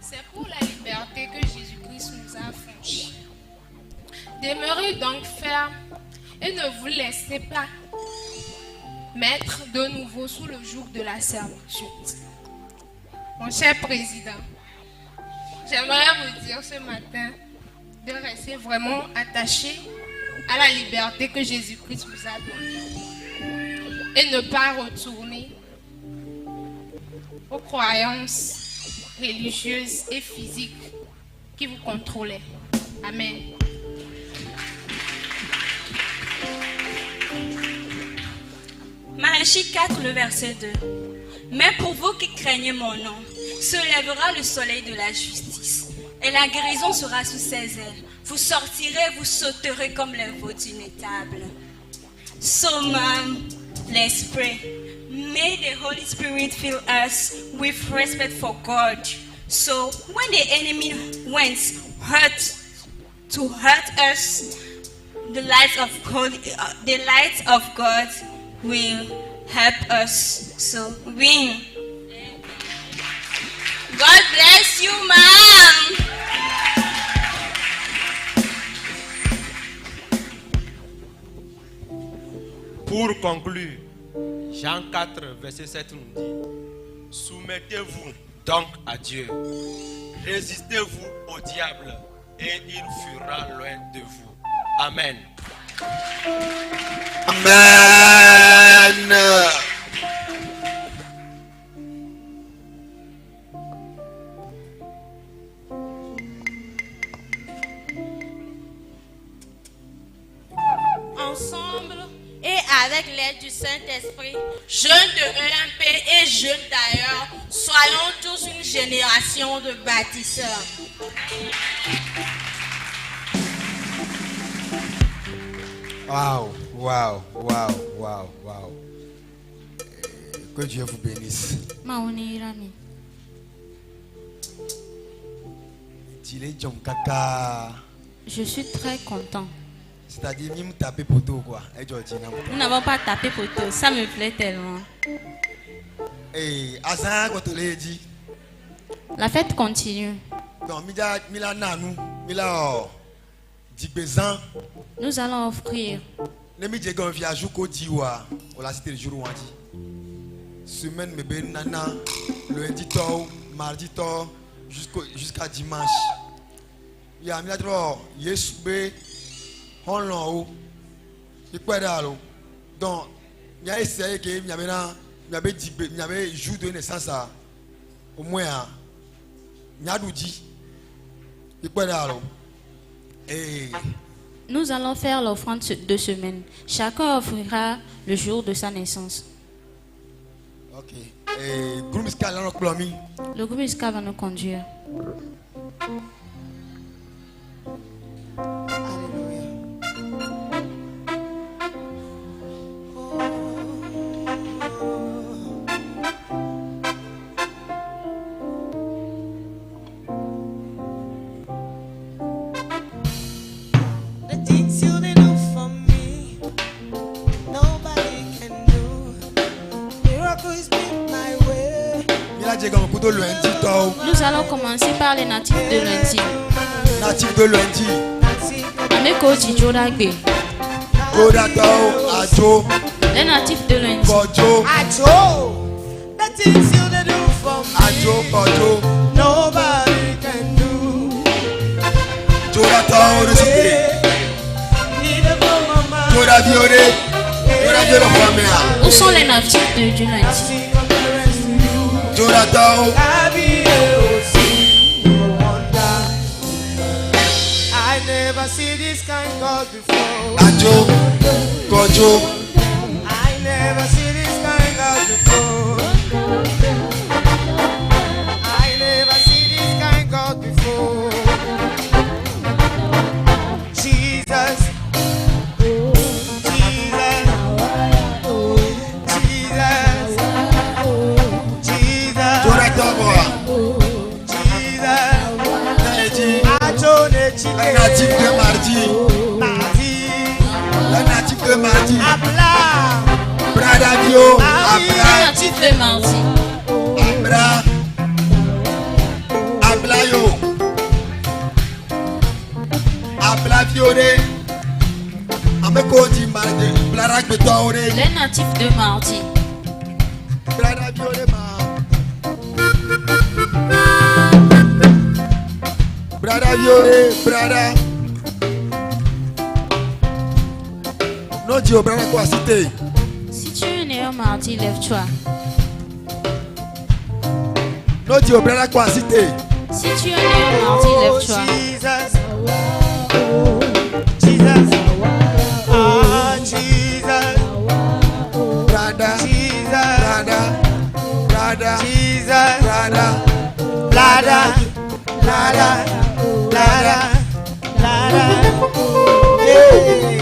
c'est pour la liberté que Jésus-Christ nous a affranchis. Demeurez donc fermes et ne vous laissez pas mettre de nouveau sous le joug de la servitude. Mon cher président, j'aimerais vous dire ce matin de rester vraiment attaché à la liberté que Jésus-Christ vous a donnée et ne pas retourner aux croyances religieuses et physiques qui vous contrôlaient. Amen. Malachie 4, le verset 2. Mais pour vous qui craignez mon nom, se lèvera le soleil de la justice, et la guérison sera sous ses ailes. Vous sortirez, vous sauterez comme les veaux d'une étable. So, let's pray. May the Holy Spirit fill us with respect for God. So, when the enemy went to hurt us, the light of God will help us. So, win. God bless you, ma'am. Pour conclure, Jean 4, verset 7 nous dit: soumettez-vous donc à Dieu, résistez-vous au diable et il fuira loin de vous. Amen. Amen. ensemble et avec l'aide du Saint-Esprit, jeunes de EMP et jeunes d'ailleurs, soyons tous une génération de bâtisseurs. Wow, wow, wow, wow, wow. Que Dieu vous bénisse. Je suis très content. C'est-à-dire, nous tapons poteau quoi. Nous n'avons pas tapé poteau, ça me plaît tellement. La fête continue. Nous allons offrir. Semaine lundi, mardi, jusqu'à dimanche. Il y a donc il y a essayé que il y avait jour de naissance au moins nous allons faire l'offrande de semaine. Chacun offrira le jour de sa naissance. Ok. Le groupe musical va nous conduire. Nous allons commencer par les natifs de lundi. Natifs de lundi. Ameko Jijoragbe. Ajo. Les natifs de lundi. Bojo. Ajo. The things you do for me. Ajo, Bojo. Nobody can do. Jonathan, où sont les natifs du lundi? Jonathan. I never see this kind God before. Ajo, Bojo. I never see this kind God before. I never see this kind God before. Jesus. La natif de mardi. La natif de mardi. Bradavio. La natif de mardi. Ablayo. Ablaviore. Amekodi mardi. Blarak betore. Les natifs de mardi. Bradaviore ma. Brada Viore, brada. Non, Dieu, brada quoi, cité. Si tu es né un mardi, lève-toi. Non, Dieu, brada quoi, cité. Si tu es né un mardi, lève-toi. Jesus. Ah, Jesus. Brada. Jesus. Brada. Jesus. Brada. Blada. Blada. Blada, blada, hey.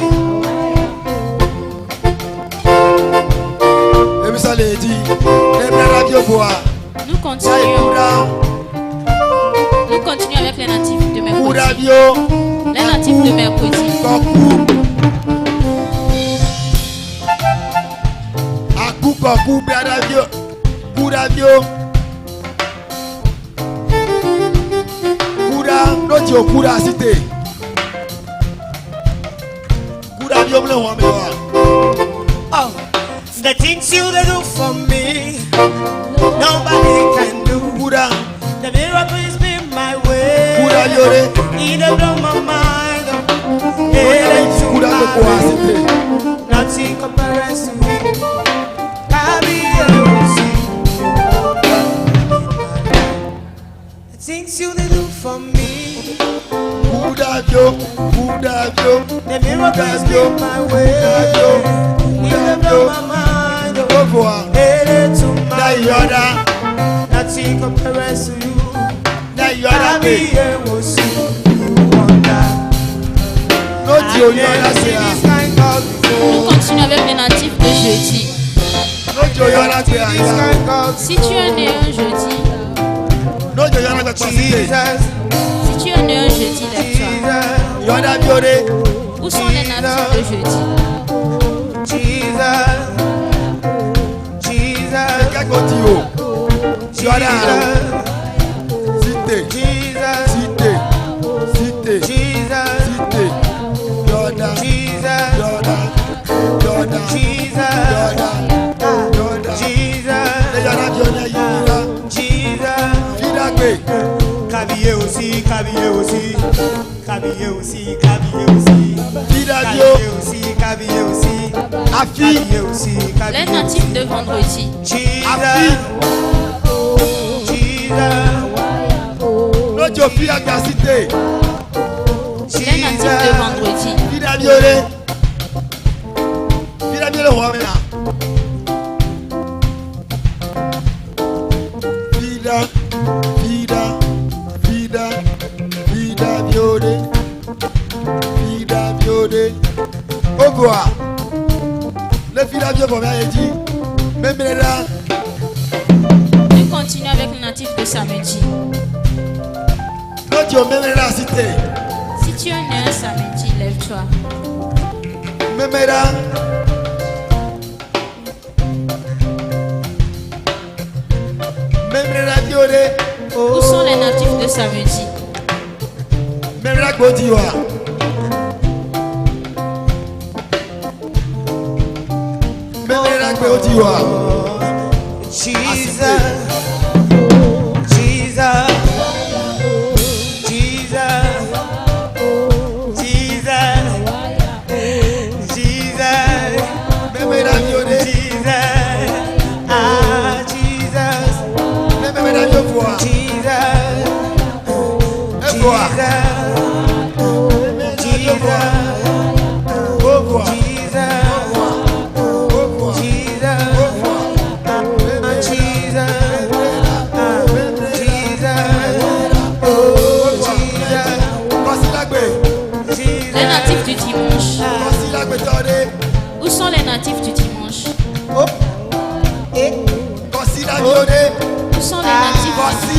Nous continuons avec les natifs de mercredi. Les natifs de mercredi. Koku, Bradavio. Kuravio. Notio Kura cité. Kura Diomle Wamewa. Oh, the things you do for me, nobody can do. Kura. The miracles be my way. Kura Yore. In the blow my mind. Kura Kura cité. Nothing compares to me. The things you do for me. Kuravio, The miracles came my way. Even though my mind headed to my way, nothing compares to you. I'll be here with you. Nous continuons avec les natifs de jeudi. Si tu es né un jeudi, si tu es né un jeudi, lève-toi. Où sont les natifs de jeudi? Kabiyé aussi, Kabiyé aussi, Kabiyé aussi, Kabiyé aussi, Kabiyé aussi, Kabiyé aussi, Kabiyé aussi, Les natifs de vendredi. Les natifs de vendredi. Nous continuons avec les natifs de samedi. Si tu es né un samedi, lève-toi. Où sont les natifs de samedi? Les natifs du dimanche. Où sont les natifs du dimanche? Où sont les natifs du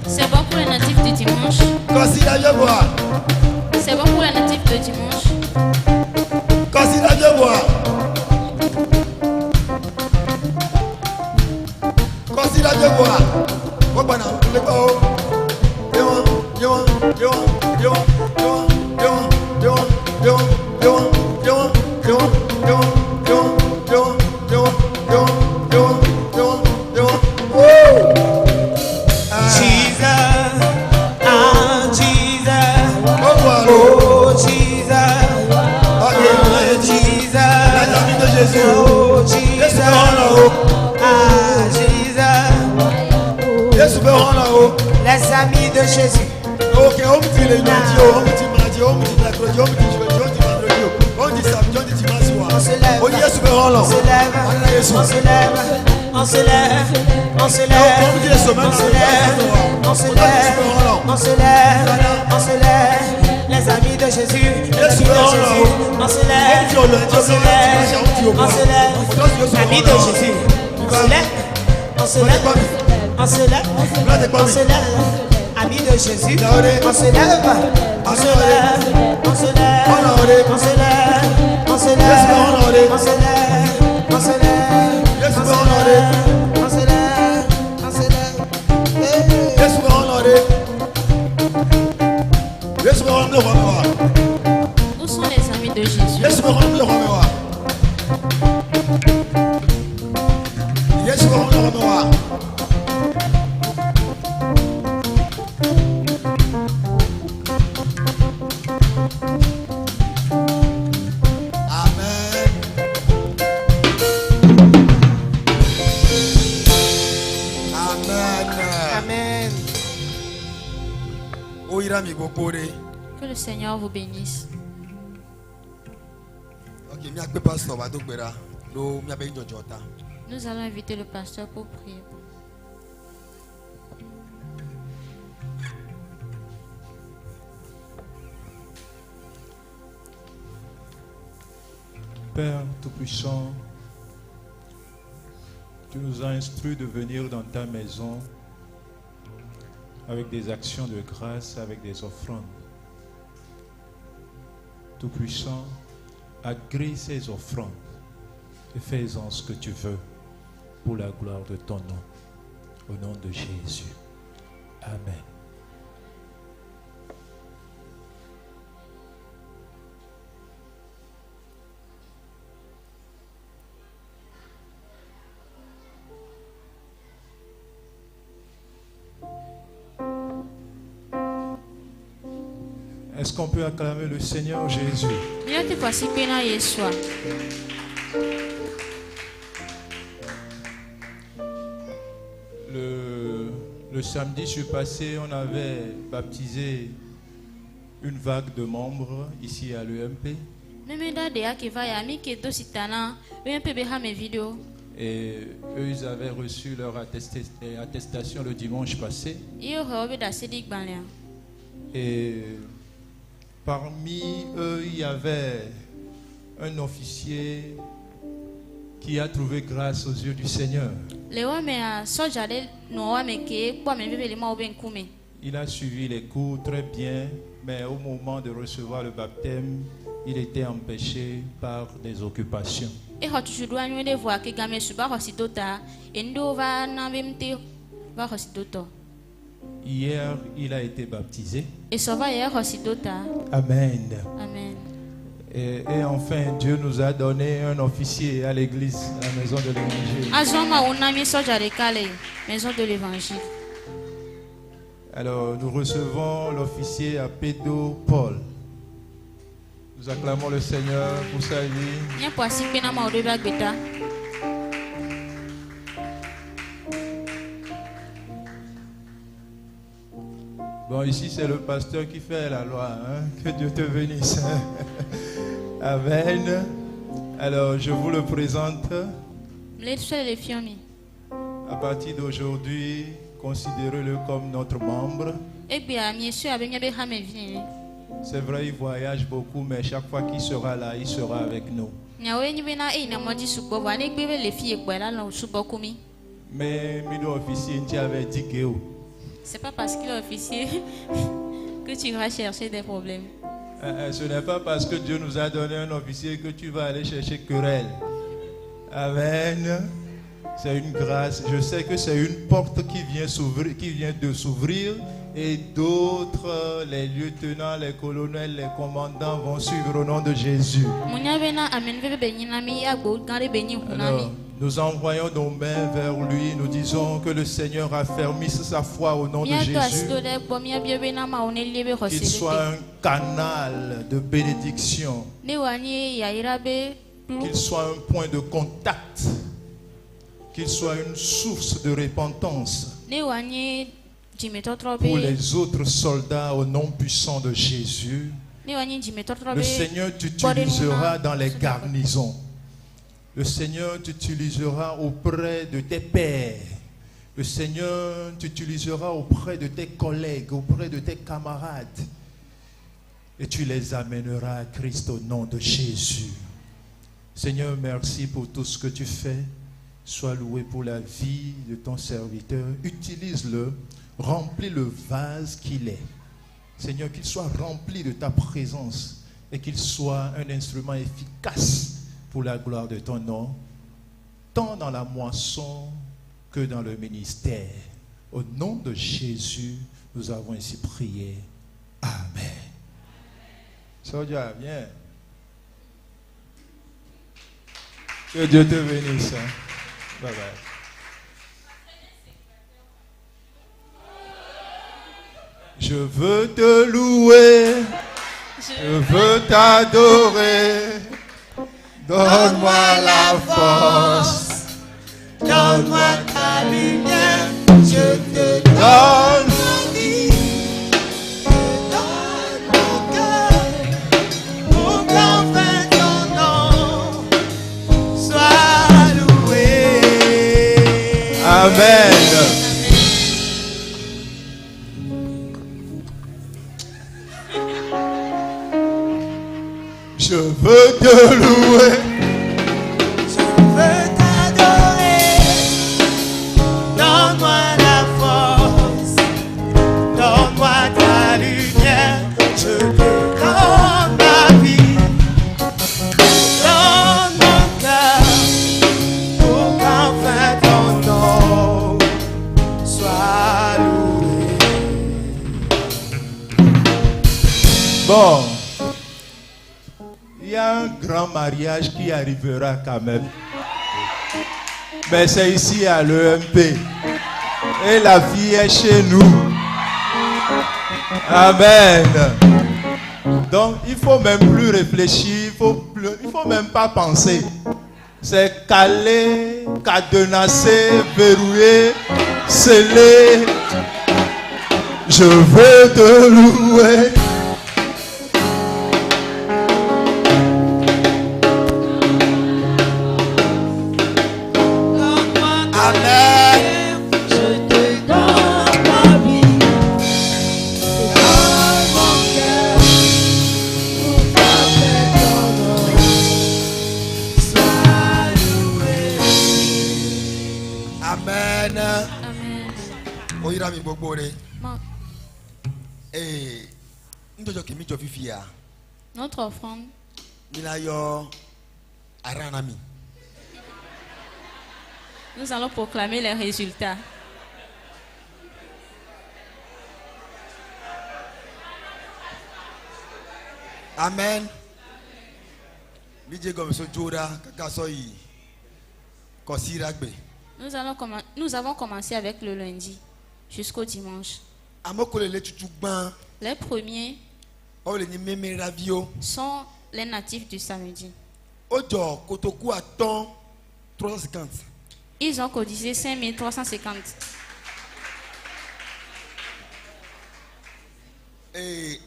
C'est bon pour les natifs du dimanche. C'est bon pour les natifs de dimanche. Les amis de Jésus. Ok, on me dit les lundis, on me dit mardi, on me dit mercredi, on me dit jeudi, on me dit vendredi, on me dit samedi, on me dit dimanche soir. On se lève, on dit Yesu Beron là. On se lève, on se lève, on se lève, on se lève, on me dit les semaines, on se lève, on se lève, on se lève, on se lève. Les amis de Jésus, les amis de Jésus, on se lève, on se lève, on se lève. Amis de Jésus, on se lève, on se lève, on se lève, on se lève. Amis de Jésus, on se lève, on se lève, on se lève, on se lève, on se lève, on se lève, on se lève, on se lève, on se lève, on se lève, on se lève. Amen. Que le Seigneur vous bénisse. Nous allons inviter le pasteur pour prier. Père Tout-Puissant, tu nous as instruits de venir dans ta maison avec des actions de grâce, avec des offrandes. Tout-Puissant, agrée ces offrandes et fais-en ce que tu veux pour la gloire de ton nom. Au nom de Jésus. Amen. Est-ce qu'on peut acclamer le Seigneur Jésus? Le samedi, je suis passé, on avait baptisé une vague de membres ici à l'EMP. Et eux, ils avaient reçu leur attestation le dimanche passé. Et parmi eux, il y avait un officier qui a trouvé grâce aux yeux du Seigneur. Il a suivi les cours très bien, mais au moment de recevoir le baptême, il était empêché par des occupations. Hier, il a été baptisé. Amen. Amen. Et enfin, Dieu nous a donné un officier à l'église, à la maison de l'évangile. Alors, nous recevons l'officier à Pédo Paul. Nous acclamons le Seigneur pour sa vie. Bon, ici, c'est le pasteur qui fait la loi. Hein? Que Dieu te bénisse. Amen. Alors, je vous le présente. À partir d'aujourd'hui, considérez-le comme notre membre. C'est vrai, il voyage beaucoup, mais chaque fois qu'il sera là, il sera avec nous. Mais Mido officier, tu avais dit que c'est pas parce qu'il est officier que tu vas chercher des problèmes. Ce n'est pas parce que Dieu nous a donné un officier que tu vas aller chercher querelle. Amen. C'est une grâce. Je sais que c'est une porte qui vient de s'ouvrir, et d'autres, les lieutenants, les colonels, les commandants vont suivre au nom de Jésus. Alors, nous envoyons nos mains vers lui, nous disons que le Seigneur affermisse sa foi au nom de Jésus. Qu'il soit un canal de bénédiction. Qu'il soit un point de contact. Qu'il soit une source de repentance pour les autres soldats au nom puissant de Jésus. Le Seigneur t'utilisera dans les garnisons. Le Seigneur t'utilisera auprès de tes pairs. Le Seigneur t'utilisera auprès de tes collègues, auprès de tes camarades. Et tu les amèneras à Christ au nom de Jésus. Seigneur, merci pour tout ce que tu fais. Sois loué pour la vie de ton serviteur. Utilise-le, remplis le vase qu'il est. Seigneur, qu'il soit rempli de ta présence et qu'il soit un instrument efficace pour la gloire de ton nom, tant dans la moisson que dans le ministère. Au nom de Jésus, nous avons ainsi prié. Amen. Sodia, viens. Que Dieu te bénisse. Bye bye. Je veux te louer, je veux t'adorer. Donne-moi la force, donne-moi ta lumière. je te donne ma vie, donne mon cœur, pour qu'enfin ton nom soit loué. Amen. Je veux te louer. Je veux t'adorer. Donne-moi la force. Donne-moi ta lumière. Je te donne ma vie. Donne mon cœur. Pour qu'enfin ton nom soit loué. Bon, il y a un grand mariage qui arrivera quand même. Mais c'est ici à l'EMP. Et la fille est chez nous. Amen. Donc il faut même plus réfléchir, il faut même pas penser. C'est calé, cadenassé, verrouillé, scellé. Je veux te louer. Amen. Je te donne ma vie. Donne mon cœur. Pour qu'enfin ton nom soit loué. Amen. Amen. Oyira mi gbogbo re. Bon, Ndojo kimi jo fifia. notre offrande, Mina yo aranami. nous allons proclamer les résultats. Amen. Bije gom so jora kaka so yi. Kosiragbe. Nous avons commencé avec le lundi jusqu'au dimanche. Amokole le tutu gban. Les premiers O le ni meme ravio. sont les natifs du samedi. Ojo kotoku aton 350. Ils ont cotisé 5350.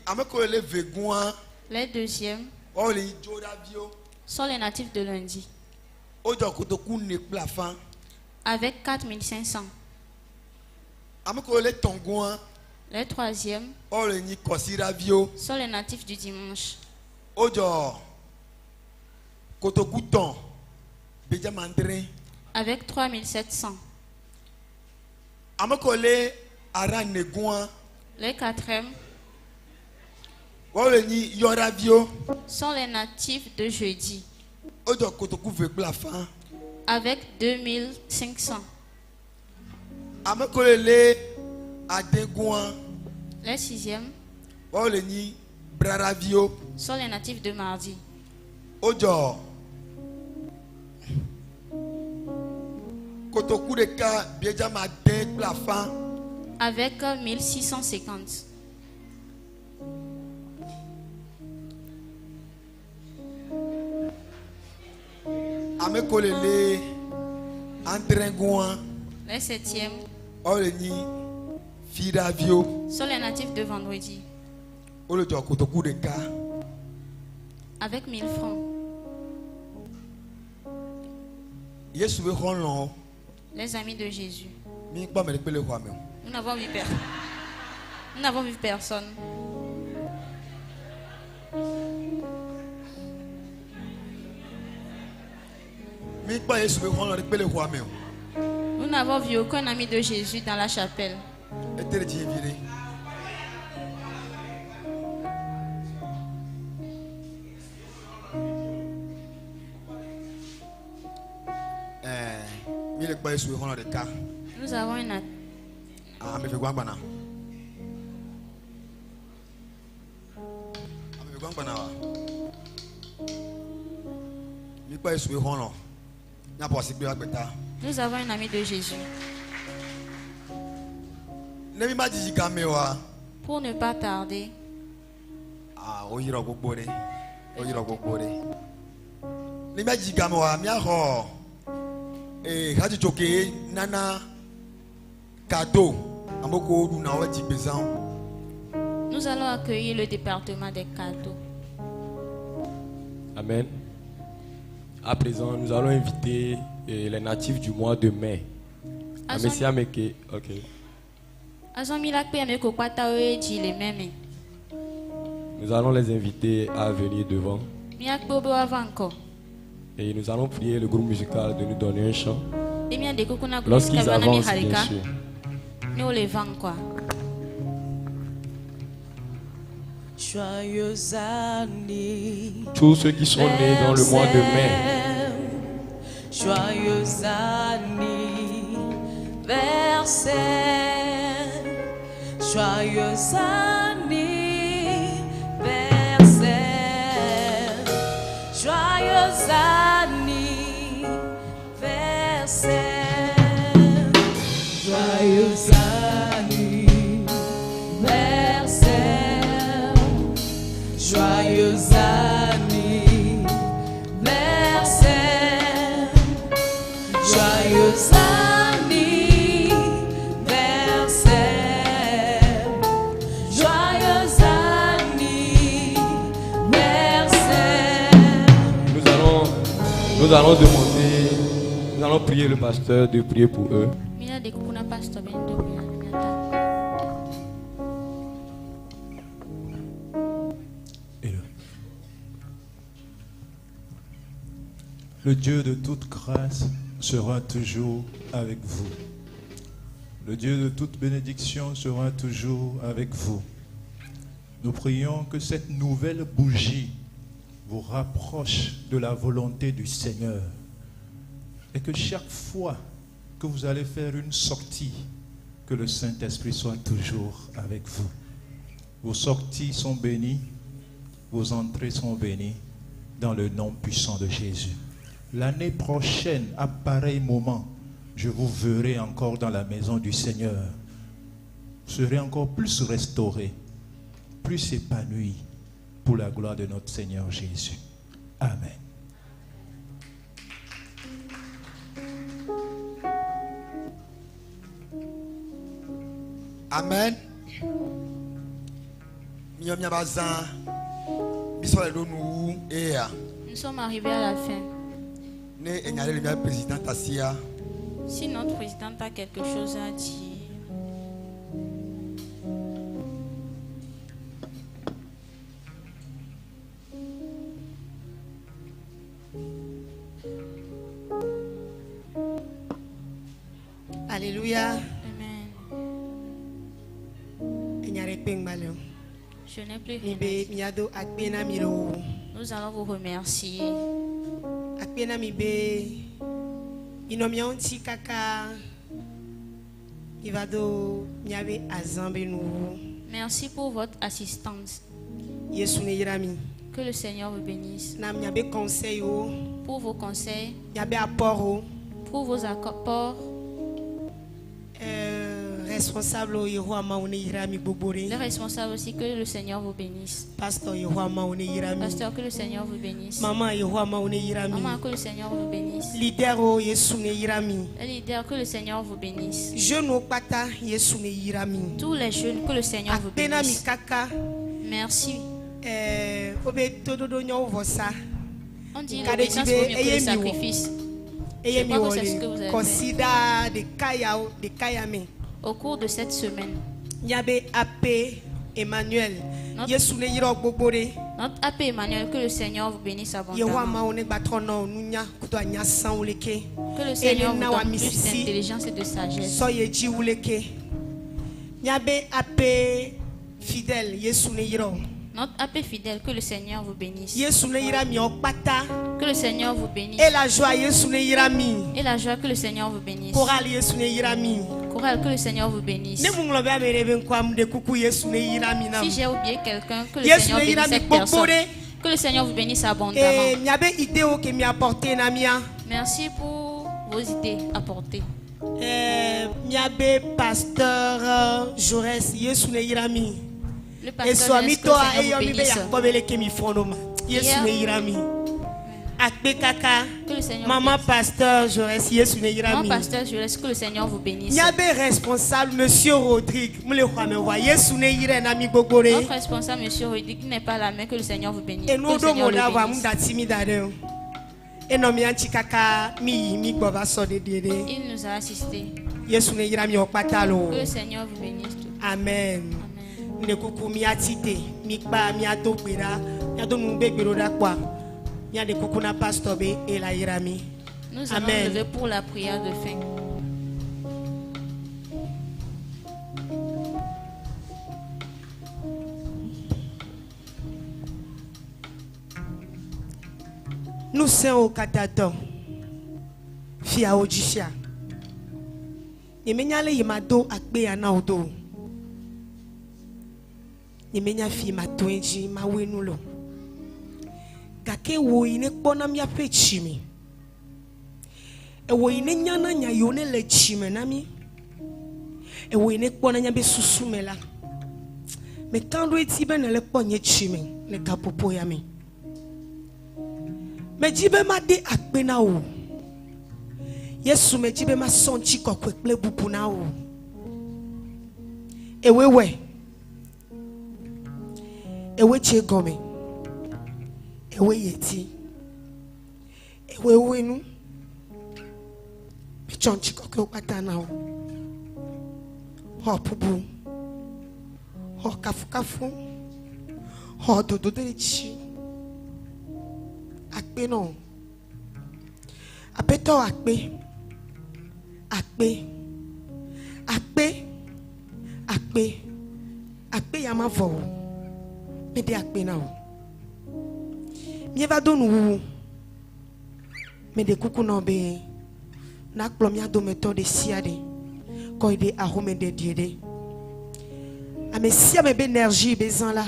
Amokole le vegoin. Les deuxièmes O le jo ravio. sont les natifs de lundi Ojo kotoku ne plafan. avec 4500. Amokole le tongoin. Les troisièmes O le ni kosiravio. sont les natifs du dimanche Ojo kotoku ton. Beja mandrin. avec 3700. Amokole aran negoin. Les quatrièmes O le ni yoravio. sont les natifs de jeudi Ojo kotoku ve plafan. avec 2500. Amekole le adegoin. Les sixièmes O le ni braravio. sont les natifs de mardi Ojo kotoku de ka bieja ma de plafan. avec 1650. Amekole le andrengoin. Les septièmes O le ni firavio. sont les natifs de vendredi O le jo kotoku de ka. avec 1000 francs. Yesu be honlon. Les amis de Jésus. Mi pa me le pele kwa me. Nous n'avons vu personne. Nous n'avons vu personne. Mi pa Yesu be honlon le pele kwa me. Nous n'avons vu aucun ami de Jésus dans la chapelle. Etere ti vire. Mi le pa Yesu be honlon de ka. Nous avons une Ah, me fe gwangba na. Me fe gwangba na wa. Mi pa Yesu be honlon. Nya po sigbe agbeta. Nous avons un ami de Jésus. Ne mi ma jiji ka me wa. Pour ne pas tarder, Ah, o yiro gbogbo re. O yiro gbogbo re. Ne mi ma jiji ka me wa, mi a ho. Haji choke nana cadeau. Nous allons accueillir le département des cadeaux. Amen. À présent, nous allons inviter les natifs du mois de mai. Monsieur Ameke, ok. Nous allons les inviter à venir devant. Et nous allons prier le groupe musical de nous donner un chant. Lorsqu'ils avancent, bien sûr. Joyeux année. Tous ceux qui sont nés dans le mois de mai. Joyeux anniversaire. Joyeux anniversaire. Joyeux anniversaire. Joyeux anniversaire. Joyeux anniversaire. Joyeux anniversaire. Joyeux anniversaire. Nous allons demander, nous allons prier le pasteur de prier pour eux. Le Dieu de toute grâce sera toujours avec vous. Le Dieu de toute bénédiction sera toujours avec vous. Nous prions que cette nouvelle bougie vous rapproche de la volonté du Seigneur et que chaque fois que vous allez faire une sortie, que le Saint-Esprit soit toujours avec vous. Vos sorties sont bénies, vos entrées sont bénies dans le nom puissant de Jésus. L'année prochaine, à pareil moment, je vous verrai encore dans la maison du Seigneur. Vous serez encore plus restaurés, plus épanouis pour la gloire de notre Seigneur Jésus. Amen. Amen. Nous sommes arrivés à la fin. Si notre présidente a quelque chose à dire. Alléluia. Amen. Je n'ai plus rien. Nous allons vous remercier. Merci pour votre assistance. Que le Seigneur vous bénisse. Pour vos conseils, pour vos apports. Responsable les responsables aussi, que le Seigneur vous bénisse. Pasteur, que le Seigneur vous bénisse. Maman, que le Seigneur vous bénisse. Leader, que le Seigneur vous bénisse. Tous les jeunes, que le Seigneur vous bénisse. Merci. On dit l'obéissance vaut mieux que le sacrifice. Je crois que c'est ce que vous avez fait. Au cours de cette semaine, notre AP Emmanuel, que le Seigneur vous bénisse abondamment. Que le Seigneur vous donne plus d'intelligence et de sagesse. Notre AP fidèle, que le Seigneur vous bénisse. Que le Seigneur vous bénisse. Et la joie, et la joie, que le Seigneur vous bénisse. Chorale, que le Seigneur vous bénisse. Si j'ai oublié quelqu'un, que le Seigneur bénisse cette personne. Que le Seigneur vous bénisse abondamment. Merci pour vos idées apportées. Pasteur Jaurès, le pasteur, que le Seigneur vous bénisse. Que le Seigneur Maman pasteur, je reste Maman pasteur, je reste, que le Seigneur vous bénisse. Notre responsable, monsieur Rodrigue. Notre responsable, monsieur Rodrigue, qui n'est pas là, mais que le Seigneur vous bénisse. Et nous devons avoir il nous a assisté. Que le Seigneur vous bénisse. Amen. Nous allons lever pour la prière de fin. Nous sommes au Kataton. Fia Ojishia. Yemenya le yimado akbe ya na odo. Yemenya fi mato enji mawenu lo. Gake wo ine kpona mia pe chimi. E wo ine nyana nya yone le chime nami. E wo ine kpona nya be susumela. Me kando eti be ne le kponye chime le kapopo ya mi. Me jibe ma de akbe na o. Yesu me jibe ma sonchi kokwe kple bubu na o. Ewewe. Ewe che gome. Ewe yeti. Ewe wenu. Me chonchi kokwe upata na o. Ho pubu. Ho kafu kafu. Ho dodo derichi. Akpe no. Apeto akpe. Akpe. Akpe. Akpe. Akpe yama vo. Me de akpe na o. Mi va donu. Me de kuku no be. Na klom ya do meto de siade. Ko ide ahome de diede. A me sia me be énergie bezan la.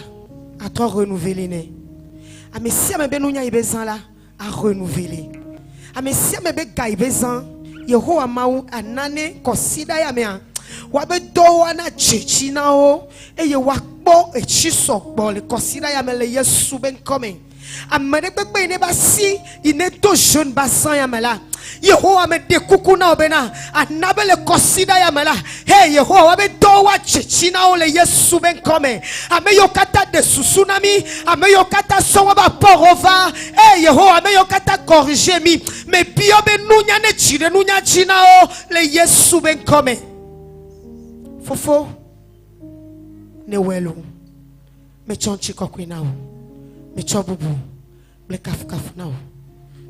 A toi renouveler ne. A me sia me be nunya bezan la. A renouveler. A me sia me be gai bezan. Yehowa mau anane kosida ya mea. Wabe do wana chechi na o. E ye wakbo e chisokbo le kosida ya me le Yesu ben kome. Amene pepe ine basi ine to jeune basan ya mela. Yehowa me de kukuna obena. Anabe le kosida ya mela. Hey Yehowa wabe do wa chechi na o le Yesu ben kome. Ame yokata de susunami. Ame yokata sonwa ba porova. Hey Yehowa ame yokata corriger mi. Me bio be nunya ne chire nunya china o le Yesu ben kome. Fofo ne welo. Me chonchi kokwe na o. Me chobubu. Me kafu kafu na o.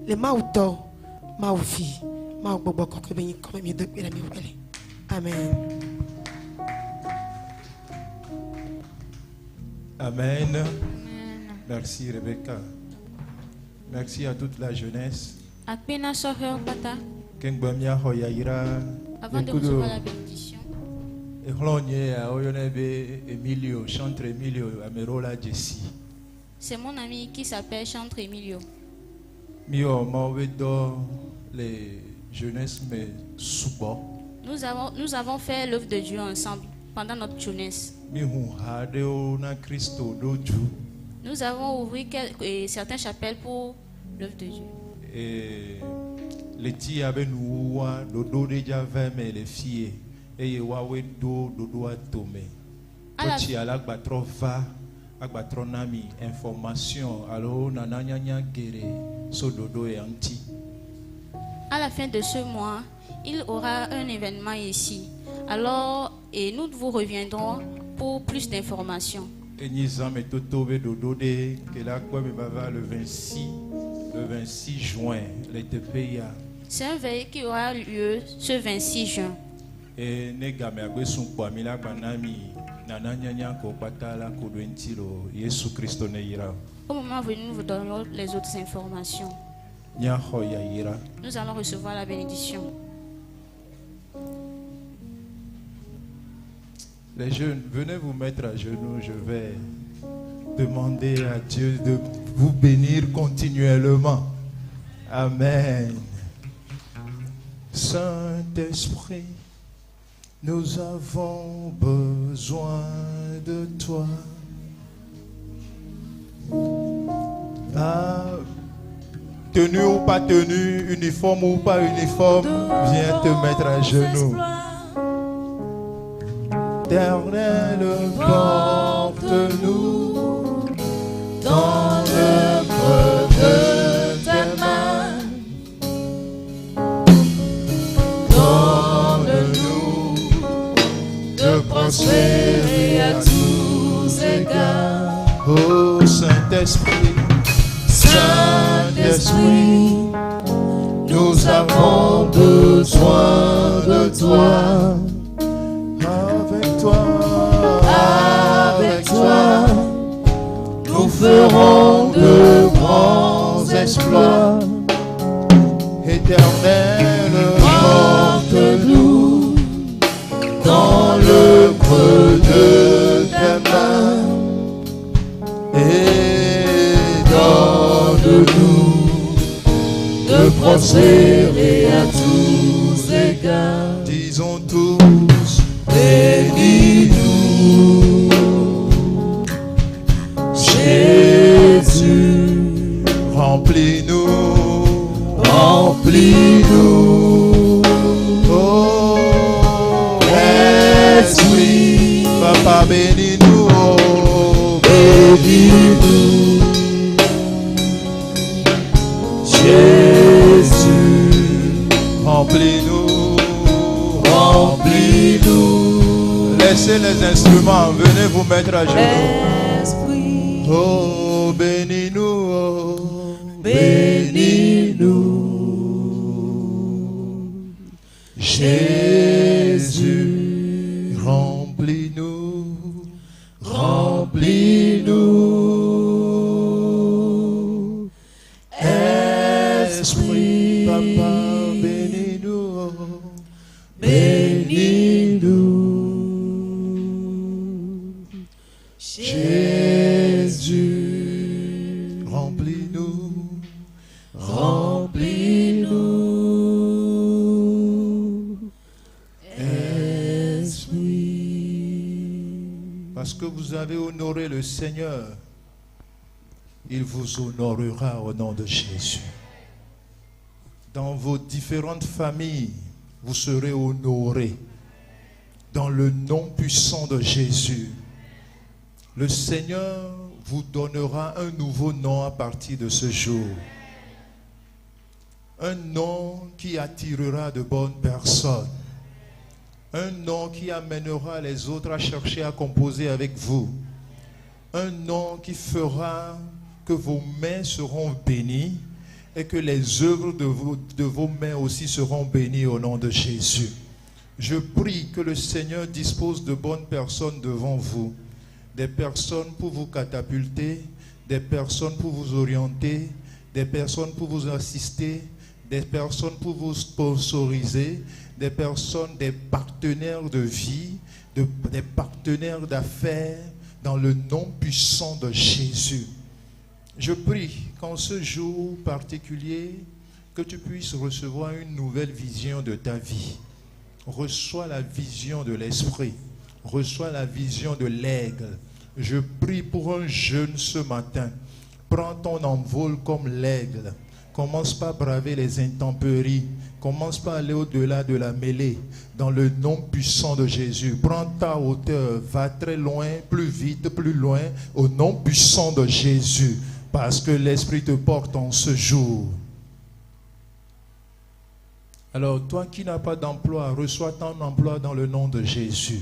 Le mauto. Maufi. Mau bobo kokwe benyi kome mi do mi wele. Amen. Amen. Merci Rebecca. Merci à toute la jeunesse. Akpena sohe pata. Kengbamia hoyaira. Avant de recevoir la bénédiction. Emilio, chantre Emilio, Amerola Jessie. C'est mon ami qui s'appelle Chantre Emilio. Mio mawedo les jeunesses mais subo. Nous avons fait l'œuvre de Dieu ensemble pendant notre jeunesse. Nous avons ouvert certaines chapelles pour l'œuvre de Dieu. Et les filles avaient nous dodo déjà vers les filles et wawe do dodo atome. Quand tu as la batrova agbatronami information alors nananya gere so dodo et anti. À la fin de ce mois, il aura un événement ici. Alors, et nous vous reviendrons pour plus d'informations. Et nous avons dodo de que la quoi me bava le 26 juin les TPIA. C'est un veille qui aura lieu ce 26 juin. Et negame agbesun kwa mila banami nananya ko patala ko doentilo Yesu Kristo ne ira. Au moment venu, nous vous donnerons les autres informations. Nous allons recevoir la bénédiction. Les jeunes, venez vous mettre à genoux. Je vais demander à Dieu de vous bénir continuellement. Amen. Saint-Esprit, nous avons besoin de toi. Tenu ou pas tenu, uniforme ou pas uniforme, viens te mettre à genoux. Éternel, porte-nous dans le creux de tes mains. Donne-nous de prospérer à tous égards. Oh Saint-Esprit, Saint-Esprit, nous avons besoin de toi. Avec toi, nous ferons de grands exploits. Éternel, porte-nous dans le creux de tes mains et donne-nous de prospérer à tous égards. Disons tous, bénis-nous, Jésus, remplis-nous, remplis-nous. Oh, Esprit, Papa, bénis-nous, oh, bénis-nous, Jésus, remplis-nous, remplis-nous. Laissez les instruments, venez vous mettre à genoux. Oh, bénis-nous, oh, bénis-nous, Jésus, remplis-nous, remplis-nous. Esprit, Papa, bénis-nous, bénis-nous, Jésus, remplis-nous, remplis-nous, Esprit. Parce que vous avez honoré le Seigneur, il vous honorera au nom de Jésus. Dans vos différentes familles, vous serez honorés dans le nom puissant de Jésus. Le Seigneur vous donnera un nouveau nom à partir de ce jour. Un nom qui attirera de bonnes personnes. Un nom qui amènera les autres à chercher à composer avec vous. Un nom qui fera que vos mains seront bénies et que les œuvres de vos mains aussi seront bénies au nom de Jésus. Je prie que le Seigneur dispose de bonnes personnes devant vous. Des personnes pour vous catapulter, des personnes pour vous orienter, des personnes pour vous assister, des personnes pour vous sponsoriser, des personnes, des partenaires de vie, des partenaires d'affaires, dans le nom puissant de Jésus. Je prie qu'en ce jour particulier, que tu puisses recevoir une nouvelle vision de ta vie. Reçois la vision de l'Esprit. Reçois la vision de l'aigle. Je prie pour un jeune ce matin. Prends ton envol comme l'aigle. Commence pas à braver les intempéries. Commence pas à aller au-delà de la mêlée. Dans le nom puissant de Jésus. Prends ta hauteur. Va très loin, plus vite, plus loin. Au nom puissant de Jésus. Parce que l'Esprit te porte en ce jour. Alors, toi qui n'as pas d'emploi, reçois ton emploi dans le nom de Jésus.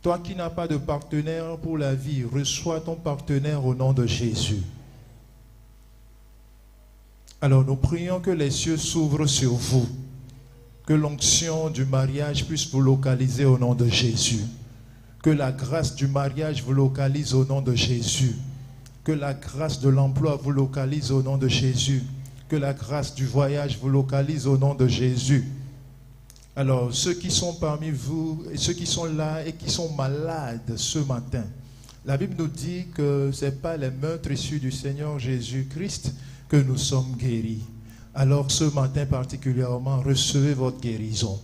Toi qui n'as pas de partenaire pour la vie, reçois ton partenaire au nom de Jésus. Alors nous prions que les cieux s'ouvrent sur vous, que l'onction du mariage puisse vous localiser au nom de Jésus, que la grâce du mariage vous localise au nom de Jésus, que la grâce de l'emploi vous localise au nom de Jésus, que la grâce du voyage vous localise au nom de Jésus. Alors, ceux qui sont parmi vous, et ceux qui sont là et qui sont malades ce matin, la Bible nous dit que ce n'est pas les meurtres issus du Seigneur Jésus-Christ que nous sommes guéris. Alors, ce matin particulièrement, recevez votre guérison.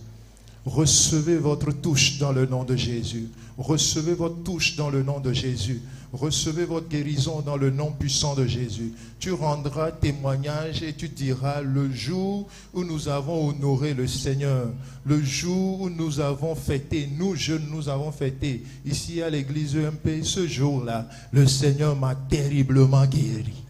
Recevez votre touche dans le nom de Jésus. Recevez votre touche dans le nom de Jésus. Recevez votre guérison dans le nom puissant de Jésus. Tu rendras témoignage et tu diras le jour où nous avons honoré le Seigneur, le jour où nous avons fêté, nous jeunes, nous avons fêté ici à l'église EMP, ce jour-là, le Seigneur m'a terriblement guéri.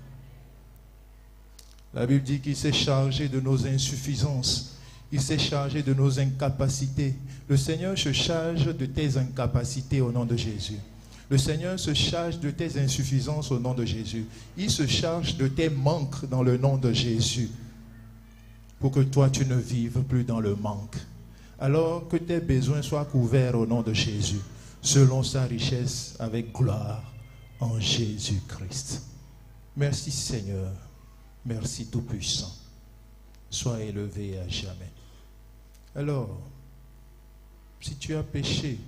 La Bible dit qu'il s'est chargé de nos insuffisances. Il s'est chargé de nos incapacités. Le Seigneur se charge de tes incapacités au nom de Jésus. Le Seigneur se charge de tes insuffisances au nom de Jésus. Il se charge de tes manques dans le nom de Jésus. Pour que toi, tu ne vives plus dans le manque. Alors que tes besoins soient couverts au nom de Jésus, selon sa richesse avec gloire en Jésus-Christ. Merci Seigneur. Merci Tout-Puissant. Sois élevé à jamais. Alors, si tu as péché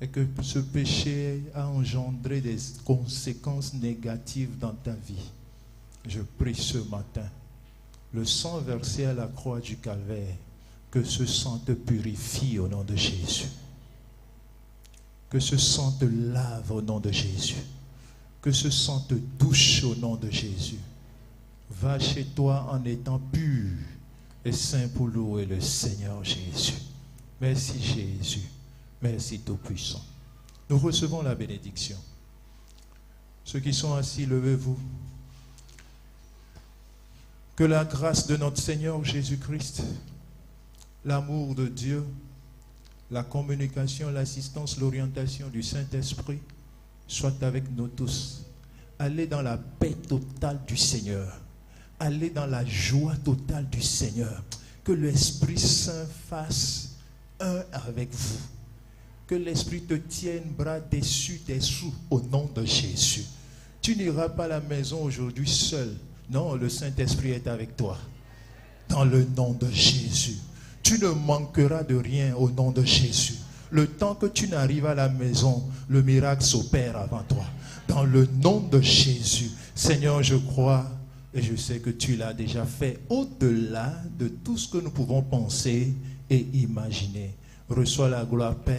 et que ce péché a engendré des conséquences négatives dans ta vie, je prie ce matin, le sang versé à la croix du Calvaire, que ce sang te purifie au nom de Jésus. Que ce sang te lave au nom de Jésus. Que ce sang te touche au nom de Jésus. Va chez toi en étant pur et saint pour louer le Seigneur Jésus. Merci Jésus. Merci Tout-Puissant. Nous recevons la bénédiction. Ceux qui sont assis, levez-vous. Que la grâce de notre Seigneur Jésus-Christ, l'amour de Dieu, la communication, l'assistance, l'orientation du Saint-Esprit soit avec nous tous. Allez dans la paix totale du Seigneur. Allez dans la joie totale du Seigneur. Que l'Esprit Saint fasse un avec vous. Que l'Esprit te tienne bras dessus, dessous, au nom de Jésus. Tu n'iras pas à la maison aujourd'hui seul. Non, le Saint-Esprit est avec toi. Dans le nom de Jésus. Tu ne manqueras de rien au nom de Jésus. Le temps que tu n'arrives à la maison, le miracle s'opère avant toi. Dans le nom de Jésus. Seigneur, je crois et je sais que tu l'as déjà fait au-delà de tout ce que nous pouvons penser et imaginer. Reçois la gloire, Père.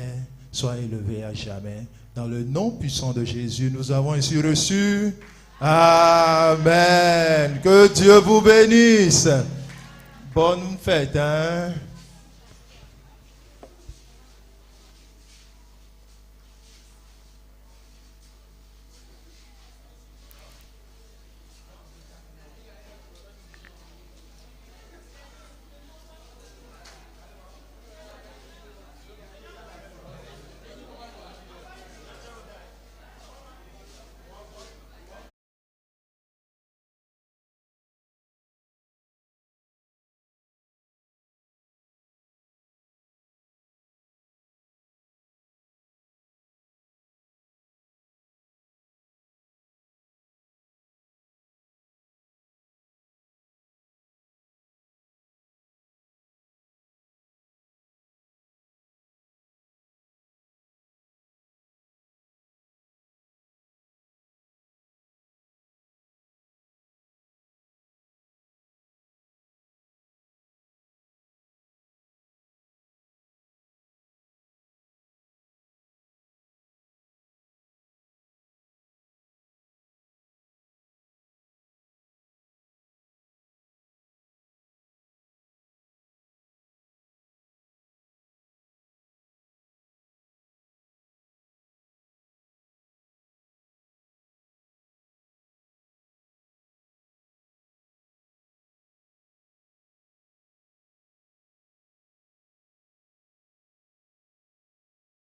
Sois élevé à jamais. Dans le nom puissant de Jésus, nous avons ainsi reçu. Amen. Que Dieu vous bénisse. Bonne fête, hein.